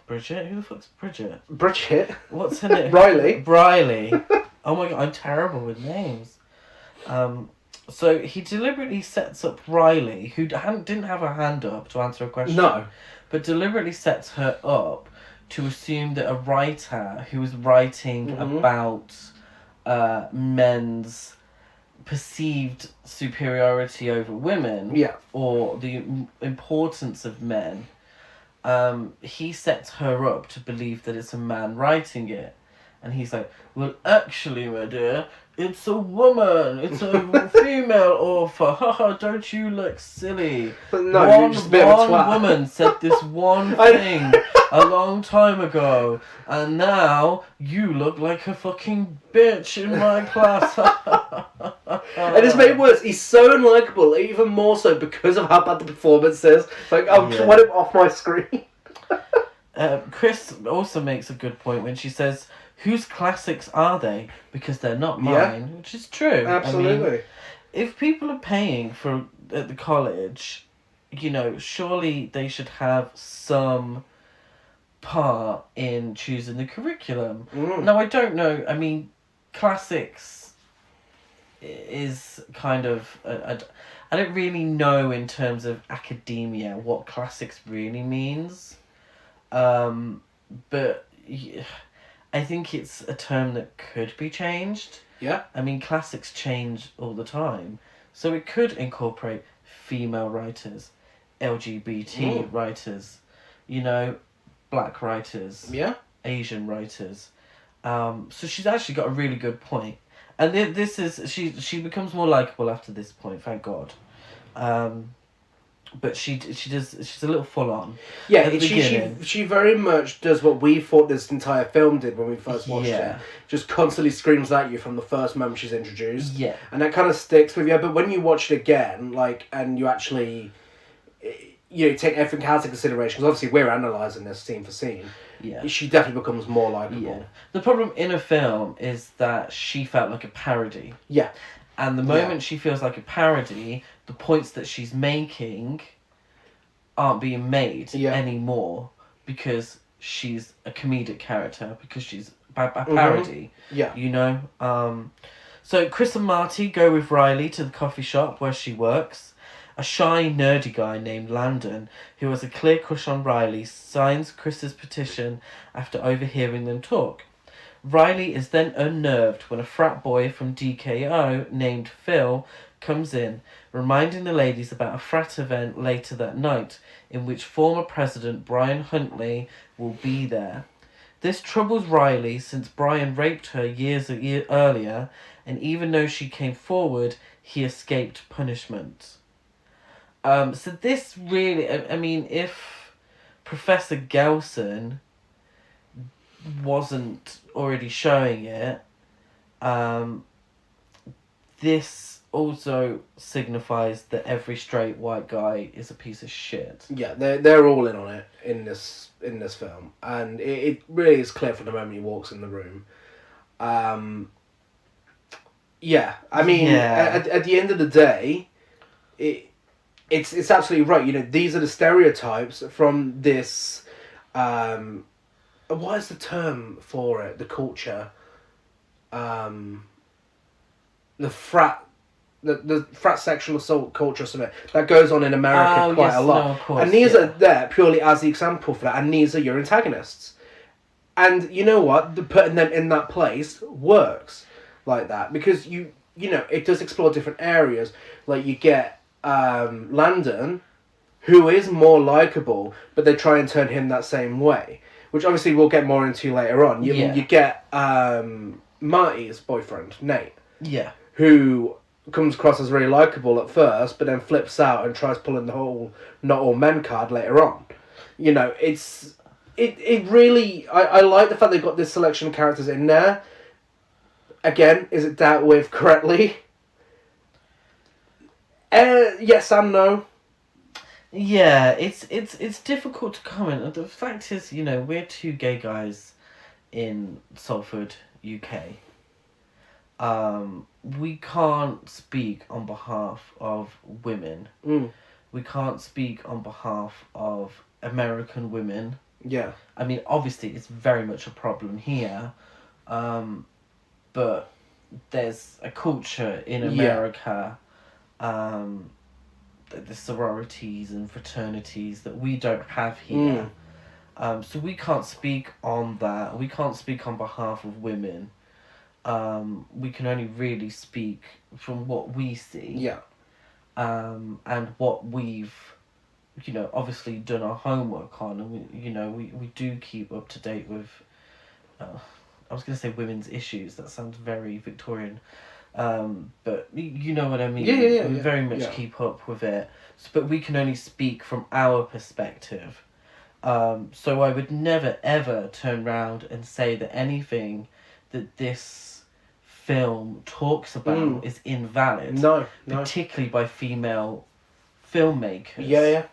[SPEAKER 2] Bridget? Who the fuck's Bridget?
[SPEAKER 1] Bridget?
[SPEAKER 2] What's her name? Briley. Oh my god, I'm terrible with names. So he deliberately sets up Riley, who didn't have her hand up to answer a question.
[SPEAKER 1] No.
[SPEAKER 2] But deliberately sets her up to assume that a writer who was writing about men's perceived superiority over women, or the importance of men, he sets her up to believe that it's a man writing it. And he's like, well, actually, my dear, it's a woman. It's a female author. Haha, don't you look silly?
[SPEAKER 1] But no, you're just a bit of a twat.
[SPEAKER 2] One woman said this one thing a long time ago, and now you look like a fucking bitch in my class.
[SPEAKER 1] And it's made worse. He's so unlikable, even more so because of how bad the performance is. Like, I want him off my screen.
[SPEAKER 2] Chris also makes a good point when she says, whose classics are they? Because they're not mine, which is true.
[SPEAKER 1] Absolutely.
[SPEAKER 2] I mean, if people are paying at the college, surely they should have some part in choosing the curriculum. Now, I don't know. I mean, classics is kind of... I don't really know in terms of academia what classics really means. But... I think it's a term that could be changed.
[SPEAKER 1] Yeah.
[SPEAKER 2] I mean, classics change all the time. So it could incorporate female writers, LGBT writers, black writers, Asian writers. So she's actually got a really good point. And this is... She becomes more likeable after this point, thank God. But she's a little full on.
[SPEAKER 1] Yeah, she very much does what we thought this entire film did when we first watched it. Just constantly screams at you from the first moment she's introduced.
[SPEAKER 2] Yeah.
[SPEAKER 1] And that kind of sticks with you. But when you watch it again, and you actually, take everything into consideration, because obviously we're analysing this scene for scene, she definitely becomes more likeable. Yeah.
[SPEAKER 2] The problem in a film is that she felt like a parody.
[SPEAKER 1] Yeah.
[SPEAKER 2] And the moment she feels like a parody, the points that she's making aren't being made anymore because she's a comedic character, because she's a parody.
[SPEAKER 1] Yeah.
[SPEAKER 2] So Chris and Marty go with Riley to the coffee shop where she works. A shy, nerdy guy named Landon, who has a clear crush on Riley, signs Chris's petition after overhearing them talk. Riley is then unnerved when a frat boy from DKO named Phil comes in, reminding the ladies about a frat event later that night, in which former President Brian Huntley will be there. This troubles Riley since Brian raped her years earlier, and even though she came forward, he escaped punishment. So this really, I mean, if Professor Gelson wasn't already showing it, this also signifies that every straight white guy is a piece of shit.
[SPEAKER 1] Yeah, they're all in on it in this film, and it really is clear from the moment he walks in the room. Yeah, I mean, at the end of the day, it's absolutely right. You know, these are the stereotypes from this. What is the term for it? The culture. The frat sexual assault culture, something that goes on in America quite a lot.
[SPEAKER 2] No, of course,
[SPEAKER 1] and these are there purely as the example for that, and these are your antagonists. And you know what? Putting them in that place works like that, because you know, it does explore different areas. Like you get Landon, who is more likable, but they try and turn him that same way, which obviously we'll get more into later on. You get Marty's boyfriend, Nate.
[SPEAKER 2] Yeah.
[SPEAKER 1] Who comes across as really likable at first, but then flips out and tries pulling the whole not all men card later on. You know, it really... I like the fact they've got this selection of characters in there. Again, is it dealt with correctly? Yes and no.
[SPEAKER 2] Yeah, it's difficult to comment. The fact is, you know, we're two gay guys in Salford, UK. We can't speak on behalf of women. We can't speak on behalf of American women.
[SPEAKER 1] Yeah.
[SPEAKER 2] I mean, obviously, it's very much a problem here. But there's a culture in America, the sororities and fraternities that we don't have here. So we can't speak on that. We can't speak on behalf of women. We can only really speak from what we see.
[SPEAKER 1] Yeah. And
[SPEAKER 2] what we've, you know, obviously done our homework on, and we do keep up to date with. I was going to say women's issues. That sounds very Victorian, but you know what I mean. We very much keep up with it, but we can only speak from our perspective. So I would never ever turn round and say that anything that this film talks about is invalid.
[SPEAKER 1] No.
[SPEAKER 2] Particularly by female filmmakers.
[SPEAKER 1] Yeah.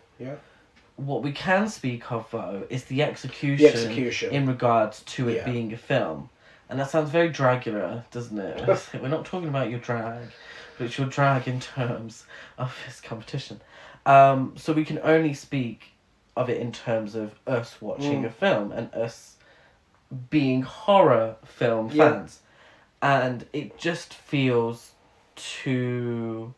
[SPEAKER 2] What we can speak of, though, is the execution in regards to it being a film. And that sounds very Dragula, doesn't it? We're not talking about your drag, but it's your drag in terms of this competition. So we can only speak of it in terms of us watching a film and us being horror film fans. And it just feels too...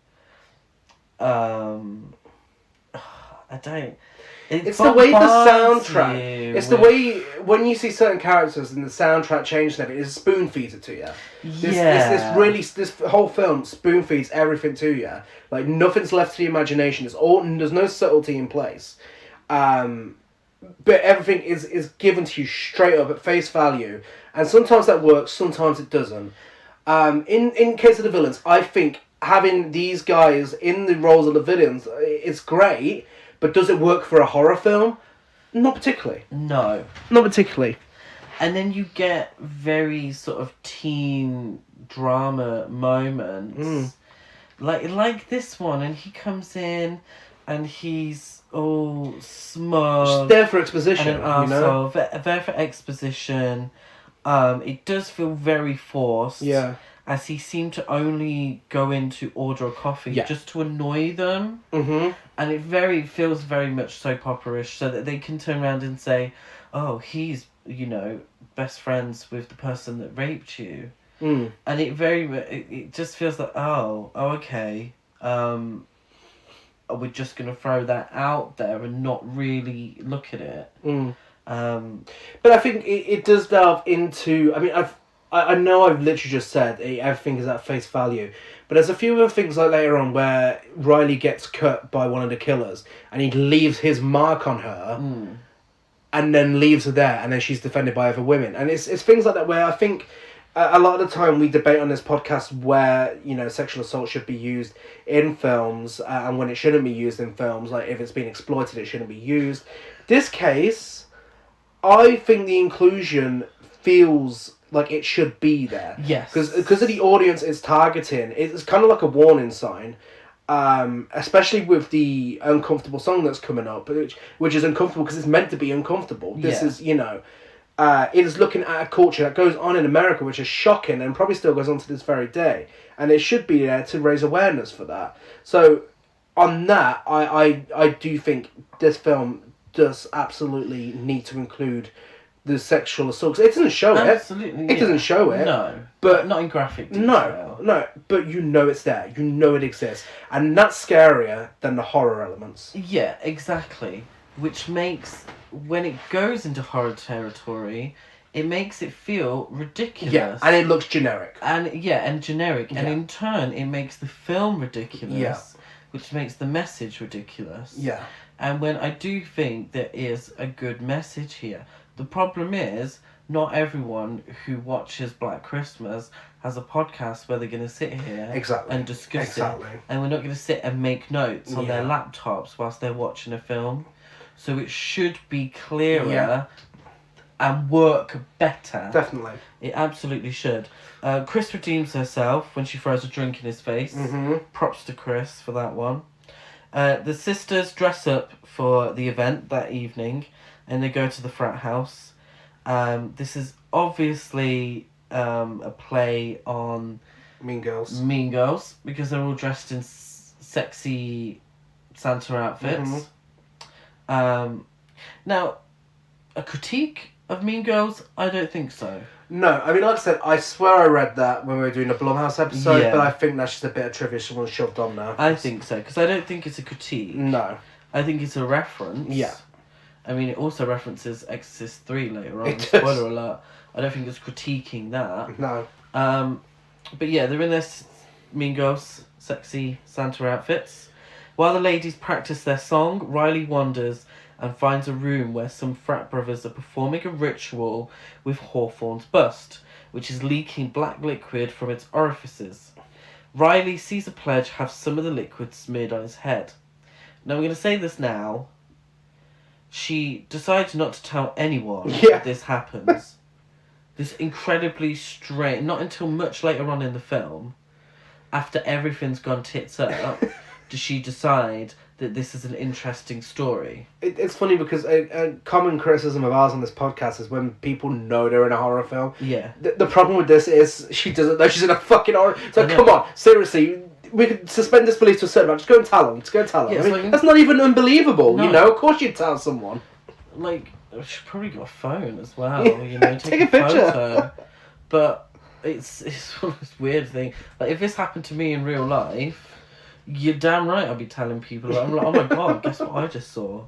[SPEAKER 1] It's the way the soundtrack... It's the way when you see certain characters and the soundtrack changes and everything, it spoon feeds it to you. This whole film spoon feeds everything to you. Like, nothing's left to the imagination. There's no subtlety in place. But everything is given to you straight up at face value. And sometimes that works, sometimes it doesn't. In case of the villains, I think having these guys in the roles of the villains is great, but does it work for a horror film? Not particularly.
[SPEAKER 2] No.
[SPEAKER 1] Not particularly.
[SPEAKER 2] And then you get very sort of teen drama moments. Like this one, and he comes in and he's all smug.
[SPEAKER 1] Just there for exposition,
[SPEAKER 2] and an arsehole, there for exposition. It does feel very forced.
[SPEAKER 1] Yeah.
[SPEAKER 2] As he seemed to only go in to order a coffee just to annoy them. Mm-hmm. And it feels very much soap opera-ish, so that they can turn around and say, oh, he's, best friends with the person that raped you.
[SPEAKER 1] Mm.
[SPEAKER 2] And it just feels like, okay. We're just going to throw that out there and not really look at it.
[SPEAKER 1] Mm.
[SPEAKER 2] But
[SPEAKER 1] I think it does delve into... I mean, I know I've literally just said everything is at face value, but there's a few other things like later on where Riley gets cut by one of the killers and he leaves his mark on her and then leaves her there, and then she's defended by other women. And it's things like that where I think... a lot of the time we debate on this podcast where, sexual assault should be used in films and when it shouldn't be used in films. Like, if it's been exploited, it shouldn't be used. This case, I think the inclusion feels like it should be there.
[SPEAKER 2] Yes.
[SPEAKER 1] Because of the audience it's targeting, it's kind of like a warning sign. Especially with the uncomfortable song that's coming up, which is uncomfortable because it's meant to be uncomfortable. This is, it is looking at a culture that goes on in America, which is shocking and probably still goes on to this very day. And it should be there to raise awareness for that. So, on that, I do think this film does absolutely need to include the sexual assault. It doesn't show
[SPEAKER 2] Absolutely,
[SPEAKER 1] it. It doesn't show it.
[SPEAKER 2] No.
[SPEAKER 1] But
[SPEAKER 2] not in graphic detail.
[SPEAKER 1] No. But it's there. You know it exists. And that's scarier than the horror elements.
[SPEAKER 2] Yeah, exactly. Which makes... when it goes into horror territory, it makes it feel ridiculous.
[SPEAKER 1] Yeah, and it looks generic.
[SPEAKER 2] And generic. Yeah. And in turn, it makes the film ridiculous, which makes the message ridiculous.
[SPEAKER 1] Yeah.
[SPEAKER 2] And when I do think there is a good message here, the problem is not everyone who watches Black Christmas has a podcast where they're going to sit here and discuss it. And we're not going to sit and make notes on their laptops whilst they're watching a film. So it should be clearer and work better.
[SPEAKER 1] Definitely.
[SPEAKER 2] It absolutely should. Chris redeems herself when she throws a drink in his face.
[SPEAKER 1] Mm-hmm.
[SPEAKER 2] Props to Chris for that one. The sisters dress up for the event that evening and they go to the frat house. This is obviously a play on...
[SPEAKER 1] Mean Girls.
[SPEAKER 2] Mean Girls, because they're all dressed in sexy Santa outfits.
[SPEAKER 1] Mm-hmm.
[SPEAKER 2] Now, a critique of Mean Girls? I don't think so.
[SPEAKER 1] No, I mean, like I said, I swear I read that when we were doing a Blumhouse episode, but I think that's just a bit of trivia someone shoved on there.
[SPEAKER 2] I think so, because I don't think it's a critique.
[SPEAKER 1] No.
[SPEAKER 2] I think it's a reference.
[SPEAKER 1] Yeah.
[SPEAKER 2] I mean, it also references Exorcist 3 later on.
[SPEAKER 1] Spoiler
[SPEAKER 2] alert. I don't think it's critiquing that.
[SPEAKER 1] No.
[SPEAKER 2] But yeah, they're in their Mean Girls sexy Santa outfits. While the ladies practice their song, Riley wanders and finds a room where some frat brothers are performing a ritual with Hawthorne's bust, which is leaking black liquid from its orifices. Riley sees a pledge have some of the liquid smeared on his head. Now, I'm going to say this now. She decides not to tell anyone that this happens. This incredibly strange... Not until much later on in the film, after everything's gone tits up, does she decide that this is an interesting story.
[SPEAKER 1] It's funny because a common criticism of ours on this podcast is when people know they're in a horror film.
[SPEAKER 2] Yeah.
[SPEAKER 1] The problem with this is she doesn't know she's in a fucking horror... So come on, seriously... We could suspend disbelief to a certain amount. Just go and tell them. Yeah, I mean, like, that's not even unbelievable, no. Of course you'd tell someone.
[SPEAKER 2] Like, she's probably got a phone as well, take
[SPEAKER 1] a picture.
[SPEAKER 2] Photo. But it's one of those weird things. Like, if this happened to me in real life, you're damn right I'll be telling people. I'm like, oh my god, guess what I just saw?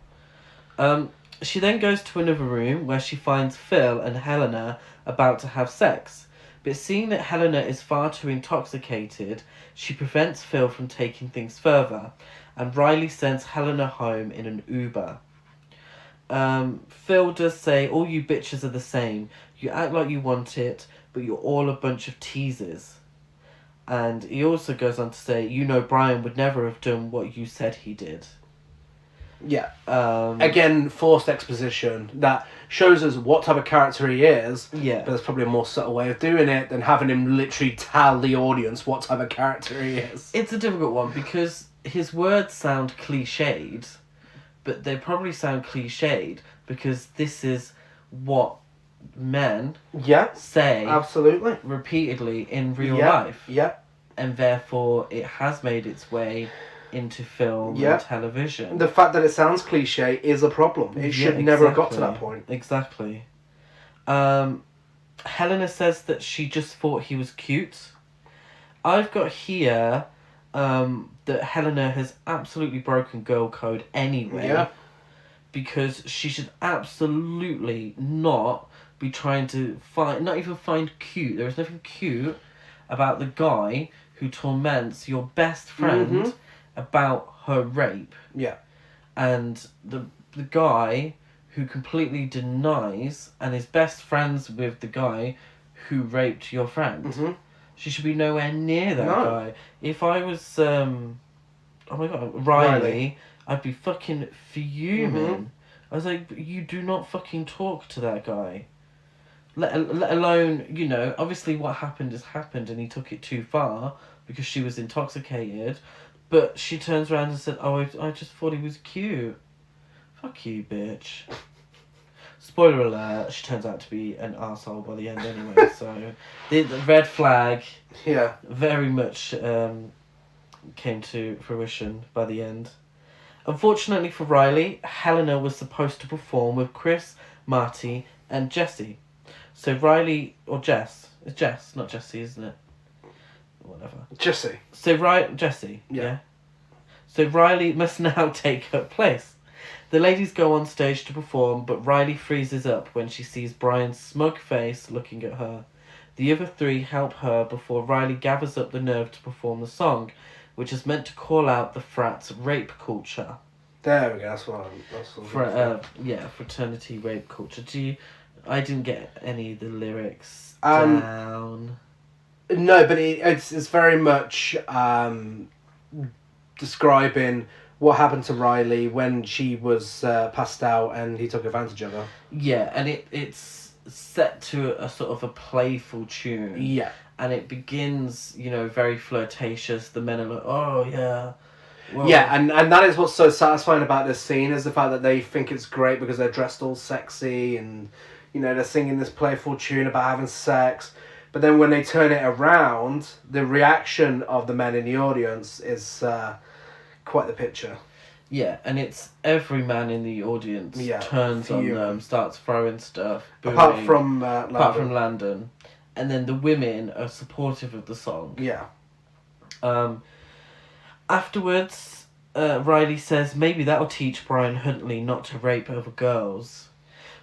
[SPEAKER 2] She then goes to another room where she finds Phil and Helena about to have sex. But seeing that Helena is far too intoxicated, she prevents Phil from taking things further, and Riley sends Helena home in an Uber. Phil does say, all you bitches are the same. You act like you want it, but you're all a bunch of teasers. And he also goes on to say, Brian would never have done what you said he did.
[SPEAKER 1] Yeah. Again, forced exposition that shows us what type of character he is.
[SPEAKER 2] Yeah.
[SPEAKER 1] But there's probably a more subtle way of doing it than having him literally tell the audience what type of character he is.
[SPEAKER 2] It's a difficult one because his words sound cliched, but they probably sound cliched because this is what men say
[SPEAKER 1] absolutely
[SPEAKER 2] repeatedly in real life.
[SPEAKER 1] Yeah.
[SPEAKER 2] And therefore it has made its way into film and television.
[SPEAKER 1] The fact that it sounds cliche is a problem. It should never have got to that point.
[SPEAKER 2] Exactly. Helena says that she just thought he was cute. I've got here that Helena has absolutely broken girl code anyway.
[SPEAKER 1] Yeah.
[SPEAKER 2] Because she should absolutely not be trying to not even find cute. There is nothing cute about the guy who torments your best friend about her rape.
[SPEAKER 1] Yeah.
[SPEAKER 2] And the guy who completely denies and is best friends with the guy who raped your friend.
[SPEAKER 1] Mm-hmm.
[SPEAKER 2] She should be nowhere near that guy. If I was, oh my god, Riley, I'd be fucking fuming. I was like, you do not fucking talk to that guy. Let alone, you know, obviously what happened has happened and he took it too far because she was intoxicated. But she turns around and said, oh, I just thought he was cute. Fuck you, bitch. Spoiler alert, she turns out to be an arsehole by the end anyway, so the red flag very much came to fruition by the end. Unfortunately for Riley, Helena was supposed to perform with Chris, Marty, and Jesse. So Riley, or Jess, it's Jess, not Jesse, isn't it? Whatever.
[SPEAKER 1] Jesse.
[SPEAKER 2] So Jesse, yeah. So Riley must now take her place. The ladies go on stage to perform, but Riley freezes up when she sees Brian's smug face looking at her. The other three help her before Riley gathers up the nerve to perform the song, which is meant to call out the frats' rape culture.
[SPEAKER 1] There we go. That's what.
[SPEAKER 2] Fraternity rape culture. I didn't get any of the lyrics down.
[SPEAKER 1] No, but it's very much describing what happened to Riley when she was passed out and he took advantage of her.
[SPEAKER 2] Yeah, and it's set to a sort of a playful tune.
[SPEAKER 1] Yeah.
[SPEAKER 2] And it begins, you know, very flirtatious. The men are like, oh, yeah. Well,
[SPEAKER 1] yeah, and that is what's so satisfying about this scene, is the fact that they think it's great because they're dressed all sexy and, you know, they're singing this playful tune about having sex. But then when they turn it around, the reaction of the men in the audience is quite the picture.
[SPEAKER 2] Yeah, and it's every man in the audience turns on them, starts throwing stuff. Booing,
[SPEAKER 1] apart from
[SPEAKER 2] Landon. And then the women are supportive of the song.
[SPEAKER 1] Yeah.
[SPEAKER 2] Afterwards, Riley says maybe that'll teach Brian Huntley not to rape other girls.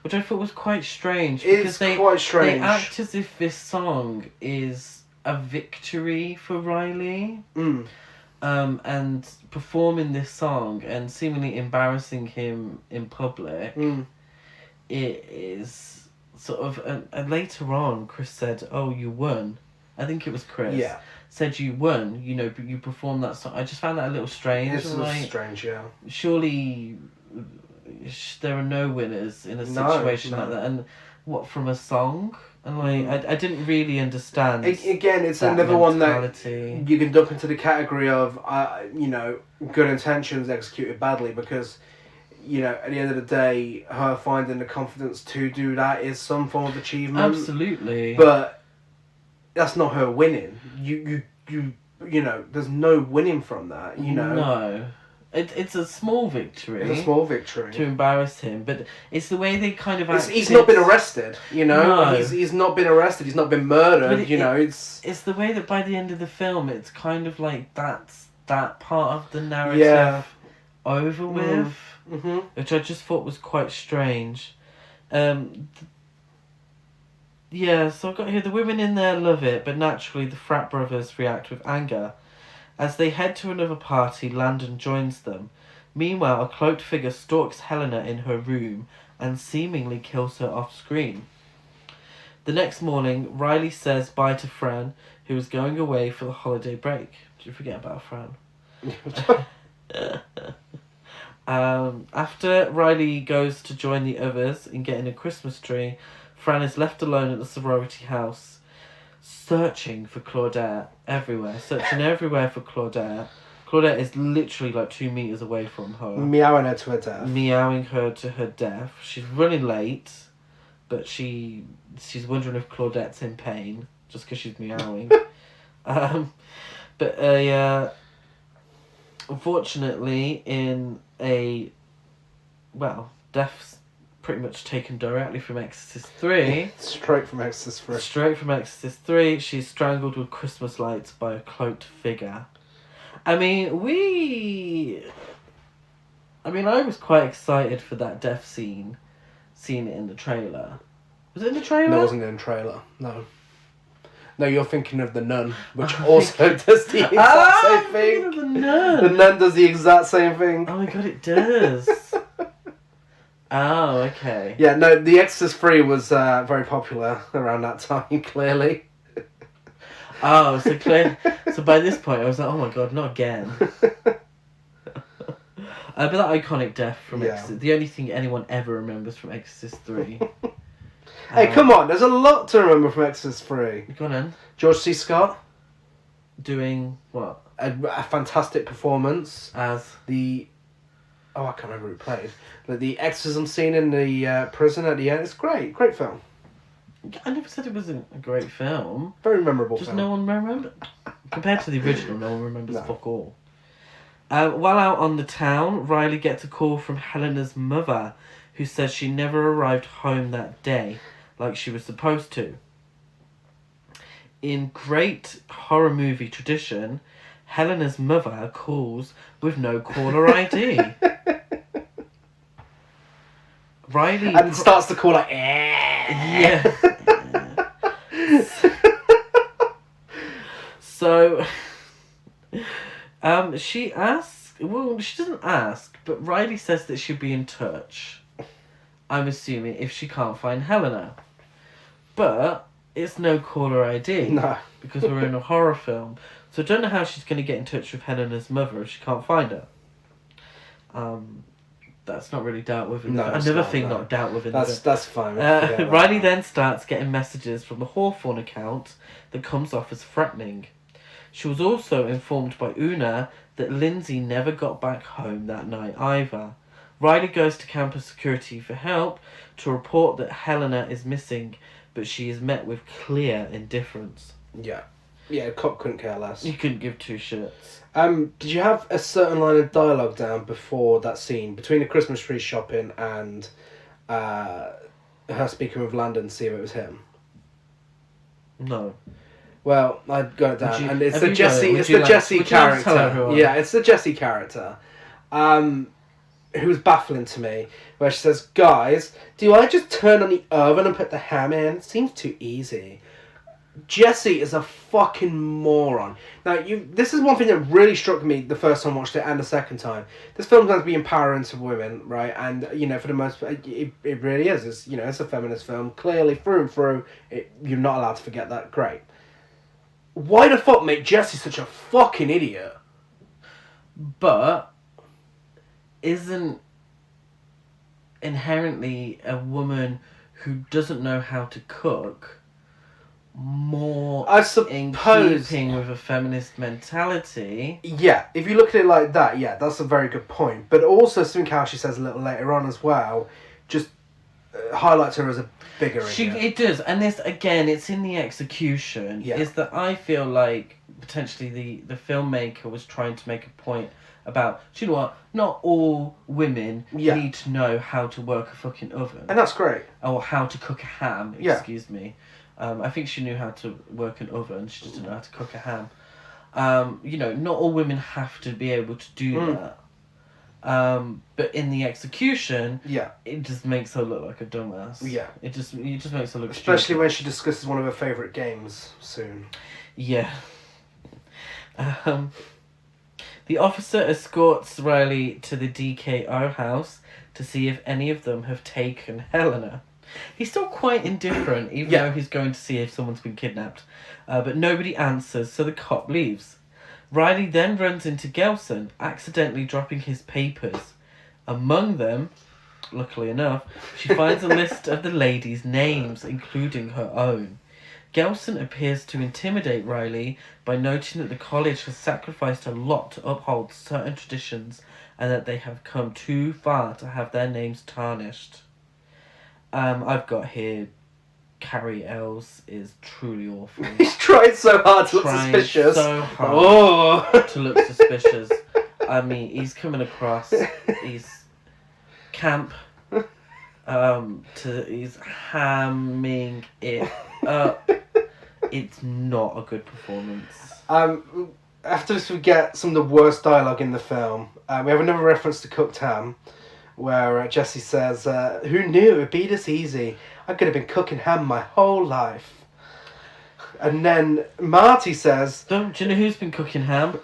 [SPEAKER 2] Which I thought was quite strange. Because
[SPEAKER 1] quite strange.
[SPEAKER 2] They act as if this song is a victory for Riley. And performing this song and seemingly embarrassing him in public, it is sort of... And later on, Chris said, oh, you won. I think it was Chris.
[SPEAKER 1] Yeah.
[SPEAKER 2] Said you won, you know, but you performed that song. I just found that a little strange.
[SPEAKER 1] It's a little strange, yeah.
[SPEAKER 2] Surely there are no winners in a situation like that. And what, from a song? And like, I didn't really understand.
[SPEAKER 1] Again, it's another one that you can dump into the category of, you know, good intentions executed badly, because, you know, at the end of the day, her finding the confidence to do that is some form of achievement.
[SPEAKER 2] Absolutely.
[SPEAKER 1] But that's not her winning. You know, there's no winning from that, you know.
[SPEAKER 2] No. It's a small victory.
[SPEAKER 1] It's a small victory.
[SPEAKER 2] To embarrass him, but it's the way they kind of
[SPEAKER 1] he's not been arrested, you know. No. He's not been arrested. He's not been murdered. It's
[SPEAKER 2] the way that by the end of the film, it's kind of like that's that part of the narrative over with, which I just thought was quite strange. So I've got here the women in there love it, but naturally the frat brothers react with anger. As they head to another party, Landon joins them. Meanwhile, a cloaked figure stalks Helena in her room and seemingly kills her off screen. The next morning, Riley says bye to Fran, who is going away for the holiday break. Did you forget about Fran? After Riley goes to join the others in getting a Christmas tree, Fran is left alone at the sorority house, searching for Claudette everywhere. Searching everywhere for Claudette. Claudette is literally like 2 meters away from her.
[SPEAKER 1] Meowing her to her death.
[SPEAKER 2] Meowing her to her death. She's running late, but she's wondering if Claudette's in pain, just because she's meowing. Unfortunately, in a, death pretty much taken directly from Exorcist 3.
[SPEAKER 1] Straight from Exorcist 3.
[SPEAKER 2] Straight from Exorcist 3, she's strangled with Christmas lights by a cloaked figure. I was quite excited for that death scene. Seeing it in the trailer. Was it in the trailer?
[SPEAKER 1] No, it wasn't in the trailer. No. No, you're thinking of The Nun, which also does the exact same thing.
[SPEAKER 2] The Nun.
[SPEAKER 1] The Nun does the exact same thing.
[SPEAKER 2] Oh my god, it does. Oh, okay.
[SPEAKER 1] Yeah, no, The Exorcist 3 was very popular around that time, clearly.
[SPEAKER 2] Oh, so by this point I was like, oh my god, not again. But that iconic death from Exorcist, the only thing anyone ever remembers from Exorcist 3.
[SPEAKER 1] Hey, come on, there's a lot to remember from Exorcist 3.
[SPEAKER 2] Go on then.
[SPEAKER 1] George C. Scott.
[SPEAKER 2] Doing what?
[SPEAKER 1] A fantastic performance.
[SPEAKER 2] As?
[SPEAKER 1] I can't remember who played. But the exorcism scene in the prison at the end, it's great. Great film.
[SPEAKER 2] I never said it wasn't a great film.
[SPEAKER 1] Very memorable
[SPEAKER 2] Just
[SPEAKER 1] film.
[SPEAKER 2] no one remembers. Compared to the original, no one remembers fuck all. While out on the town, Riley gets a call from Helena's mother, who says she never arrived home that day, like she was supposed to. In great horror movie tradition, Helena's mother calls with no caller ID. Riley...
[SPEAKER 1] And starts to call like...
[SPEAKER 2] Yeah. So... she asks... Well, she doesn't ask, but Riley says that she'll be in touch. I'm assuming if she can't find Helena. But it's no caller ID.
[SPEAKER 1] No.
[SPEAKER 2] Because we're in a horror film. So I don't know how she's going to get in touch with Helena's mother if she can't find her. That's not really dealt with. Another thing not dealt with.
[SPEAKER 1] That's fine.
[SPEAKER 2] Riley then starts getting messages from the Hawthorne account that comes off as threatening. She was also informed by Una that Lindsay never got back home that night either. Riley goes to campus security for help to report that Helena is missing, but she is met with clear indifference.
[SPEAKER 1] Yeah. Yeah, a cop couldn't care less.
[SPEAKER 2] You couldn't give two shits.
[SPEAKER 1] Did you have a certain line of dialogue down before that scene, between the Christmas tree shopping and her speaking with Landon to see if it was him?
[SPEAKER 2] No.
[SPEAKER 1] Well, I got it down, and it's the Jesse character. Yeah, it's the Jesse character. Who's baffling to me, where she says, "Guys, do I just turn on the oven and put the ham in? It seems too easy." Jesse is a fucking moron. Now, this is one thing that really struck me the first time I watched it and the second time. This film has to be empowering to women, right? And, for the most part, it really is. It's, it's a feminist film. Clearly, through and through, you're not allowed to forget that. Great. Why the fuck make Jesse such a fucking idiot?
[SPEAKER 2] But isn't inherently a woman who doesn't know how to cook more in keeping with a feminist mentality?
[SPEAKER 1] Yeah, if you look at it like that, yeah, that's a very good point. But also, something how she says a little later on as well, just highlights her as a bigger idiot.
[SPEAKER 2] It does, and this, again, it's in the execution, is that I feel like potentially the filmmaker was trying to make a point about, do you know what, not all women need to know how to work a fucking oven.
[SPEAKER 1] And that's great.
[SPEAKER 2] Or how to cook a ham, excuse me. I think she knew how to work an oven, she just didn't know how to cook a ham. Not all women have to be able to do that. But in the execution, it just makes her look like a dumbass. Yeah. It just makes her look
[SPEAKER 1] Especially
[SPEAKER 2] stupid.
[SPEAKER 1] when she discusses one of her favourite games soon.
[SPEAKER 2] Yeah. The officer escorts Riley to the DKO house to see if any of them have taken Helena. He's still quite indifferent, even though he's going to see if someone's been kidnapped. But nobody answers, so the cop leaves. Riley then runs into Gelson, accidentally dropping his papers. Among them, luckily enough, she finds a list of the ladies' names, including her own. Gelson appears to intimidate Riley by noting that the college has sacrificed a lot to uphold certain traditions and that they have come too far to have their names tarnished. I've got here, Carrie Ells is truly awful.
[SPEAKER 1] He's tried so hard to look suspicious.
[SPEAKER 2] So hard to look suspicious. I mean, he's coming across, he's camp, He's hamming it up. It's not a good performance.
[SPEAKER 1] After this, we get some of the worst dialogue in the film. We have another reference to cooked ham, where Jesse says, "Who knew it'd be this easy? I could have been cooking ham my whole life." And then Marty says...
[SPEAKER 2] Do you know who's been cooking ham?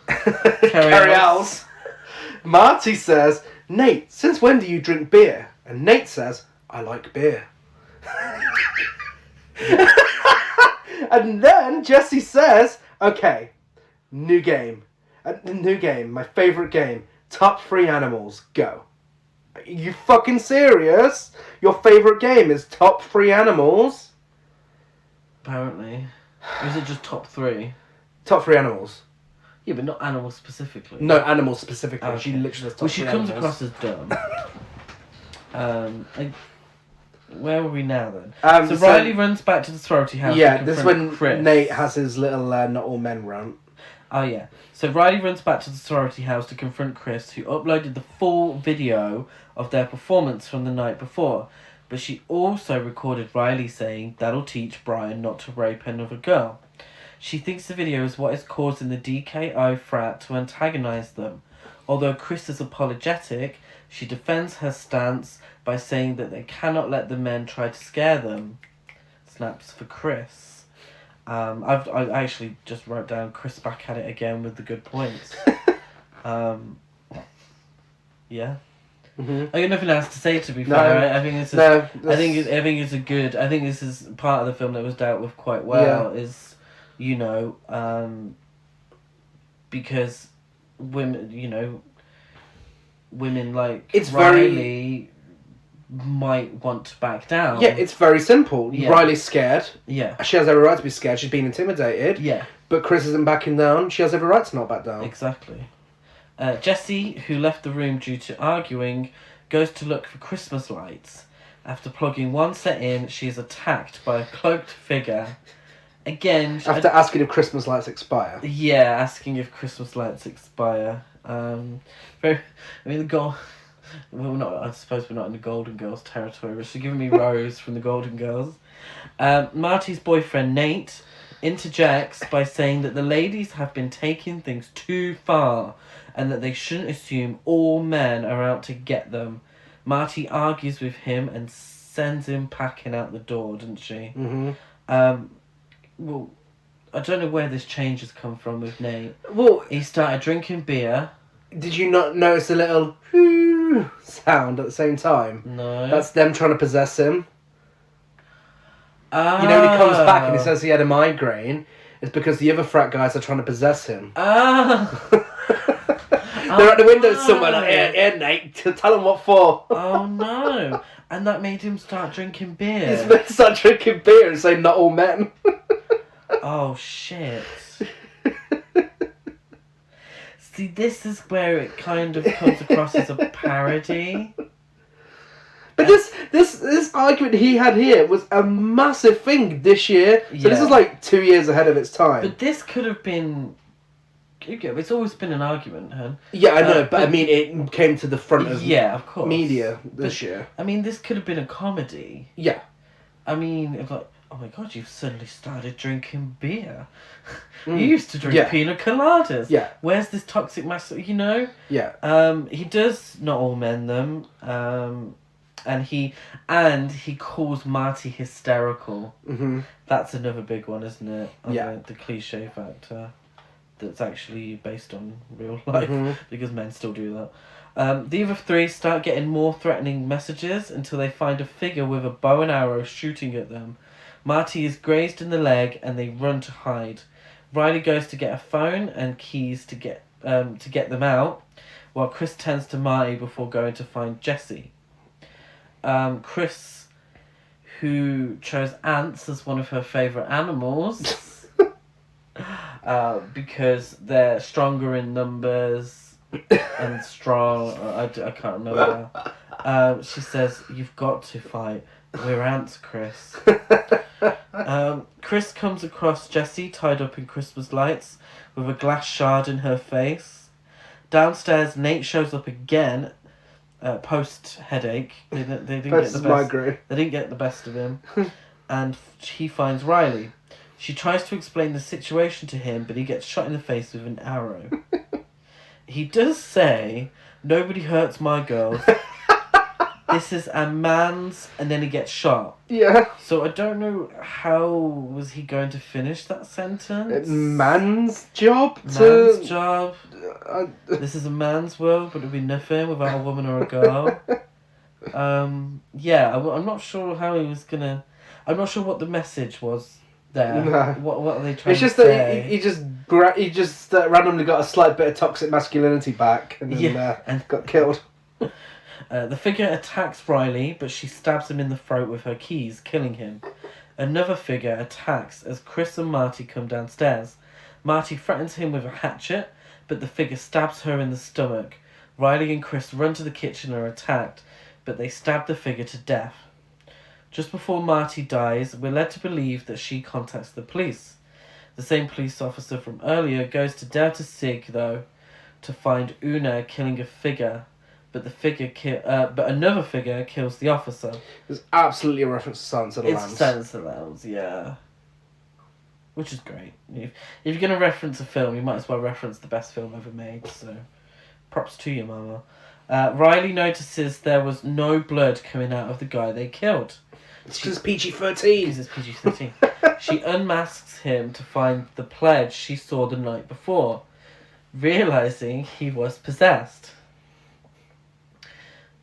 [SPEAKER 1] Carrie Owls. Marty says, "Nate, since when do you drink beer?" And Nate says, "I like beer." And then Jesse says, "Okay, new game. My favourite game. Top 3 animals. Go." Are you fucking serious? Your favourite game is top 3 animals?
[SPEAKER 2] Apparently. Or is it just top 3?
[SPEAKER 1] Top 3 animals.
[SPEAKER 2] Yeah, but not animals specifically.
[SPEAKER 1] No, animals specifically.
[SPEAKER 2] Okay.
[SPEAKER 1] She literally says top
[SPEAKER 2] Well, she
[SPEAKER 1] 3
[SPEAKER 2] comes
[SPEAKER 1] animals.
[SPEAKER 2] across as dumb. Where are we now then? So
[SPEAKER 1] so
[SPEAKER 2] Riley runs back to the sorority house.
[SPEAKER 1] Yeah,
[SPEAKER 2] to
[SPEAKER 1] this is
[SPEAKER 2] confront
[SPEAKER 1] when
[SPEAKER 2] Chris.
[SPEAKER 1] Nate has his little not all men rant.
[SPEAKER 2] Oh yeah. So Riley runs back to the sorority house to confront Chris, who uploaded the full video of their performance from the night before. But she also recorded Riley saying that'll teach Brian not to rape another girl. She thinks the video is what is causing the DKO frat to antagonise them. Although Chris is apologetic, she defends her stance by saying that they cannot let the men try to scare them. Snaps for Chris. I actually just wrote down Chris back at it again with the good points. Yeah.
[SPEAKER 1] Mm-hmm.
[SPEAKER 2] I got nothing else to say, to be fair. Right? I think this is.
[SPEAKER 1] No,
[SPEAKER 2] I think it's a good. I think this is part of the film that was dealt with quite well.
[SPEAKER 1] Yeah.
[SPEAKER 2] Is, because women, women like
[SPEAKER 1] It's
[SPEAKER 2] Riley might want to back down.
[SPEAKER 1] Yeah, it's very simple.
[SPEAKER 2] Yeah.
[SPEAKER 1] Riley's scared.
[SPEAKER 2] Yeah.
[SPEAKER 1] She has every right to be scared. She's been intimidated.
[SPEAKER 2] Yeah.
[SPEAKER 1] But Chris isn't backing down. She has every right to not back down.
[SPEAKER 2] Exactly. Jesse, who left the room due to arguing, goes to look for Christmas lights. After plugging one set in, she is attacked by a cloaked figure. Again...
[SPEAKER 1] After asking if Christmas lights expire.
[SPEAKER 2] Yeah, asking if Christmas lights expire. The goal... Well, I suppose we're not in the Golden Girls territory, but she's giving me Rose from the Golden Girls. Marty's boyfriend, Nate, interjects by saying that the ladies have been taking things too far and that they shouldn't assume all men are out to get them. Marty argues with him and sends him packing out the door, doesn't she?
[SPEAKER 1] Mm-hmm.
[SPEAKER 2] Well, I don't know where this change has come from with Nate.
[SPEAKER 1] Well,
[SPEAKER 2] He started drinking beer.
[SPEAKER 1] did you not notice the little sound at the same time?
[SPEAKER 2] No.
[SPEAKER 1] That's them trying to possess him.
[SPEAKER 2] Oh.
[SPEAKER 1] You know, when he comes back and he says he had a migraine, it's because the other frat guys are trying to possess him.
[SPEAKER 2] Oh.
[SPEAKER 1] They're at the window somewhere like, here, Nate, tell them what for.
[SPEAKER 2] Oh no. And that made him start drinking beer.
[SPEAKER 1] He's meant to start drinking beer and say not all men.
[SPEAKER 2] Oh shit. See, this is where it kind of comes across as a parody.
[SPEAKER 1] But this argument he had here was a massive thing this year. So this
[SPEAKER 2] Yeah.
[SPEAKER 1] is like 2 years ahead of its time.
[SPEAKER 2] But this could have been... It's always been an argument, huh?
[SPEAKER 1] Yeah, I know, but I mean, it came to the front of
[SPEAKER 2] of course.
[SPEAKER 1] media this year.
[SPEAKER 2] I mean, this could have been a comedy.
[SPEAKER 1] Yeah.
[SPEAKER 2] I mean, it's like, oh my god, you've suddenly started drinking beer.
[SPEAKER 1] Mm.
[SPEAKER 2] You used to drink
[SPEAKER 1] Yeah.
[SPEAKER 2] pina coladas.
[SPEAKER 1] Yeah.
[SPEAKER 2] Where's this toxic masculinity,
[SPEAKER 1] Yeah.
[SPEAKER 2] He does not all men them. And he calls Marty hysterical.
[SPEAKER 1] Mm-hmm.
[SPEAKER 2] That's another big one, isn't it?
[SPEAKER 1] Yeah.
[SPEAKER 2] The cliche factor that's actually based on real life,
[SPEAKER 1] Mm-hmm.
[SPEAKER 2] because men still do that. The other three start getting more threatening messages until they find a figure with a bow and arrow shooting at them. Marty is grazed in the leg and they run to hide. Riley goes to get a phone and keys to get them out, while Chris turns to Marty before going to find Jesse. Chris, who chose ants as one of her favourite animals, because they're stronger in numbers and strong. I can't remember. She says, "You've got to fight. We're ants, Chris." Chris comes across Jessie tied up in Christmas lights with a glass shard in her face. Downstairs, Nate shows up again post-headache. They didn't get the best.
[SPEAKER 1] Migraine.
[SPEAKER 2] They didn't get the best of him. And he finds Riley. She tries to explain the situation to him, but he gets shot in the face with an arrow. He does say, "Nobody hurts my girls. This is a man's," and then he gets shot.
[SPEAKER 1] Yeah.
[SPEAKER 2] So I don't know how was he going to finish that sentence.
[SPEAKER 1] Man's job.
[SPEAKER 2] Man's job. This is a man's world, but it'd be nothing without a woman or a girl. Yeah, I'm not sure how he was gonna. I'm not sure what the message was there.
[SPEAKER 1] No.
[SPEAKER 2] What are they trying
[SPEAKER 1] It's just
[SPEAKER 2] to
[SPEAKER 1] that
[SPEAKER 2] say?
[SPEAKER 1] he just randomly got a slight bit of toxic masculinity back and then
[SPEAKER 2] and
[SPEAKER 1] got killed.
[SPEAKER 2] The figure attacks Riley, but she stabs him in the throat with her keys, killing him. Another figure attacks as Chris and Marty come downstairs. Marty threatens him with a hatchet, but the figure stabs her in the stomach. Riley and Chris run to the kitchen and are attacked, but they stab the figure to death. Just before Marty dies, we're led to believe that she contacts the police. The same police officer from earlier goes to Delta Sig, though, to find Una killing a figure, but another figure kills the officer.
[SPEAKER 1] There's absolutely a reference to Silence of the Lambs.
[SPEAKER 2] It's Silence of the Lambs, yeah. Which is great. If you're going to reference a film, you might as well reference the best film ever made, so props to you, mama. Riley notices there was no blood coming out of the guy they killed.
[SPEAKER 1] It's because it's PG-13.
[SPEAKER 2] Because it's PG-13. She unmasks him to find the pledge she saw the night before, realising he was possessed.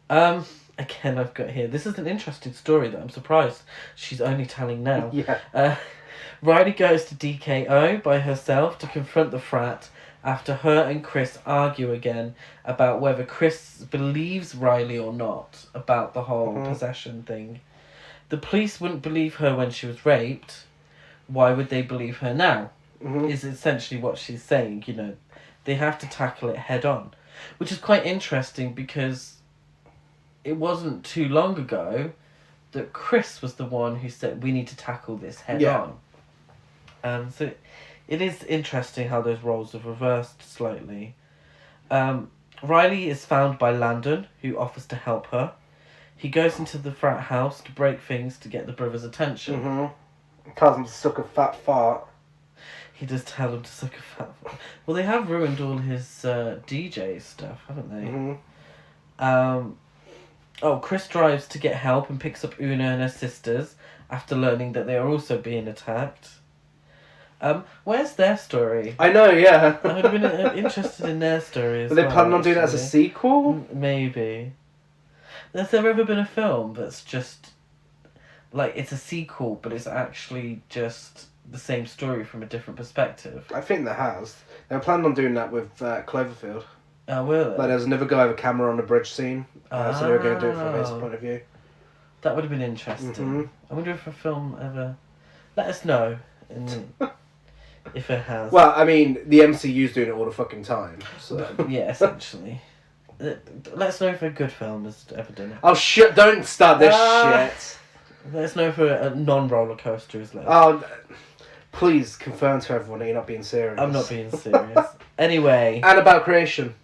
[SPEAKER 2] Again, I've got here. This is an interesting story that I'm surprised she's only telling now.
[SPEAKER 1] Yeah.
[SPEAKER 2] Riley goes to DKO by herself to confront the frat after her and Chris argue again about whether Chris believes Riley or not about the whole possession thing. The police wouldn't believe her when she was raped. Why would they believe her now? Is essentially what she's saying. You know, they have to tackle it head on, which is quite interesting because it wasn't too long ago that Chris was the one who said we need to tackle this head on. So it is interesting how those roles have reversed slightly. Riley is found by Landon, who offers to help her. He goes into the frat house to break things to get the brothers' attention.
[SPEAKER 1] Tells him to suck a fat fart.
[SPEAKER 2] He does tell him to suck a fat fart. Well, they have ruined all his DJ stuff, haven't they? Chris drives to get help and picks up Una and her sisters after learning that they are also being attacked. Where's their story?
[SPEAKER 1] I know, yeah.
[SPEAKER 2] I would have been interested in their story as
[SPEAKER 1] well. Are they planning on doing it as a sequel?
[SPEAKER 2] Maybe. Has there ever been a film that's just... like, it's a sequel, but it's actually just the same story from a different perspective?
[SPEAKER 1] I think there has. They were planning on doing that with Cloverfield.
[SPEAKER 2] Oh, really?
[SPEAKER 1] Like, there was another guy with a camera on a bridge scene. So they were going to do it from his point of view.
[SPEAKER 2] That would have been interesting. I wonder if a film ever... Let us know if it has.
[SPEAKER 1] Well, I mean, the MCU's doing it all the fucking time. So.
[SPEAKER 2] Yeah, essentially. Let us know if a good film has ever done it.
[SPEAKER 1] Oh, shit, don't start this shit.
[SPEAKER 2] Let us know if a non-roller coaster is like.
[SPEAKER 1] Oh, please confirm to everyone that you're not being serious.
[SPEAKER 2] I'm not being serious. Anyway.
[SPEAKER 1] Annabelle Creation.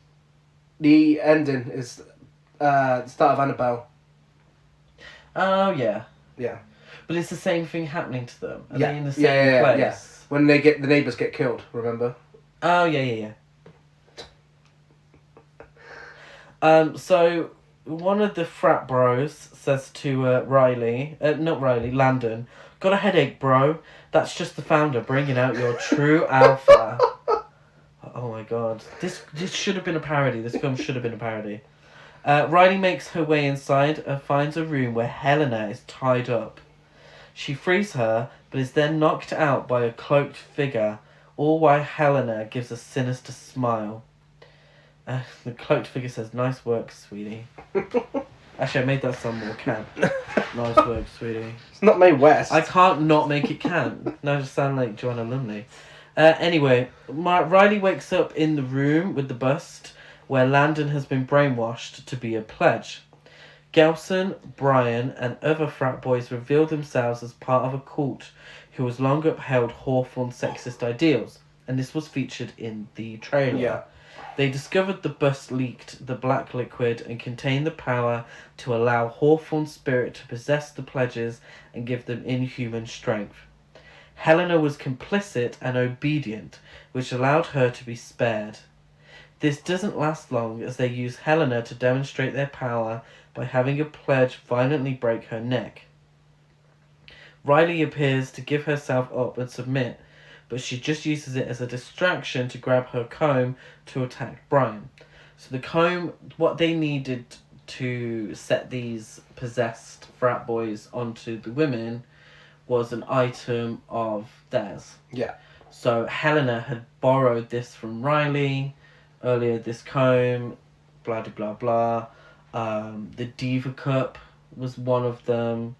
[SPEAKER 1] The ending is the start of Annabelle.
[SPEAKER 2] Oh, yeah.
[SPEAKER 1] Yeah.
[SPEAKER 2] But it's the same thing happening to them. Are
[SPEAKER 1] they
[SPEAKER 2] in the same place?
[SPEAKER 1] Yeah. When the neighbours get killed, remember?
[SPEAKER 2] Oh, yeah. So one of the frat bros says to Landon, "Got a headache, bro? That's just the founder bringing out your true alpha." Oh my god. This should have been a parody. This film should have been a parody. Riley makes her way inside and finds a room where Helena is tied up. She frees her, but is then knocked out by a cloaked figure, all while Helena gives a sinister smile. The cloaked figure says, "Nice work, sweetie." Actually, I made that sound more camp. Nice work, sweetie.
[SPEAKER 1] It's not Mae West.
[SPEAKER 2] I can't not make it camp. Now I just sound like Joanna Lumley. Anyway, Riley wakes up in the room with the bust where Landon has been brainwashed to be a pledge. Gelson, Brian, and other frat boys reveal themselves as part of a cult who has long upheld Hawthorne's sexist ideals, and this was featured in the trailer.
[SPEAKER 1] Yeah.
[SPEAKER 2] They discovered the bus leaked the black liquid and contained the power to allow Hawthorne's spirit to possess the pledges and give them inhuman strength. Helena was complicit and obedient, which allowed her to be spared. This doesn't last long, as they use Helena to demonstrate their power by having a pledge violently break her neck. Riley appears to give herself up and submit, but she just uses it as a distraction to grab her comb to attack Brian. So the comb, what they needed to set these possessed frat boys onto the women was an item of theirs.
[SPEAKER 1] Yeah.
[SPEAKER 2] So Helena had borrowed this from Riley earlier, this comb, blah blah blah. The Diva Cup was one of them.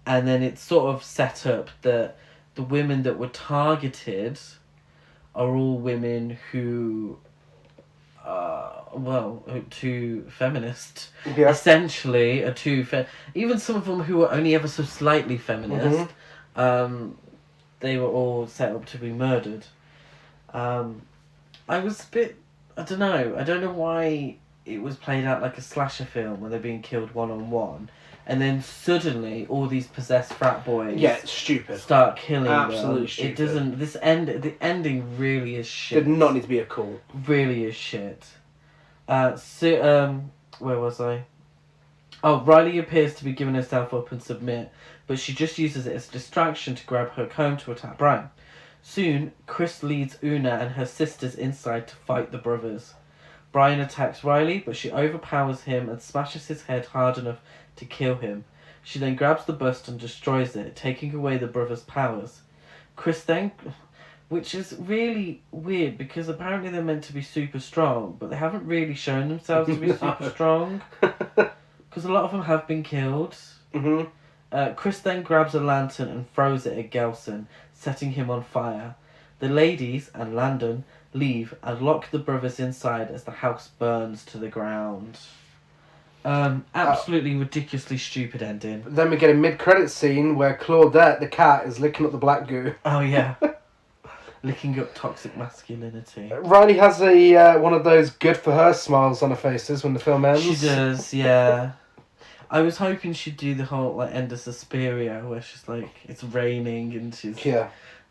[SPEAKER 2] And then it's sort of set up that the women that were targeted are all women who too feminist.
[SPEAKER 1] Yeah.
[SPEAKER 2] Essentially, are too even some of them who were only ever so slightly feminist. They were all set up to be murdered. I was a bit, I don't know why it was played out like a slasher film where they're being killed one-on-one, and then suddenly all these possessed frat boys
[SPEAKER 1] Yeah, it's stupid.
[SPEAKER 2] start killing
[SPEAKER 1] Absolutely
[SPEAKER 2] them.
[SPEAKER 1] stupid.
[SPEAKER 2] It doesn't, the ending really is shit.
[SPEAKER 1] Did not need to be a call.
[SPEAKER 2] Really is shit. Where was I? Oh, Riley appears to be giving herself up and submit, but she just uses it as a distraction to grab her comb to attack Brian. Soon, Chris leads Una and her sisters inside to fight the brothers. Brian attacks Riley, but she overpowers him and smashes his head hard enough to kill him. She then grabs the bust and destroys it, taking away the brothers' powers. Chris then... Which is really weird, because apparently they're meant to be super strong, but they haven't really shown themselves to be super strong. Because a lot of them have been killed. Chris then grabs a lantern and throws it at Gelson, setting him on fire. The ladies and Landon leave and lock the brothers inside as the house burns to the ground. Absolutely ridiculously stupid ending.
[SPEAKER 1] Then we get a mid-credit scene where Claudette, the cat, is licking up the black goo.
[SPEAKER 2] Oh yeah. Licking up toxic masculinity.
[SPEAKER 1] Riley has a one of those good for her smiles on her faces when the film ends.
[SPEAKER 2] She does, yeah. I was hoping she'd do the whole like end of Suspiria where she's like it's raining and she's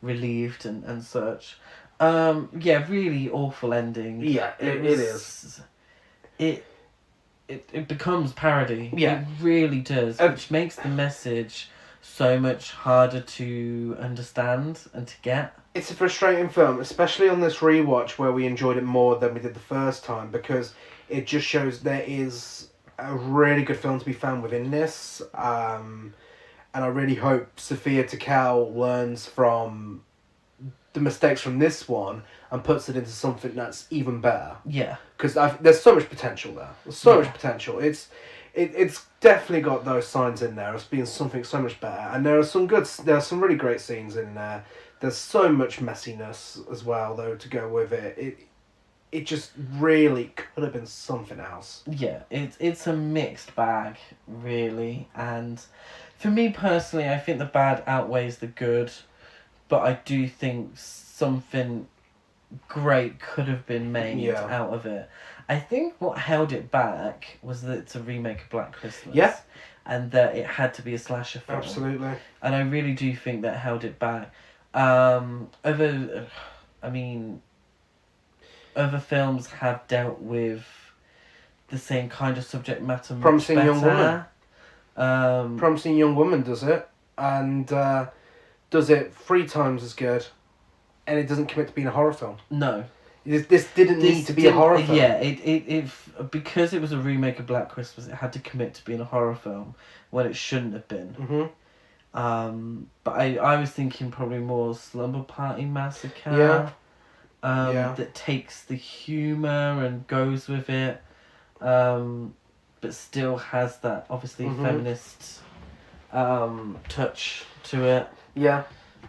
[SPEAKER 2] relieved and such. Yeah, really awful ending.
[SPEAKER 1] Yeah, it is.
[SPEAKER 2] It becomes parody.
[SPEAKER 1] Yeah.
[SPEAKER 2] It really does, which makes the message so much harder to understand and to get.
[SPEAKER 1] It's a frustrating film, especially on this rewatch where we enjoyed it more than we did the first time, because it just shows there is a really good film to be found within this. And I really hope Sophia Takal learns from the mistakes from this one and puts it into something that's even better.
[SPEAKER 2] Yeah.
[SPEAKER 1] Because there's so much potential there. There's so much potential. It's definitely got those signs in there of being something so much better. And there are some really great scenes in there. There's so much messiness as well, though, to go with it. It just really could have been something else.
[SPEAKER 2] Yeah, it's a mixed bag, really. And for me personally, I think the bad outweighs the good. But I do think something great could have been made out of it. I think what held it back was that it's a remake of Black Christmas.
[SPEAKER 1] Yeah.
[SPEAKER 2] And that it had to be a slasher film.
[SPEAKER 1] Absolutely.
[SPEAKER 2] And I really do think that held it back. Other films have dealt with the same kind of subject matter much
[SPEAKER 1] Promising
[SPEAKER 2] better.
[SPEAKER 1] Young Woman. Promising Young Woman does it. And does it 3 times as good. And it doesn't commit to being a horror film.
[SPEAKER 2] No.
[SPEAKER 1] This didn't need to be a horror film.
[SPEAKER 2] Yeah, it because it was a remake of Black Christmas, it had to commit to being a horror film when it shouldn't have been. But I was thinking probably more Slumber Party Massacre. That takes the humour and goes with it, but still has that obviously feminist touch to it.
[SPEAKER 1] Yeah.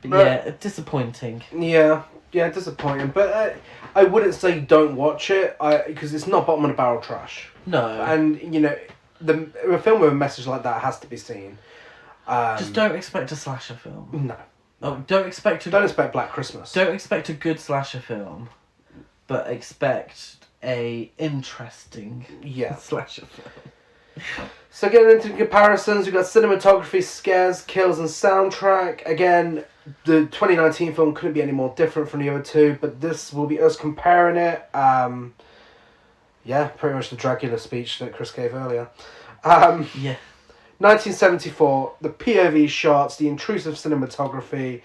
[SPEAKER 2] But disappointing.
[SPEAKER 1] Yeah, disappointing. But I wouldn't say don't watch it, because it's not bottom of the barrel trash.
[SPEAKER 2] No.
[SPEAKER 1] And, a film with a message like that has to be seen.
[SPEAKER 2] Just don't expect a slasher film.
[SPEAKER 1] No.
[SPEAKER 2] Oh, don't expect
[SPEAKER 1] Black Christmas.
[SPEAKER 2] Don't expect a good slasher film, but expect a interesting
[SPEAKER 1] Yeah.
[SPEAKER 2] slasher film.
[SPEAKER 1] So getting into comparisons, we've got cinematography, scares, kills, and soundtrack. Again, the 2019 film couldn't be any more different from the other two, but this will be us comparing it. Yeah, pretty much the Dracula speech that Chris gave earlier.
[SPEAKER 2] Yeah.
[SPEAKER 1] 1974, the POV shots, the intrusive cinematography.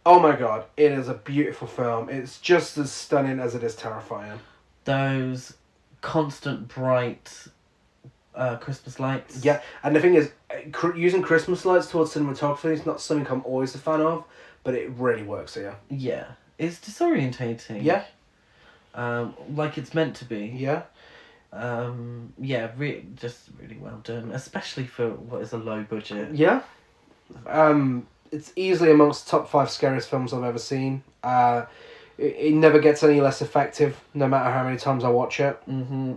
[SPEAKER 1] Oh my god, it is a beautiful film. It's just as stunning as it is terrifying.
[SPEAKER 2] Those constant bright Christmas lights.
[SPEAKER 1] Yeah, and the thing is, using Christmas lights towards cinematography is not something I'm always a fan of, but it really works here.
[SPEAKER 2] Yeah. It's disorientating.
[SPEAKER 1] Yeah.
[SPEAKER 2] Like it's meant to be.
[SPEAKER 1] Yeah.
[SPEAKER 2] Yeah, just really well done, especially for what is a low budget.
[SPEAKER 1] Yeah. It's easily amongst the top 5 scariest films I've ever seen. It never gets any less effective, no matter how many times I watch it.
[SPEAKER 2] Mm-hmm.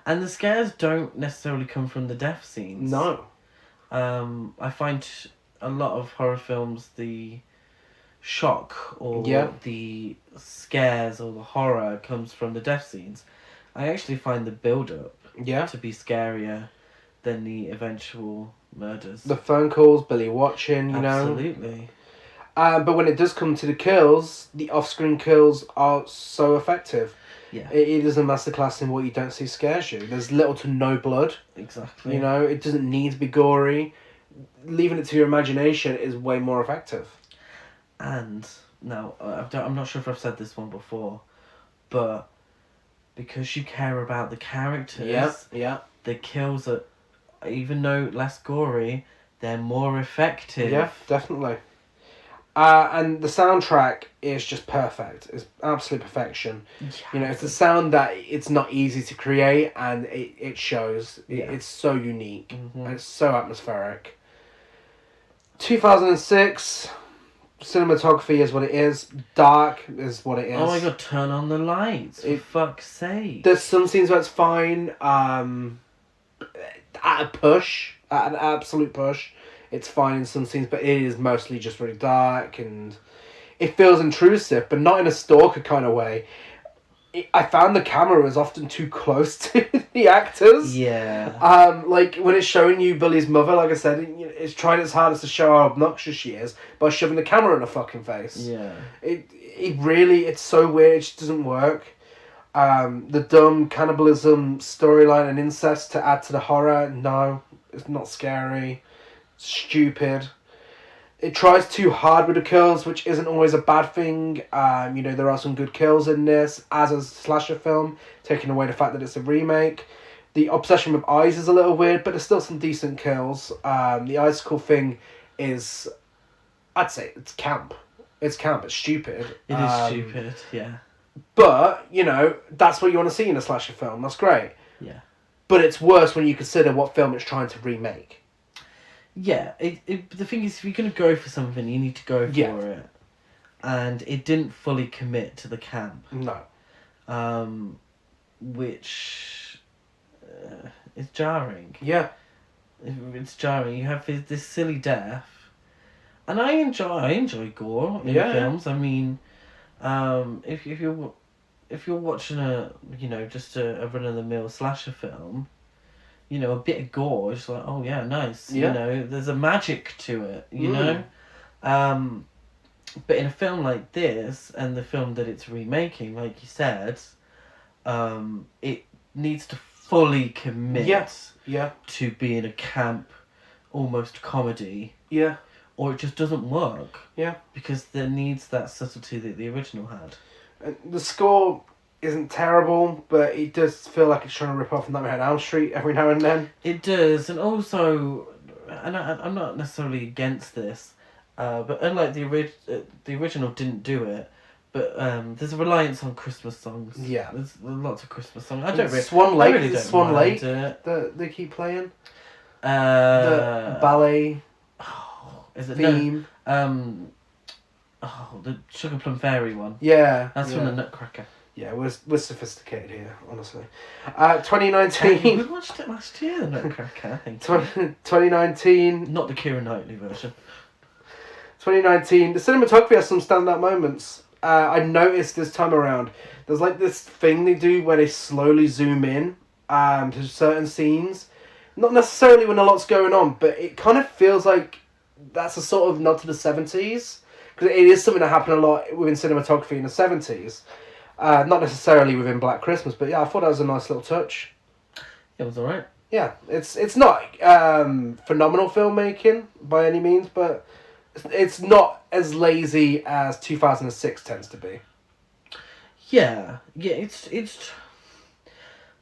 [SPEAKER 2] And the scares don't necessarily come from the death scenes.
[SPEAKER 1] No.
[SPEAKER 2] I find a lot of horror films, the shock or the scares or the horror comes from the death scenes. I actually find the build-up to be scarier than the eventual murders.
[SPEAKER 1] The phone calls, Billy watching, you know.
[SPEAKER 2] Absolutely.
[SPEAKER 1] But when it does come to the kills, the off-screen kills are so effective.
[SPEAKER 2] Yeah.
[SPEAKER 1] It is a masterclass in what you don't see scares you. There's little to no blood.
[SPEAKER 2] Exactly.
[SPEAKER 1] You know, it doesn't need to be gory. Leaving it to your imagination is way more effective.
[SPEAKER 2] And now, I'm not sure if I've said this one before, but because you care about the characters, the kills are, even though less gory, they're more effective.
[SPEAKER 1] Yeah, definitely. And the soundtrack is just perfect. It's absolute perfection.
[SPEAKER 2] Yeah.
[SPEAKER 1] You know, it's a sound that it's not easy to create, and it shows. It's so unique.
[SPEAKER 2] Mm-hmm.
[SPEAKER 1] And it's so atmospheric. 2006, cinematography is what it is. Dark is what it is.
[SPEAKER 2] Oh my god, turn on the lights, for fuck's sake.
[SPEAKER 1] There's some scenes where it's fine. At an absolute push, it's fine in some scenes, but it is mostly just really dark, and it feels intrusive, but not in a stalker kind of way. I found the camera was often too close to the actors.
[SPEAKER 2] Yeah.
[SPEAKER 1] Like when it's showing you Billy's mother, like I said, it's trying its hardest to show how obnoxious she is by shoving the camera in her fucking face.
[SPEAKER 2] Yeah.
[SPEAKER 1] It's so weird. It just doesn't work. The dumb cannibalism storyline and incest to add to the horror. No, it's not scary. It's stupid. It tries too hard with the kills, which isn't always a bad thing. You know, there are some good kills in this, as a slasher film, taking away the fact that it's a remake. The obsession with eyes is a little weird, but there's still some decent kills. The icicle thing is, I'd say, it's camp. It's camp. It's stupid.
[SPEAKER 2] It is stupid, yeah.
[SPEAKER 1] But, you know, that's what you want to see in a slasher film. That's great.
[SPEAKER 2] Yeah.
[SPEAKER 1] But it's worse when you consider what film it's trying to remake.
[SPEAKER 2] Yeah, the thing is, if you're going to go for something, you need to go for it. And it didn't fully commit to the camp.
[SPEAKER 1] No.
[SPEAKER 2] Which is jarring.
[SPEAKER 1] Yeah.
[SPEAKER 2] It's jarring. You have this silly death. And I enjoy gore in films. I mean, if you're watching just a run-of-the-mill slasher film, you know, a bit of gore, it's like, oh yeah, nice.
[SPEAKER 1] Yeah.
[SPEAKER 2] You know, there's a magic to it, you know? But in a film like this, and the film that it's remaking, like you said, it needs to fully commit to being a camp, almost comedy.
[SPEAKER 1] Yeah.
[SPEAKER 2] Or it just doesn't work.
[SPEAKER 1] Yeah.
[SPEAKER 2] Because there needs that subtlety that the original had.
[SPEAKER 1] And the score isn't terrible, but it does feel like it's trying to rip off Nightmare on Elm Street every now and then.
[SPEAKER 2] It does, and also, and I'm not necessarily against this, but unlike the original didn't do it, but there's a reliance on Christmas songs.
[SPEAKER 1] Yeah.
[SPEAKER 2] There's lots of Christmas songs. I don't really...
[SPEAKER 1] Swan Lake,
[SPEAKER 2] I really don't
[SPEAKER 1] Swan
[SPEAKER 2] mind
[SPEAKER 1] Lake
[SPEAKER 2] it.
[SPEAKER 1] that they keep playing.
[SPEAKER 2] The
[SPEAKER 1] ballet
[SPEAKER 2] is it
[SPEAKER 1] theme.
[SPEAKER 2] The Sugar Plum Fairy one.
[SPEAKER 1] Yeah.
[SPEAKER 2] That's from the Nutcracker.
[SPEAKER 1] Yeah, we're sophisticated here, honestly. 2019.
[SPEAKER 2] We watched it last year, the Nutcracker, I think.
[SPEAKER 1] 2019.
[SPEAKER 2] Not the Keira Knightley version.
[SPEAKER 1] 2019. The cinematography has some standout moments. I noticed this time around, there's like this thing they do where they slowly zoom in to certain scenes. Not necessarily when a lot's going on, but it kind of feels like that's a sort of nod to the 70s. Because it is something that happened a lot within cinematography in the 70s. Not necessarily within Black Christmas, but yeah, I thought that was a nice little touch.
[SPEAKER 2] It was alright.
[SPEAKER 1] Yeah, it's not phenomenal filmmaking by any means, but it's not as lazy as 2006 tends to be.
[SPEAKER 2] Yeah, it's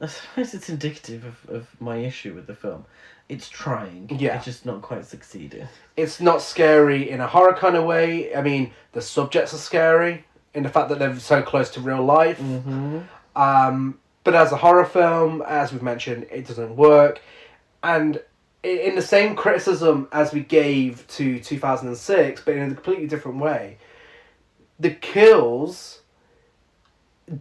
[SPEAKER 2] I suppose it's indicative of my issue with the film. It's trying.
[SPEAKER 1] Yeah.
[SPEAKER 2] It's just not quite succeeding.
[SPEAKER 1] It's not scary in a horror kind of way. I mean, the subjects are scary in the fact that they're so close to real life.
[SPEAKER 2] Mm-hmm.
[SPEAKER 1] But as a horror film, as we've mentioned, it doesn't work. And in the same criticism as we gave to 2006, but in a completely different way, the kills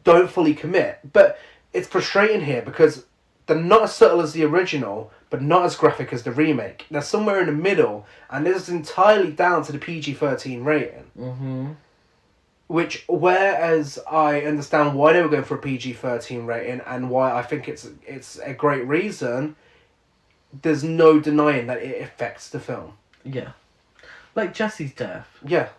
[SPEAKER 1] don't fully commit. But it's frustrating here because they're not as subtle as the original, but not as graphic as the remake. They're somewhere in the middle, and this is entirely down to the PG-13 rating.
[SPEAKER 2] Mm-hmm.
[SPEAKER 1] Which, whereas I understand why they were going for a PG-13 rating and why I think it's a great reason, there's no denying that it affects the film.
[SPEAKER 2] Yeah. Like Jessie's death.
[SPEAKER 1] Yeah.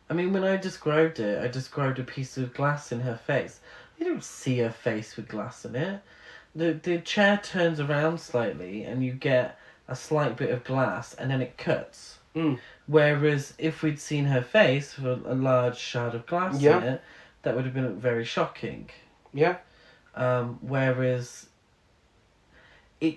[SPEAKER 2] I mean, when I described it, I described a piece of glass in her face. You don't see her face with glass in it. The chair turns around slightly and you get a slight bit of glass and then it cuts.
[SPEAKER 1] Mm.
[SPEAKER 2] Whereas if we'd seen her face with a large shard of glass in it, that would have been very shocking.
[SPEAKER 1] Yeah.
[SPEAKER 2] Whereas the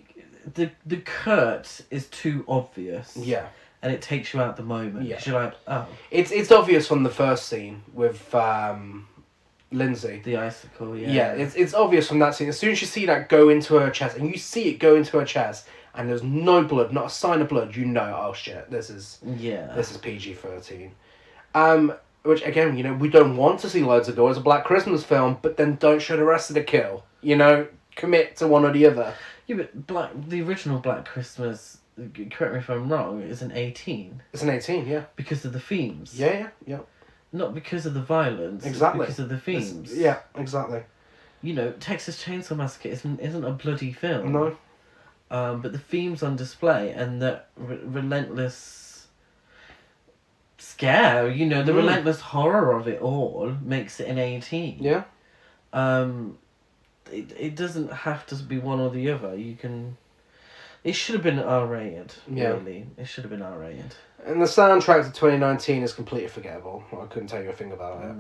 [SPEAKER 2] cut is too obvious.
[SPEAKER 1] Yeah.
[SPEAKER 2] And it takes you out the moment.
[SPEAKER 1] Yeah.
[SPEAKER 2] 'Cause you're like, oh.
[SPEAKER 1] It's obvious from the first scene with Lindsay.
[SPEAKER 2] The icicle, yeah.
[SPEAKER 1] Yeah, it's obvious from that scene. As soon as you see that go into her chest, and you see it go into her chest, and there's no blood, not a sign of blood, you know, oh shit, this is PG-13. Which again, you know, we don't want to see loads of gore as a Black Christmas film, but then don't show the rest of the kill. You know, commit to one or the other.
[SPEAKER 2] Yeah, but the original Black Christmas, correct me if I'm wrong, is an 18.
[SPEAKER 1] It's an 18, yeah.
[SPEAKER 2] Because of the themes.
[SPEAKER 1] Yeah.
[SPEAKER 2] Not because of the violence.
[SPEAKER 1] Exactly.
[SPEAKER 2] It's because of the themes.
[SPEAKER 1] Yeah, exactly.
[SPEAKER 2] You know, Texas Chainsaw Massacre isn't a bloody film.
[SPEAKER 1] No.
[SPEAKER 2] But the themes on display and the relentless scare, you know, the relentless horror of it all makes it an 18.
[SPEAKER 1] Yeah.
[SPEAKER 2] It doesn't have to be one or the other. You can... It should have been R-rated, really. It should have been R-rated. And
[SPEAKER 1] the soundtrack to 2019 is completely forgettable. I couldn't tell you a thing about it.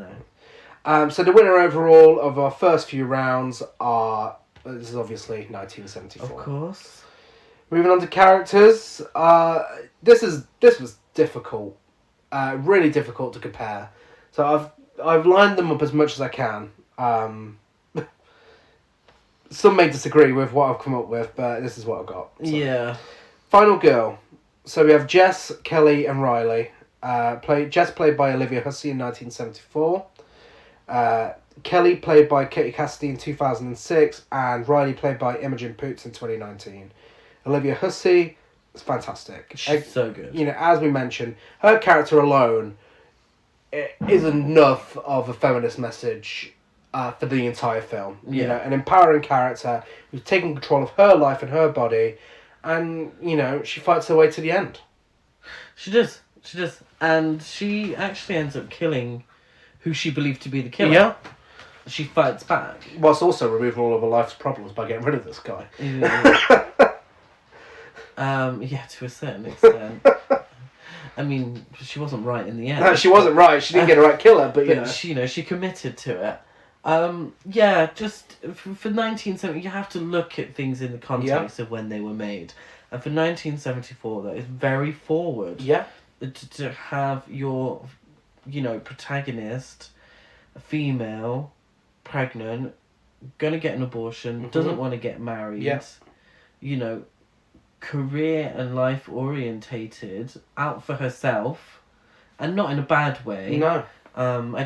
[SPEAKER 2] No.
[SPEAKER 1] So the winner overall of our first few rounds are... This is obviously 1974.
[SPEAKER 2] Of course.
[SPEAKER 1] Moving on to characters. This was difficult. Really difficult to compare. So I've lined them up as much as I can. Some may disagree with what I've come up with, but this is what I've got. So.
[SPEAKER 2] Yeah.
[SPEAKER 1] Final girl. So we have Jess, Kelly, and Riley. Jess played by Olivia Hussey in 1974. Kelly played by Katie Cassidy in 2006, and Riley played by Imogen Poots in 2019. Olivia Hussey is fantastic.
[SPEAKER 2] She's so good.
[SPEAKER 1] You know, as we mentioned, her character alone is enough of a feminist message for the entire film. You know, an empowering character who's taking control of her life and her body, and, you know, she fights her way to the end.
[SPEAKER 2] She does. And she actually ends up killing who she believed to be the killer.
[SPEAKER 1] Yeah.
[SPEAKER 2] She fights back.
[SPEAKER 1] Whilst also removing all of her life's problems by getting rid of this guy.
[SPEAKER 2] Yeah, to a certain extent. I mean, she wasn't right in the end.
[SPEAKER 1] No, she wasn't right. She didn't get the right killer, but you know.
[SPEAKER 2] She committed to it. Yeah, just for 1970, you have to look at things in the context of when they were made. And for 1974, that is very forward.
[SPEAKER 1] Yeah.
[SPEAKER 2] To have your, you know, protagonist, a female, pregnant, gonna get an abortion, doesn't want to get married, you know, career and life orientated, out for herself, and not in a bad way.
[SPEAKER 1] No.
[SPEAKER 2] I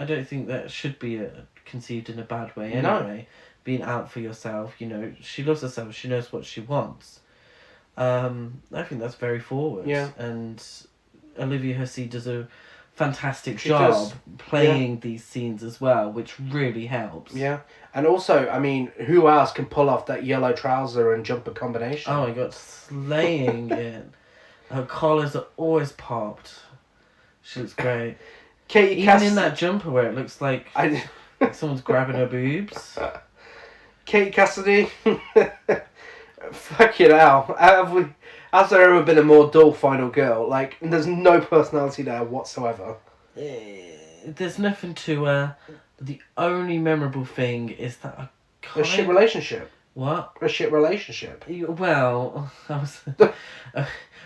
[SPEAKER 2] don't think that should be conceived in a bad way anyway.
[SPEAKER 1] No.
[SPEAKER 2] Being out for yourself, you know, she loves herself, she knows what she wants. I think that's very forward.
[SPEAKER 1] Yeah.
[SPEAKER 2] And Olivia Hussey does a fantastic
[SPEAKER 1] She
[SPEAKER 2] job
[SPEAKER 1] does.
[SPEAKER 2] playing these scenes as well, which really helps.
[SPEAKER 1] Yeah. And also, I mean, who else can pull off that yellow trouser and jumper combination?
[SPEAKER 2] Oh my god, slaying it. Her collars are always popped. She looks great.
[SPEAKER 1] Katie
[SPEAKER 2] Even in that jumper where it looks like someone's grabbing her boobs.
[SPEAKER 1] Katie Cassidy. Fucking hell. Has there ever been a more dull final girl? Like, there's no personality there whatsoever.
[SPEAKER 2] There's nothing to her. The only memorable thing is that
[SPEAKER 1] A shit relationship.
[SPEAKER 2] What?
[SPEAKER 1] A shit relationship.
[SPEAKER 2] Well,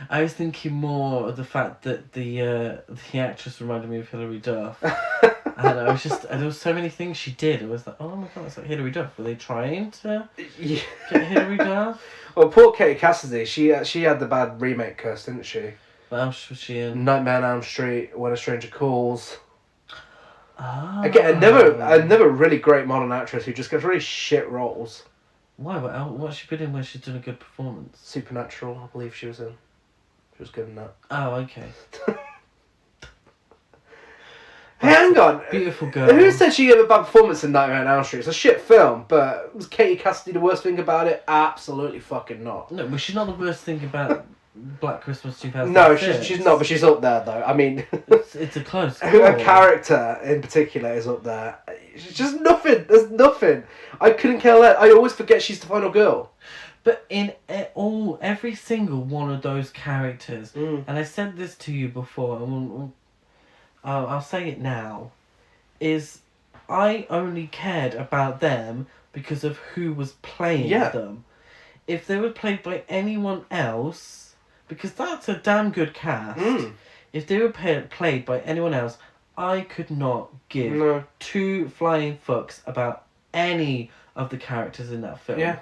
[SPEAKER 2] I was thinking more of the fact that the actress reminded me of Hilary Duff. And I was just, and there was so many things she did. It was like, oh my god, it's like Hilary Duff. Were they trying to get Hilary Duff?
[SPEAKER 1] Well, poor Katie Cassidy. She had the bad remake curse, didn't she?
[SPEAKER 2] What else was she in?
[SPEAKER 1] Nightmare on Elm Street, When a Stranger Calls.
[SPEAKER 2] Oh.
[SPEAKER 1] Again, another really great modern actress who just gets really shit roles.
[SPEAKER 2] Why? What's she been in where she's done a good performance?
[SPEAKER 1] Supernatural, I believe she was in. She was good in that.
[SPEAKER 2] Oh, okay.
[SPEAKER 1] Hey, hang on.
[SPEAKER 2] Beautiful girl.
[SPEAKER 1] Who said she gave a bad performance in Nightmare on Elm Street? It's a shit film, but was Katie Cassidy the worst thing about it? Absolutely fucking not.
[SPEAKER 2] No, was she not the worst thing about Black Christmas 2006?
[SPEAKER 1] No, she's not, but she's up there though. I mean,
[SPEAKER 2] it's a close call.
[SPEAKER 1] her character in particular is up there. She's just nothing. There's nothing. I couldn't care less. I always forget she's the final girl.
[SPEAKER 2] But in every single one of those characters, and I said this to you before, and I'll say it now, is I only cared about them because of who was playing them. If they were played by anyone else, because that's a damn good cast, if they were played by anyone else, I could not give two flying fucks about any of the characters in that film.
[SPEAKER 1] Yeah.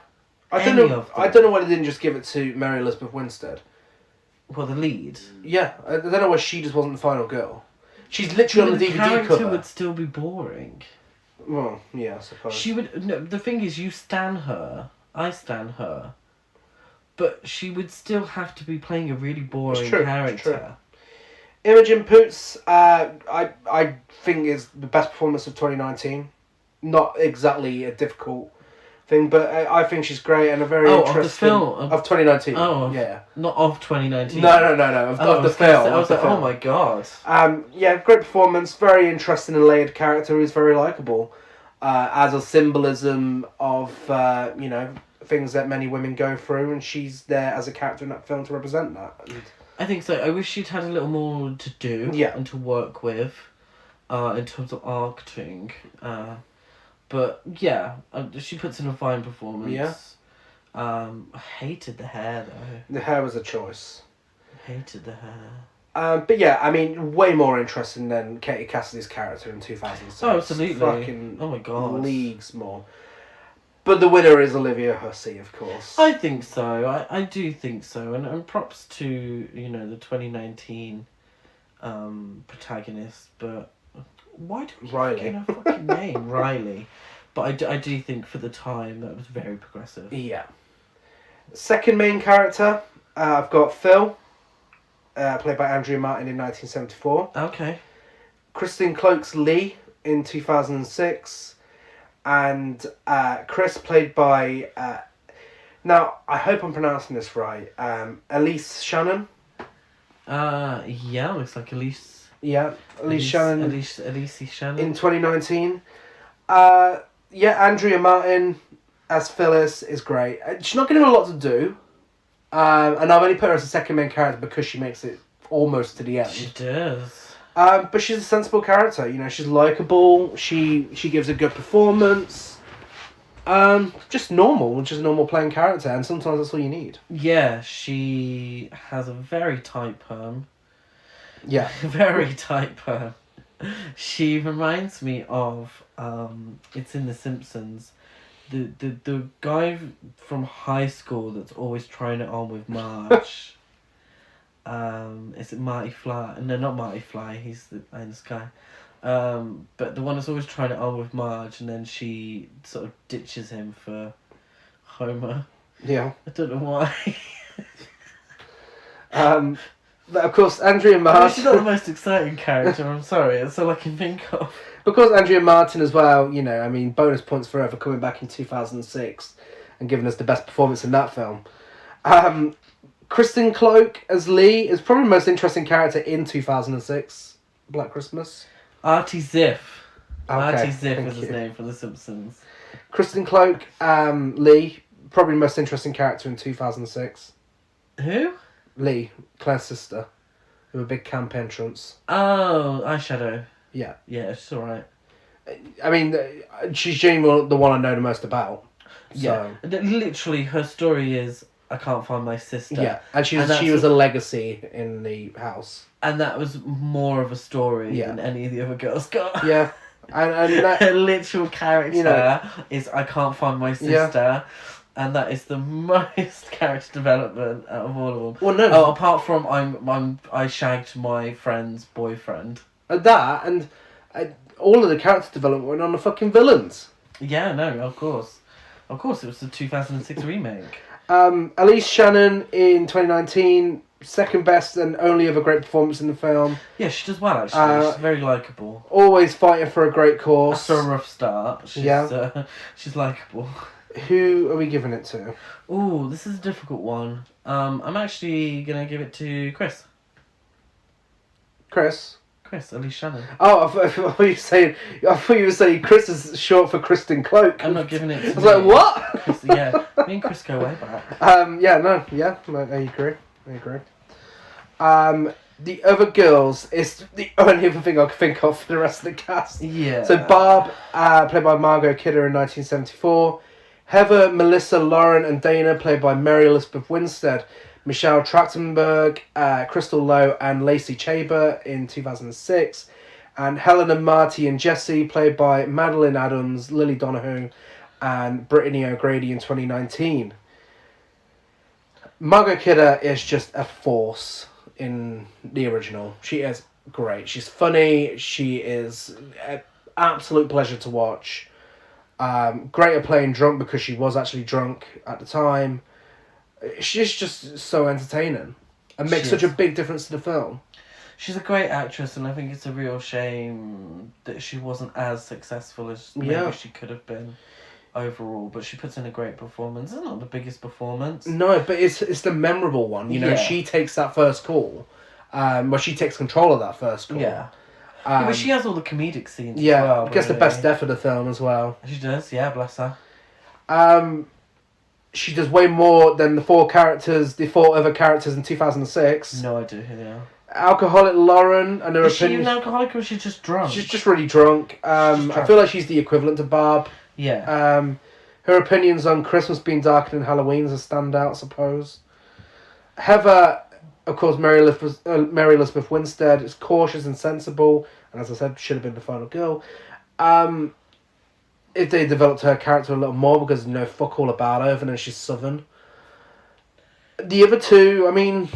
[SPEAKER 1] I don't know why they didn't just give it to Mary Elizabeth Winstead.
[SPEAKER 2] Well, the lead.
[SPEAKER 1] Yeah, I don't know why she just wasn't the final girl. She's literally on the DVD cover.
[SPEAKER 2] The character would still be boring.
[SPEAKER 1] Well, yeah, I suppose.
[SPEAKER 2] She would. No, the thing is, you stan her. I stan her. But she would still have to be playing a really boring character. It's true.
[SPEAKER 1] Imogen Poots, I think is the best performance of 2019. Not exactly a difficult thing, but I think she's great and a very interesting...
[SPEAKER 2] of the film?
[SPEAKER 1] Of 2019.
[SPEAKER 2] Oh,
[SPEAKER 1] yeah.
[SPEAKER 2] Not of 2019.
[SPEAKER 1] No. Of the film.
[SPEAKER 2] I was like, oh my god.
[SPEAKER 1] Yeah, great performance. Very interesting and layered character. Who's very likeable. As a symbolism of, things that many women go through, and she's there as a character in that film to represent that. And
[SPEAKER 2] I think so. I wish she'd had a little more to do and to work with in terms of acting. But yeah, she puts in a fine performance.
[SPEAKER 1] Yeah.
[SPEAKER 2] I hated the hair though.
[SPEAKER 1] The hair was a choice.
[SPEAKER 2] Hated the hair.
[SPEAKER 1] But yeah, I mean, way more interesting than Katie Cassidy's character in 2006.
[SPEAKER 2] Oh, absolutely.
[SPEAKER 1] Fucking
[SPEAKER 2] oh my god.
[SPEAKER 1] Leagues more. But the winner is Olivia Hussey, of course.
[SPEAKER 2] I think so. I do think so. And props to, the 2019 protagonist, but why do we forget her fucking name? Riley. But I do think for the time that was very progressive.
[SPEAKER 1] Yeah. Second main character, I've got Phil, played by Andrea Martin in 1974.
[SPEAKER 2] Okay.
[SPEAKER 1] Christine Clokes Lee in 2006. And Chris, played by... now, I hope I'm pronouncing this right. Elise Shannon.
[SPEAKER 2] Yeah, looks like Elise.
[SPEAKER 1] Yeah, Elise Shannon.
[SPEAKER 2] Elise Shannon.
[SPEAKER 1] In 2019. Andrea Martin as Phyllis is great. She's not given a lot to do. And I've only put her as a second main character because she makes it almost to the end.
[SPEAKER 2] She does.
[SPEAKER 1] But she's a sensible character. She's likeable. She gives a good performance. Just normal playing character, and sometimes that's all you need.
[SPEAKER 2] Yeah, she has a very tight perm.
[SPEAKER 1] Yeah.
[SPEAKER 2] Very tight perm. She reminds me of, it's in The Simpsons, the guy from high school that's always trying it on with Marge. Is it Marty Fly? No, not Marty Fly, he's in the sky. But the one that's always trying it on with Marge, and then she sort of ditches him for Homer.
[SPEAKER 1] Yeah.
[SPEAKER 2] I don't know why.
[SPEAKER 1] But of course, Andrea
[SPEAKER 2] I mean, she's not the
[SPEAKER 1] Martin.
[SPEAKER 2] most exciting character, I'm sorry, that's all I can think of.
[SPEAKER 1] Because Andrea Martin as well, you know, I mean, bonus points for her for coming back in 2006 and giving us the best performance in that film. Kristen Cloak as Lee is probably the most interesting character in 2006, Black Christmas.
[SPEAKER 2] Artie Ziff.
[SPEAKER 1] Okay,
[SPEAKER 2] Artie Ziff
[SPEAKER 1] thank
[SPEAKER 2] is his
[SPEAKER 1] you.
[SPEAKER 2] name from The Simpsons.
[SPEAKER 1] Kristen Cloak, Lee, probably the most interesting character in 2006.
[SPEAKER 2] Who?
[SPEAKER 1] Lee, Claire's sister, with a big camp entrance.
[SPEAKER 2] Oh, Eyeshadow.
[SPEAKER 1] Yeah.
[SPEAKER 2] Yeah, she's alright.
[SPEAKER 1] I mean, she's genuinely the one I know the most about. So.
[SPEAKER 2] Yeah. Literally, her story is, I can't find my sister.
[SPEAKER 1] Yeah, and she was a legacy in the house.
[SPEAKER 2] And that was more of a story than any of the other girls got.
[SPEAKER 1] Yeah. And that,
[SPEAKER 2] her literal character,
[SPEAKER 1] you know,
[SPEAKER 2] is, I can't find my sister. Yeah. And that is the most character development out of all of them.
[SPEAKER 1] Well, no.
[SPEAKER 2] Oh, apart from I shagged my friend's boyfriend.
[SPEAKER 1] That, and all of the character development went on the fucking villains.
[SPEAKER 2] Yeah, no, of course. Of course, it was the 2006 remake.
[SPEAKER 1] Elise Shannon in 2019, second best and only other great performance in the film.
[SPEAKER 2] Yeah, she does well, actually. She's very likeable.
[SPEAKER 1] Always fighting for a great cause.
[SPEAKER 2] After a rough start, she's likeable.
[SPEAKER 1] Who are we giving it to?
[SPEAKER 2] Ooh, this is a difficult one. I'm actually going to give it to Chris.
[SPEAKER 1] Chris,
[SPEAKER 2] Elise Shannon.
[SPEAKER 1] Oh, I thought you were saying Chris is short for Kristen Cloak.
[SPEAKER 2] I'm not giving it to
[SPEAKER 1] I was like, what?
[SPEAKER 2] Chris, yeah, me and Chris go way back.
[SPEAKER 1] I agree. The other girls is the only other thing I can think of for the rest of the cast.
[SPEAKER 2] Yeah.
[SPEAKER 1] So Barb, played by Margot Kidder in 1974. Heather, Melissa, Lauren, and Dana, played by Mary Elizabeth Winstead. Michelle Trachtenberg, Crystal Lowe, and Lacey Chaber in 2006. And Helen and Marty and Jessie, played by Madeline Adams, Lily Donahue, and Brittany O'Grady in 2019. Margot Kidder is just a force in the original. She is great. She's funny. She is an absolute pleasure to watch. Great at playing drunk because she was actually drunk at the time. She's just so entertaining and makes such a big difference to the film.
[SPEAKER 2] She's a great actress, and I think it's a real shame that she wasn't as successful as maybe she could have been overall. But she puts in a great performance. It's not the biggest performance.
[SPEAKER 1] No, but it's the memorable one. You know, she takes that first call. She takes control of that first call.
[SPEAKER 2] Yeah. But she has all the comedic scenes as well.
[SPEAKER 1] Gets the best death of the film as well.
[SPEAKER 2] She does, yeah, bless her.
[SPEAKER 1] She does way more than the four other characters in 2006.
[SPEAKER 2] No idea who they are.
[SPEAKER 1] Alcoholic Lauren and her
[SPEAKER 2] Is she an alcoholic or is she just drunk?
[SPEAKER 1] She's just really drunk. I feel like she's the equivalent to Barb.
[SPEAKER 2] Yeah.
[SPEAKER 1] Her opinions on Christmas being darker than Halloween is a standout, I suppose. Heather, of course, Mary Elizabeth Winstead, is cautious and sensible, and as I said, should have been the final girl. If they developed her character a little more, because you know fuck all about her, and then she's southern. The other two, I mean,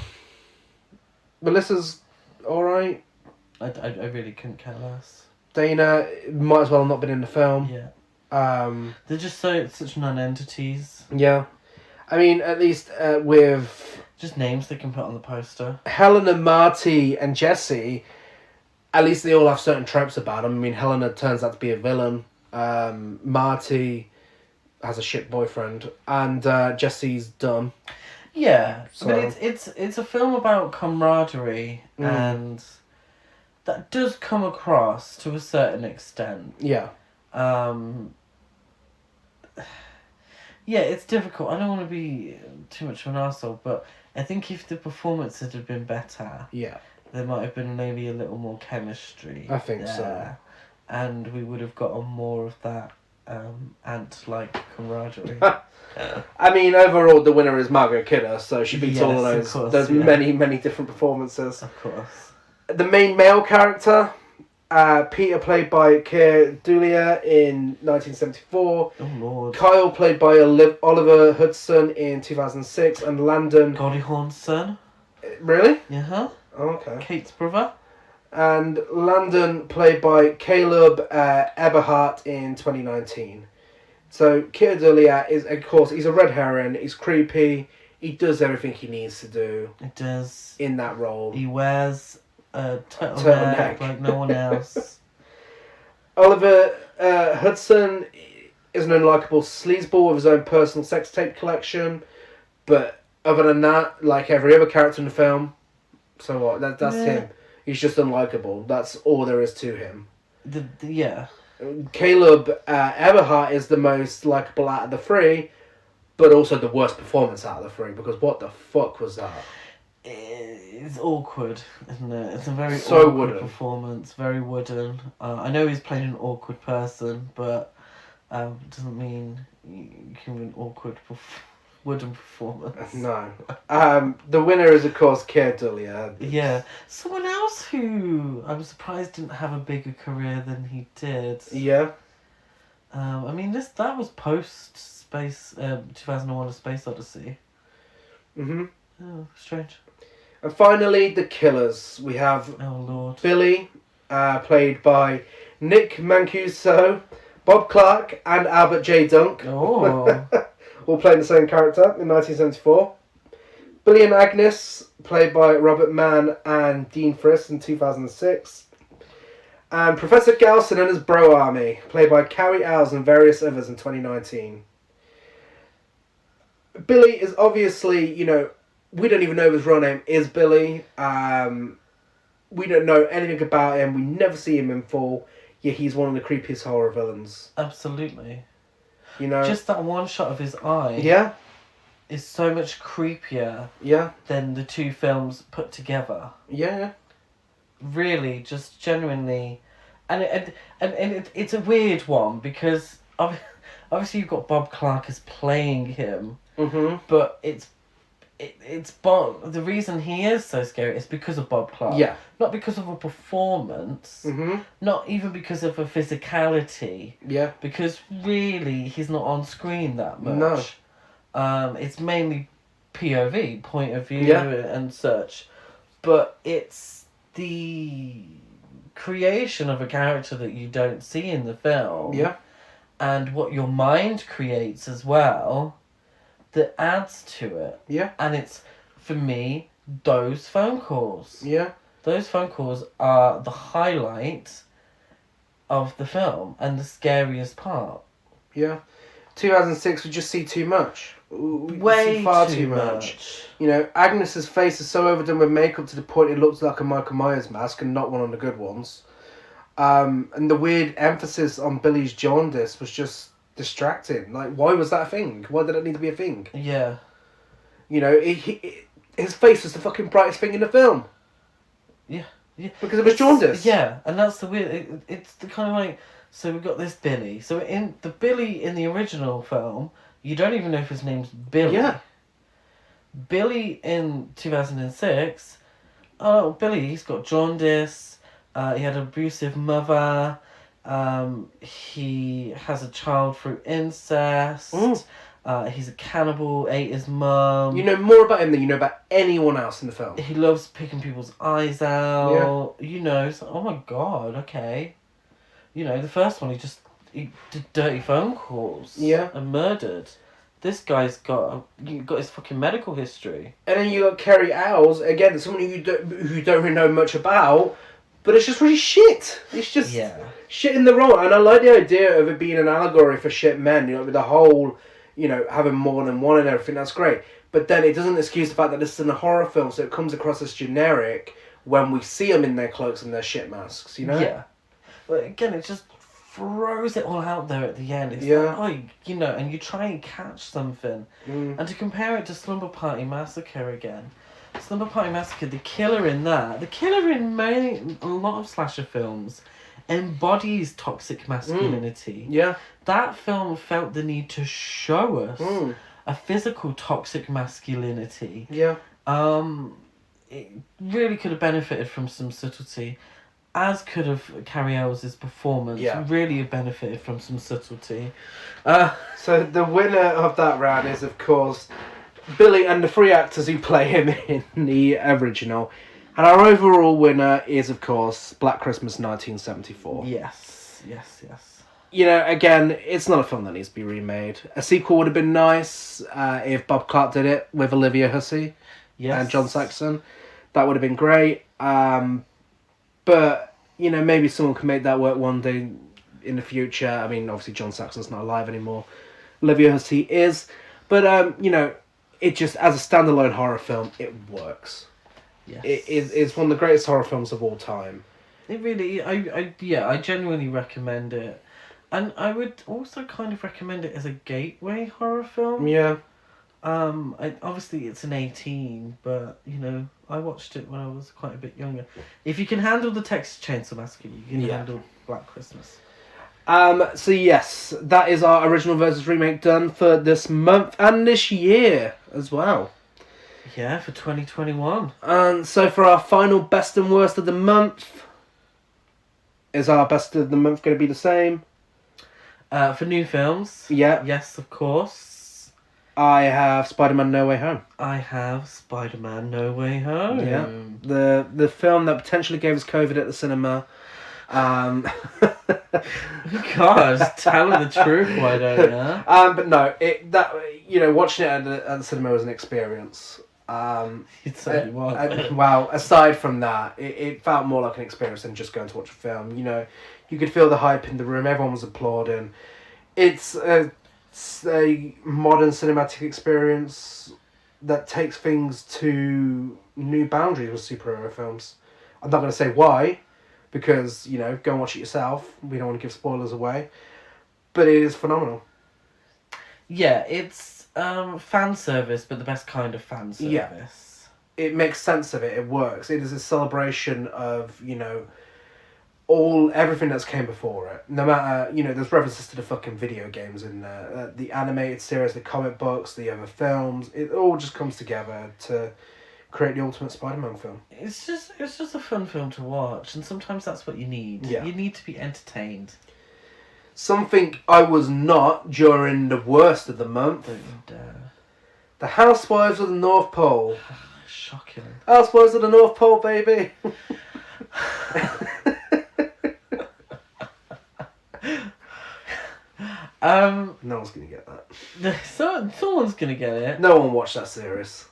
[SPEAKER 1] Melissa's all right.
[SPEAKER 2] I really couldn't care less.
[SPEAKER 1] Dana might as well have not been in the film.
[SPEAKER 2] Yeah. They're just such non-entities.
[SPEAKER 1] Yeah. I mean, at least with
[SPEAKER 2] just names they can put on the poster.
[SPEAKER 1] Helena, Marty, and Jessie, at least they all have certain tropes about them. I mean, Helena turns out to be a villain. Marty has a shit boyfriend, and Jessie's dumb.
[SPEAKER 2] Yeah, so. But it's a film about camaraderie, and that does come across to a certain extent.
[SPEAKER 1] Yeah.
[SPEAKER 2] Yeah, it's difficult. I don't want to be too much of an arsehole, but I think if the performances had been better, there might have been maybe a little more chemistry.
[SPEAKER 1] I think so.
[SPEAKER 2] And we would have gotten more of that ant-like camaraderie.
[SPEAKER 1] I mean, overall, the winner is Margot Kidder, so she beats all of those many, many different performances.
[SPEAKER 2] Of course.
[SPEAKER 1] The main male character, Peter, played by Keir Dullea in 1974.
[SPEAKER 2] Oh, Lord.
[SPEAKER 1] Kyle, played by Oliver Hudson in 2006. And Landon...
[SPEAKER 2] Goldie Hawn's son.
[SPEAKER 1] Really?
[SPEAKER 2] Yeah.
[SPEAKER 1] Oh, okay.
[SPEAKER 2] Kate's brother.
[SPEAKER 1] And Landon, played by Caleb Eberhardt in 2019. So, Keir Dullea is, of course, he's a red herring, he's creepy, He does everything he needs to do
[SPEAKER 2] It does.
[SPEAKER 1] in that role.
[SPEAKER 2] He wears a
[SPEAKER 1] turtleneck.
[SPEAKER 2] turtleneck like no one else.
[SPEAKER 1] Oliver Hudson is an unlikable sleazeball with his own personal sex tape collection, but other than that, like every other character in the film, so what? That's him. He's just unlikable. That's all there is to him.
[SPEAKER 2] Yeah.
[SPEAKER 1] Caleb Eberhardt is the most likable out of the three, but also the worst performance out of the three, because what the fuck was that?
[SPEAKER 2] It's awkward, isn't it? It's a very
[SPEAKER 1] So
[SPEAKER 2] awkward
[SPEAKER 1] wooden.
[SPEAKER 2] performance, very wooden. I know he's playing an awkward person, but doesn't mean you can be an awkward wooden performance.
[SPEAKER 1] No. The winner is, of course, Keir Dullea.
[SPEAKER 2] Yeah. Someone else who I was surprised didn't have a bigger career than he did.
[SPEAKER 1] Yeah.
[SPEAKER 2] I mean, that was post-Space, 2001 A Space Odyssey.
[SPEAKER 1] Mm-hmm.
[SPEAKER 2] Oh, strange.
[SPEAKER 1] And finally, the killers. We have
[SPEAKER 2] Oh, Lord.
[SPEAKER 1] Billy, played by Nick Mancuso, Bob Clark, and Albert J. Dunk.
[SPEAKER 2] Oh.
[SPEAKER 1] All playing the same character in 1974. Billy and Agnes, played by Robert Mann and Dean Friss in 2006. And Professor Gelson and his Bro Army, played by Carrie Owls and various others in 2019. Billy is obviously, we don't even know if his real name is Billy. We don't know anything about him. We never see him in full. Yet he's one of the creepiest horror villains.
[SPEAKER 2] Absolutely.
[SPEAKER 1] Just
[SPEAKER 2] that one shot of his eye.
[SPEAKER 1] Yeah.
[SPEAKER 2] Is so much creepier.
[SPEAKER 1] Yeah.
[SPEAKER 2] Than the two films put together.
[SPEAKER 1] Yeah.
[SPEAKER 2] Really, just genuinely, and it's a weird one because obviously you've got Bob Clark as playing him, but it's Bob. The reason he is so scary is because of Bob Clark.
[SPEAKER 1] Yeah.
[SPEAKER 2] Not because of a performance. Not even because of a physicality.
[SPEAKER 1] Yeah.
[SPEAKER 2] Because really, he's not on screen that much. No. It's mainly POV, point of view, and such, but it's the creation of a character that you don't see in the film.
[SPEAKER 1] Yeah.
[SPEAKER 2] And what your mind creates as well that adds to it.
[SPEAKER 1] Yeah.
[SPEAKER 2] And it's, for me, those phone calls.
[SPEAKER 1] Yeah.
[SPEAKER 2] Those phone calls are the highlight of the film and the scariest part.
[SPEAKER 1] Yeah. 2006, we just see too much.
[SPEAKER 2] Way
[SPEAKER 1] see far
[SPEAKER 2] too much.
[SPEAKER 1] Agnes's face is so overdone with makeup to the point it looks like a Michael Myers mask and not one of the good ones. And the weird emphasis on Billy's jaundice was just distracting. Like, why was that a thing? Why did it need to be a thing?
[SPEAKER 2] Yeah.
[SPEAKER 1] His face was the fucking brightest thing in the film.
[SPEAKER 2] Yeah. Yeah.
[SPEAKER 1] Because it was jaundice.
[SPEAKER 2] Yeah, and that's the weird... It's the kind of like... So we've got this Billy. So in the Billy in the original film, you don't even know if his name's Billy.
[SPEAKER 1] Yeah.
[SPEAKER 2] Billy in 2006, Billy, he's got jaundice, he had an abusive mother, he has a child through incest, he's a cannibal, ate his mum.
[SPEAKER 1] You know more about him than you know about anyone else in the film.
[SPEAKER 2] He loves picking people's eyes out. Yeah. It's like, oh my god, okay. The first one, he did dirty phone calls.
[SPEAKER 1] Yeah.
[SPEAKER 2] And murdered. This guy's got his fucking medical history.
[SPEAKER 1] And then you got Carrie Owls, again, someone who don't really know much about, but it's just really shit. It's just shit in the role. And I like the idea of it being an allegory for shit men, with the whole, having more than one and everything. That's great. But then it doesn't excuse the fact that this is a horror film, so it comes across as generic when we see them in their cloaks and their shit masks,
[SPEAKER 2] Yeah. But again, it just throws it all out there at the end. It's like, and you try and catch something. And to compare it to Slumber Party Massacre again. Slumber Party Massacre, the killer in a lot of slasher films, embodies toxic masculinity.
[SPEAKER 1] Yeah.
[SPEAKER 2] That film felt the need to show us a physical toxic masculinity.
[SPEAKER 1] Yeah.
[SPEAKER 2] It really could have benefited from some subtlety. As could have Carrie Elwes' performance. Really have benefited from some subtlety.
[SPEAKER 1] So the winner of that round is, of course, Billy and the three actors who play him in the original. And our overall winner is, of course, Black Christmas 1974.
[SPEAKER 2] Yes.
[SPEAKER 1] you know, again, it's not a film that needs to be remade. A sequel would have been nice if Bob Clark did it with Olivia Hussey and John Saxon. That would have been great. But, you know, maybe someone can make that work one day in the future. I mean, obviously John Saxon's not alive anymore. Olivia Hussey is. But, you know, it just, as a standalone horror film, it works.
[SPEAKER 2] Yes.
[SPEAKER 1] It's one of the greatest horror films of all time.
[SPEAKER 2] It really, I genuinely recommend it. And I would also kind of recommend it as a gateway horror film.
[SPEAKER 1] Yeah.
[SPEAKER 2] Obviously it's an 18, but, you know, I watched it when I was quite a bit younger. If you can handle the Texas Chainsaw Massacre, you can handle Black Christmas.
[SPEAKER 1] So yes, that is our original versus remake done for this month and this year as well.
[SPEAKER 2] Yeah, for 2021.
[SPEAKER 1] And so for our final best and worst of the month, is our best of the month going to be the same?
[SPEAKER 2] For new films.
[SPEAKER 1] Yeah.
[SPEAKER 2] Yes, of course.
[SPEAKER 1] I have Spider-Man No Way Home.
[SPEAKER 2] I have Spider-Man No Way Home.
[SPEAKER 1] Yeah. The film that potentially gave us COVID at the cinema.
[SPEAKER 2] God, telling the truth, why don't you?
[SPEAKER 1] But no, watching it at the cinema was an experience.
[SPEAKER 2] It certainly was.
[SPEAKER 1] Well, aside from that, it felt more like an experience than just going to watch a film. You know, you could feel the hype in the room. Everyone was applauding. It's a modern cinematic experience that takes things to new boundaries with superhero films. I'm not going to say why, because, you know, go and watch it yourself. We don't want to give spoilers away. But it is phenomenal.
[SPEAKER 2] Yeah, it's fan service, but the best kind of fan service.
[SPEAKER 1] Yeah. It makes sense of it. It works. It is a celebration of, you know, everything that's came before it. No matter, you know, there's references to the fucking video games in there, the animated series, the comic books, the other films. It all just comes together to create the ultimate Spider-Man film.
[SPEAKER 2] It's just a fun film to watch, and sometimes that's what you need.
[SPEAKER 1] Yeah.
[SPEAKER 2] You need to be entertained.
[SPEAKER 1] Something I was not during the worst of the month.
[SPEAKER 2] Don't you dare.
[SPEAKER 1] The Housewives of the North Pole.
[SPEAKER 2] Shocking.
[SPEAKER 1] Housewives of the North Pole, baby. No one's gonna get that.
[SPEAKER 2] Someone's gonna get it.
[SPEAKER 1] No one watched that series.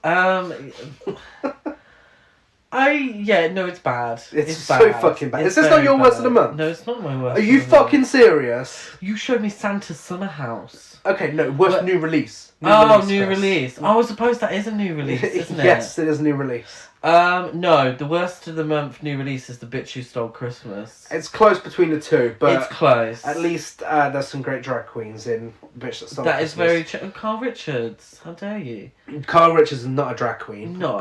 [SPEAKER 2] It's bad.
[SPEAKER 1] It's so fucking bad. Is this not your worst of the month?
[SPEAKER 2] No, it's not my worst.
[SPEAKER 1] Are you fucking serious?
[SPEAKER 2] You showed me Santa's Summer House.
[SPEAKER 1] Okay, no, worst new release.
[SPEAKER 2] New release. Oh, I suppose that is a new release, isn't it?
[SPEAKER 1] Yes, it is a new release.
[SPEAKER 2] No, the worst of the month new release is The Bitch Who Stole Christmas.
[SPEAKER 1] It's close between the two, but
[SPEAKER 2] it's close.
[SPEAKER 1] At least there's some great drag queens in Bitch That Stole Christmas.
[SPEAKER 2] That is very true. Carl Richards, how dare you?
[SPEAKER 1] Carl Richards is not a drag queen.
[SPEAKER 2] No,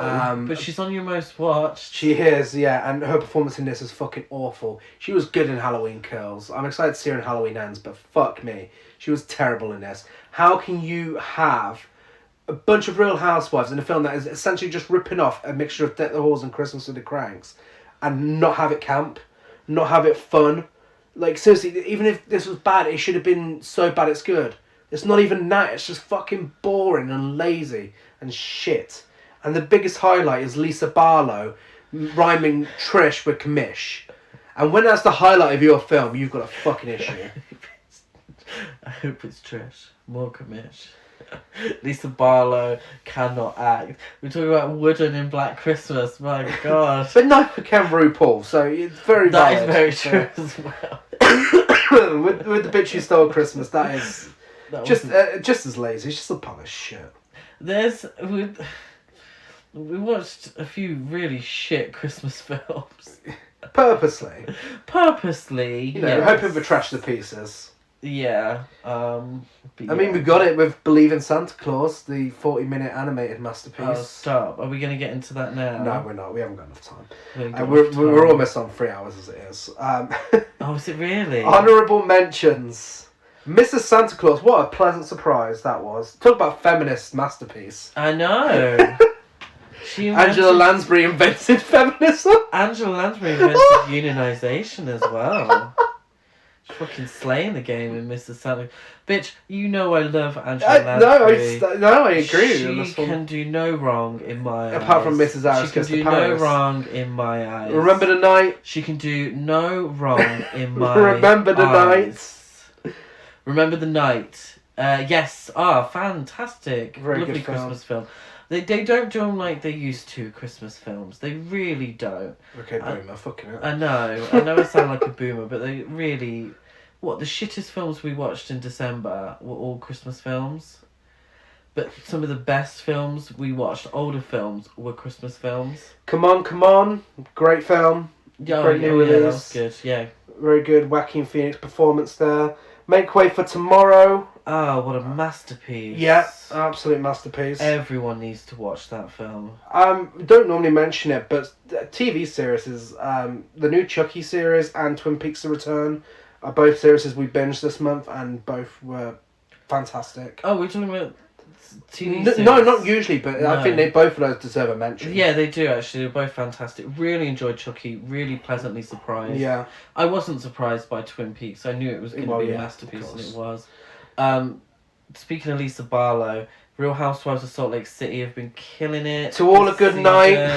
[SPEAKER 2] but she's on your most watched.
[SPEAKER 1] She is, yeah, and her performance in this is fucking awful. She was good in Halloween Kills. I'm excited to see her in Halloween Ends, but fuck me. She was terrible in this. How can you have a bunch of Real Housewives in a film that is essentially just ripping off a mixture of Death the Halls and Christmas with the Cranks and not have it camp, not have it fun? Like, seriously, even if this was bad, it should have been so bad it's good. It's not even that, it's just fucking boring and lazy and shit. And the biggest highlight is Lisa Barlow rhyming Trish with Commish. And when that's the highlight of your film, you've got a fucking issue.
[SPEAKER 2] I hope it's Trish. More Commish. Lisa Barlow cannot act. We're talking about Wooden in Black Christmas, my god.
[SPEAKER 1] But no, can RuPaul, so it's very valid.
[SPEAKER 2] That is very true as well.
[SPEAKER 1] with the Bitch Who Stole Christmas, that is just as lazy. It's just a pile of shit.
[SPEAKER 2] We watched a few really shit Christmas films.
[SPEAKER 1] Purposely.
[SPEAKER 2] You know,
[SPEAKER 1] yes. Hoping for trash to pieces.
[SPEAKER 2] Yeah.
[SPEAKER 1] I mean, we got it with Believe in Santa Claus, the 40-minute animated masterpiece.
[SPEAKER 2] Oh, stop. Are we going to get into that now?
[SPEAKER 1] No, we're not. We haven't got enough time. We're almost on 3 hours as it is.
[SPEAKER 2] Oh, is it really?
[SPEAKER 1] Honourable mentions. Mrs. Santa Claus, what a pleasant surprise that was. Talk about feminist masterpiece.
[SPEAKER 2] I know.
[SPEAKER 1] Angela Lansbury invented feminism.
[SPEAKER 2] Angela Lansbury invented unionisation as well. She's fucking slaying the game in Mrs. Santa. Bitch, you know I love Angela Lansbury.
[SPEAKER 1] I agree.
[SPEAKER 2] She can do no wrong in my eyes.
[SPEAKER 1] Apart from Mrs. Harris
[SPEAKER 2] She can do no wrong in my eyes.
[SPEAKER 1] Remember the night?
[SPEAKER 2] She can do no wrong in my
[SPEAKER 1] Remember the
[SPEAKER 2] eyes.
[SPEAKER 1] night?
[SPEAKER 2] Remember the Night. Yes. Fantastic.
[SPEAKER 1] Very
[SPEAKER 2] Lovely
[SPEAKER 1] good film.
[SPEAKER 2] Christmas film. They don't do them like they used to, Christmas films. They really don't.
[SPEAKER 1] Okay, boomer, fucking it.
[SPEAKER 2] I know I sound like a boomer, but they really... What, the shittest films we watched in December were all Christmas films? But some of the best films we watched, older films, were Christmas films.
[SPEAKER 1] Come On, great film. Great new
[SPEAKER 2] that
[SPEAKER 1] release.
[SPEAKER 2] was good, yeah.
[SPEAKER 1] Very good Joaquin Phoenix performance there. Make Way for Tomorrow.
[SPEAKER 2] Oh, what a masterpiece.
[SPEAKER 1] Yeah, absolute masterpiece.
[SPEAKER 2] Everyone needs to watch that film.
[SPEAKER 1] Don't normally mention it, but TV series is the new Chucky series and Twin Peaks: The Return are both series we binged this month, and both were fantastic.
[SPEAKER 2] Oh, we're talking about TV
[SPEAKER 1] No,
[SPEAKER 2] series?
[SPEAKER 1] not usually, but
[SPEAKER 2] No.
[SPEAKER 1] I think both of those deserve a mention.
[SPEAKER 2] Yeah, they do actually. They're both fantastic. Really enjoyed Chucky. Really pleasantly surprised.
[SPEAKER 1] Yeah.
[SPEAKER 2] I wasn't surprised by Twin Peaks. I knew it was going to be a masterpiece, and it was. Speaking of Lisa Barlow, Real Housewives of Salt Lake City have been killing it.
[SPEAKER 1] To All a Good Night.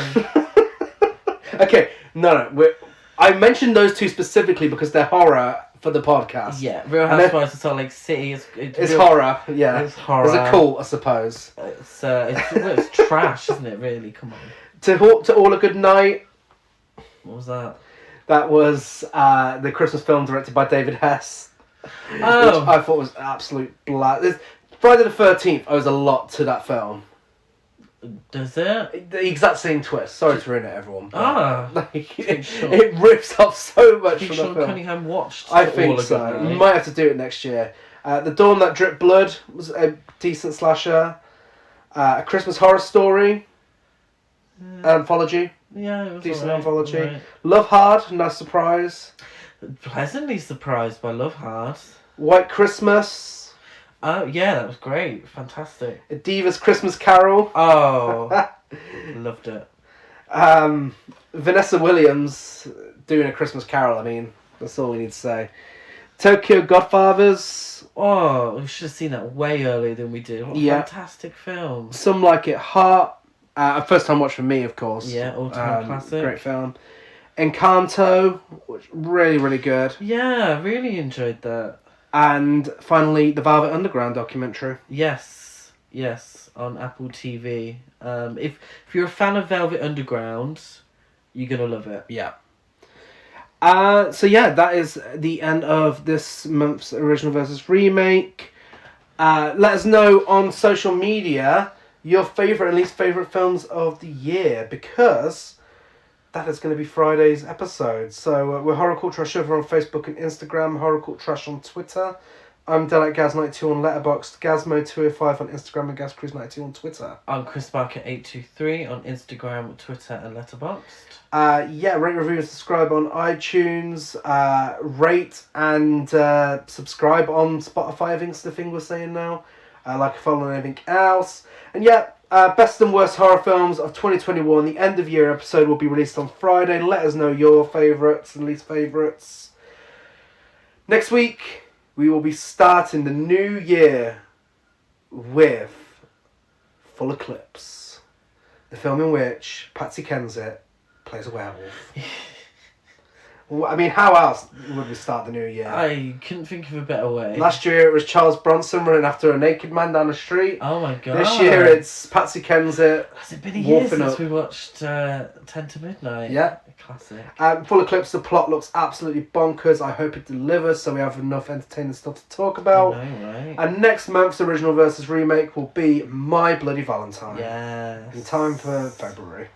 [SPEAKER 1] Okay, no. I mentioned those two specifically because they're horror for the podcast.
[SPEAKER 2] Yeah, Real Housewives of Salt Lake City is
[SPEAKER 1] it's horror. Yeah,
[SPEAKER 2] it's horror.
[SPEAKER 1] It's a cult, I suppose.
[SPEAKER 2] It's trash, isn't it? Really, come on.
[SPEAKER 1] To All a Good Night.
[SPEAKER 2] What was that?
[SPEAKER 1] That was the Christmas film directed by David Hess.
[SPEAKER 2] Oh.
[SPEAKER 1] Which I thought was absolute blast. Friday the 13th owes a lot to that film.
[SPEAKER 2] Does it?
[SPEAKER 1] The exact same twist. Sorry to ruin it, everyone. It rips off so much from the
[SPEAKER 2] Sean
[SPEAKER 1] film.
[SPEAKER 2] Cunningham watched.
[SPEAKER 1] I think so. We might have to do it next year. The Dawn That Dripped Blood was a decent slasher. A Christmas Horror Story. Anthology.
[SPEAKER 2] Yeah, it was
[SPEAKER 1] Decent
[SPEAKER 2] alright,
[SPEAKER 1] anthology.
[SPEAKER 2] alright.
[SPEAKER 1] Love Hard, nice surprise.
[SPEAKER 2] Pleasantly surprised by Love Hard.
[SPEAKER 1] White Christmas.
[SPEAKER 2] Oh yeah, that was great, fantastic.
[SPEAKER 1] A Diva's Christmas Carol.
[SPEAKER 2] Oh, loved it.
[SPEAKER 1] Vanessa Williams doing A Christmas Carol. I mean, that's all we need to say. Tokyo Godfathers.
[SPEAKER 2] Oh, we should have seen that way earlier than we did. What a fantastic film.
[SPEAKER 1] Some Like It Hot. A first time watch for me, of course.
[SPEAKER 2] Yeah, all-time classic.
[SPEAKER 1] Great film. Encanto, which really, really good.
[SPEAKER 2] Yeah, really enjoyed that.
[SPEAKER 1] And finally, the Velvet Underground documentary.
[SPEAKER 2] Yes, on Apple TV. If you're a fan of Velvet Underground, you're gonna love it.
[SPEAKER 1] Yeah. So yeah, that is the end of this month's original versus remake. Let us know on social media your favourite and least favourite films of the year, because that is going to be Friday's episode. So we're Horror Cult Trash over on Facebook and Instagram, Horror Cult Trash on Twitter. I'm Gaz92 on Letterboxd, Gazmo205 on Instagram, and GazCruise92 on Twitter.
[SPEAKER 2] I'm ChrisBarker823 on Instagram, Twitter, and Letterboxd.
[SPEAKER 1] Rate, review, and subscribe on iTunes. Rate and subscribe on Spotify, I think is the thing we're saying now. Like, follow on anything else. And best and worst horror films of 2021. The end of year episode will be released on Friday. Let us know your favourites and least favourites. Next week, we will be starting the new year with Full Eclipse, the film in which Patsy Kensit plays a werewolf. I mean, how else would we start the new year?
[SPEAKER 2] I couldn't think of a better way.
[SPEAKER 1] Last year it was Charles Bronson running after a naked man down the street.
[SPEAKER 2] Oh my god.
[SPEAKER 1] This year it's Patsy Kensit.
[SPEAKER 2] Has it been a year since
[SPEAKER 1] up.
[SPEAKER 2] we watched 10 to Midnight?
[SPEAKER 1] Yeah.
[SPEAKER 2] Classic.
[SPEAKER 1] Full Eclipse, the plot looks absolutely bonkers. I hope it delivers so we have enough entertaining stuff to talk about.
[SPEAKER 2] I know, right?
[SPEAKER 1] And next month's original versus remake will be My Bloody Valentine.
[SPEAKER 2] Yes.
[SPEAKER 1] In time for February.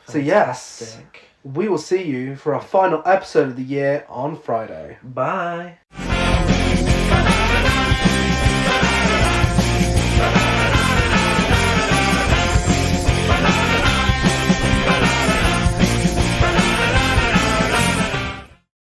[SPEAKER 2] Fantastic.
[SPEAKER 1] So yes, we will see you for our final episode of the year on Friday.
[SPEAKER 2] Bye.